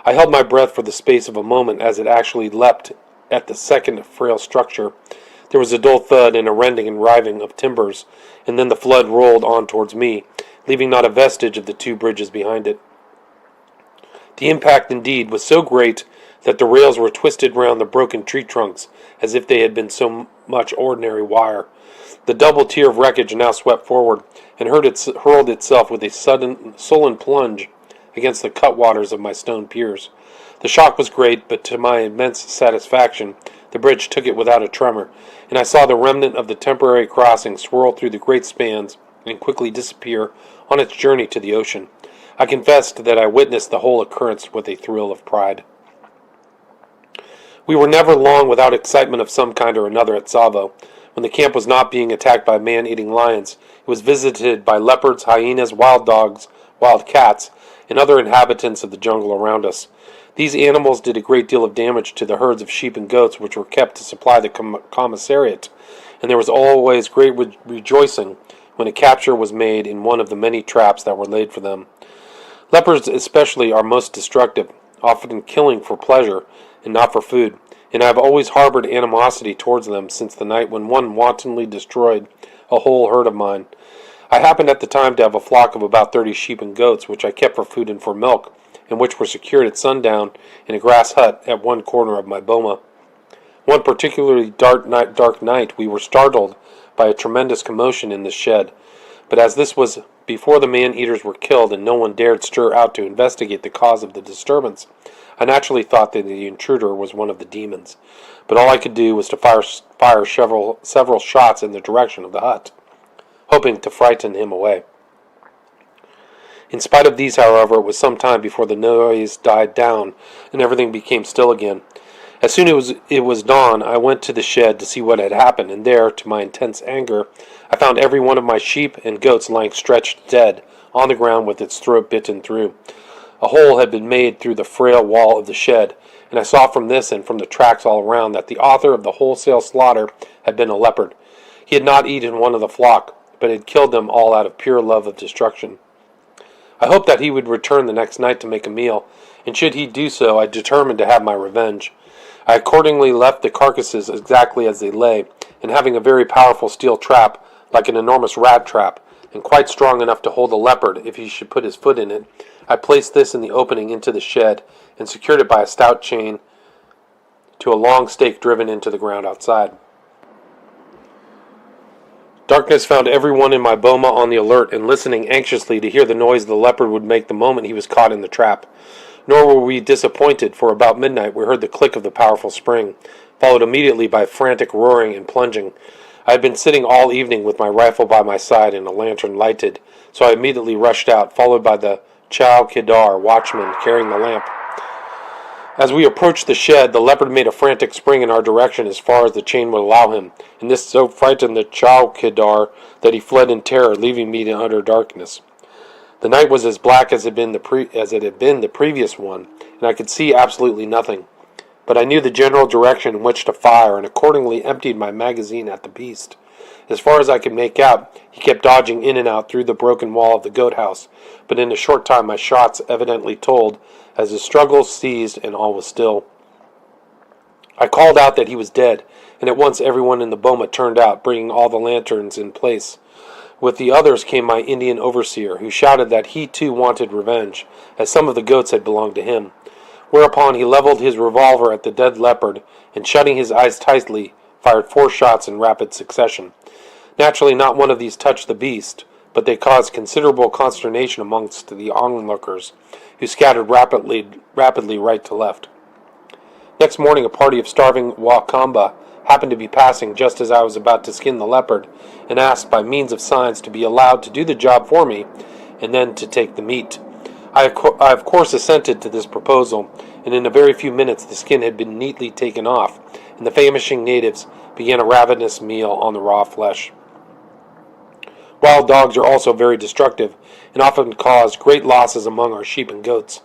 I held my breath for the space of a moment as it actually leapt at the second frail structure. There was a dull thud and a rending and riving of timbers, and then the flood rolled on towards me, leaving not a vestige of the two bridges behind it. The impact, indeed, was so great that the rails were twisted round the broken tree trunks as if they had been so much ordinary wire. The double tier of wreckage now swept forward, and hurled itself with a sullen plunge against the cutwaters of my stone piers. The shock was great, but to my immense satisfaction, the bridge took it without a tremor, and I saw the remnant of the temporary crossing swirl through the great spans and quickly disappear on its journey to the ocean. I confessed that I witnessed the whole occurrence with a thrill of pride. We were never long without excitement of some kind or another at Tsavo. When the camp was not being attacked by man-eating lions, it was visited by leopards, hyenas, wild dogs, wild cats, and other inhabitants of the jungle around us. These animals did a great deal of damage to the herds of sheep and goats which were kept to supply the commissariat, and there was always great rejoicing when a capture was made in one of the many traps that were laid for them. Leopards especially are most destructive, often killing for pleasure and not for food, and I have always harbored animosity towards them since the night when one wantonly destroyed a whole herd of mine. I happened at the time to have a flock of about 30 sheep and goats, which I kept for food and for milk, and which were secured at sundown in a grass hut at one corner of my boma. One particularly dark night we were startled by a tremendous commotion in the shed, but as this was before the man-eaters were killed and no one dared stir out to investigate the cause of the disturbance, I naturally thought that the intruder was one of the demons, but all I could do was to fire several shots in the direction of the hut, hoping to frighten him away. In spite of these, however, it was some time before the noise died down and everything became still again. As soon as it was dawn, I went to the shed to see what had happened, and there, to my intense anger, I found every one of my sheep and goats lying stretched dead on the ground with its throat bitten through. A hole had been made through the frail wall of the shed, and I saw from this and from the tracks all around that the author of the wholesale slaughter had been a leopard. He had not eaten one of the flock, but had killed them all out of pure love of destruction. I hoped that he would return the next night to make a meal, and should he do so, I determined to have my revenge. I accordingly left the carcasses exactly as they lay, and having a very powerful steel trap, like an enormous rat trap, and quite strong enough to hold a leopard if he should put his foot in it, I placed this in the opening into the shed, and secured it by a stout chain to a long stake driven into the ground outside. Darkness found everyone in my boma on the alert and listening anxiously to hear the noise the leopard would make the moment he was caught in the trap. Nor were we disappointed, for about midnight we heard the click of the powerful spring, followed immediately by frantic roaring and plunging. I had been sitting all evening with my rifle by my side and a lantern lighted, so I immediately rushed out, followed by the chowkidar watchman carrying the lamp. As we approached the shed, the leopard made a frantic spring in our direction as far as the chain would allow him, and this so frightened the chowkidar that he fled in terror, leaving me in utter darkness. The night was as black as it had been the previous one, and I could see absolutely nothing. But I knew the general direction in which to fire, and accordingly emptied my magazine at the beast. As far as I could make out, he kept dodging in and out through the broken wall of the goat house, but in a short time my shots evidently told, as the struggle ceased and all was still. I called out that he was dead, and at once everyone in the boma turned out, bringing all the lanterns in place. With the others came my Indian overseer, who shouted that he too wanted revenge, as some of the goats had belonged to him. Whereupon he leveled his revolver at the dead leopard, and shutting his eyes tightly, fired 4 shots in rapid succession. Naturally not one of these touched the beast, but they caused considerable consternation amongst the onlookers, who scattered rapidly right to left. Next morning a party of starving Wakamba happened to be passing just as I was about to skin the leopard, and asked by means of signs to be allowed to do the job for me, and then to take the meat. I of course assented to this proposal, and in a very few minutes the skin had been neatly taken off, and the famishing natives began a ravenous meal on the raw flesh. Wild dogs are also very destructive, and often cause great losses among our sheep and goats.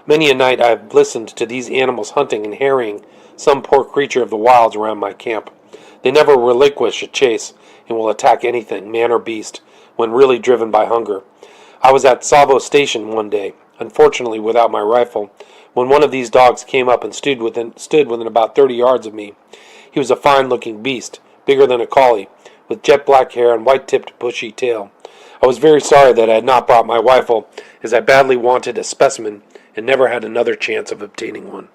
Many a night I have listened to these animals hunting and harrying some poor creature of the wilds around my camp. They never relinquish a chase, and will attack anything, man or beast, when really driven by hunger. I was at Tsavo station one day, unfortunately without my rifle, when one of these dogs came up and stood within about 30 yards of me. He was a fine-looking beast, bigger than a collie, with jet black hair and white-tipped bushy tail. I was very sorry that I had not brought my rifle, as I badly wanted a specimen and never had another chance of obtaining one.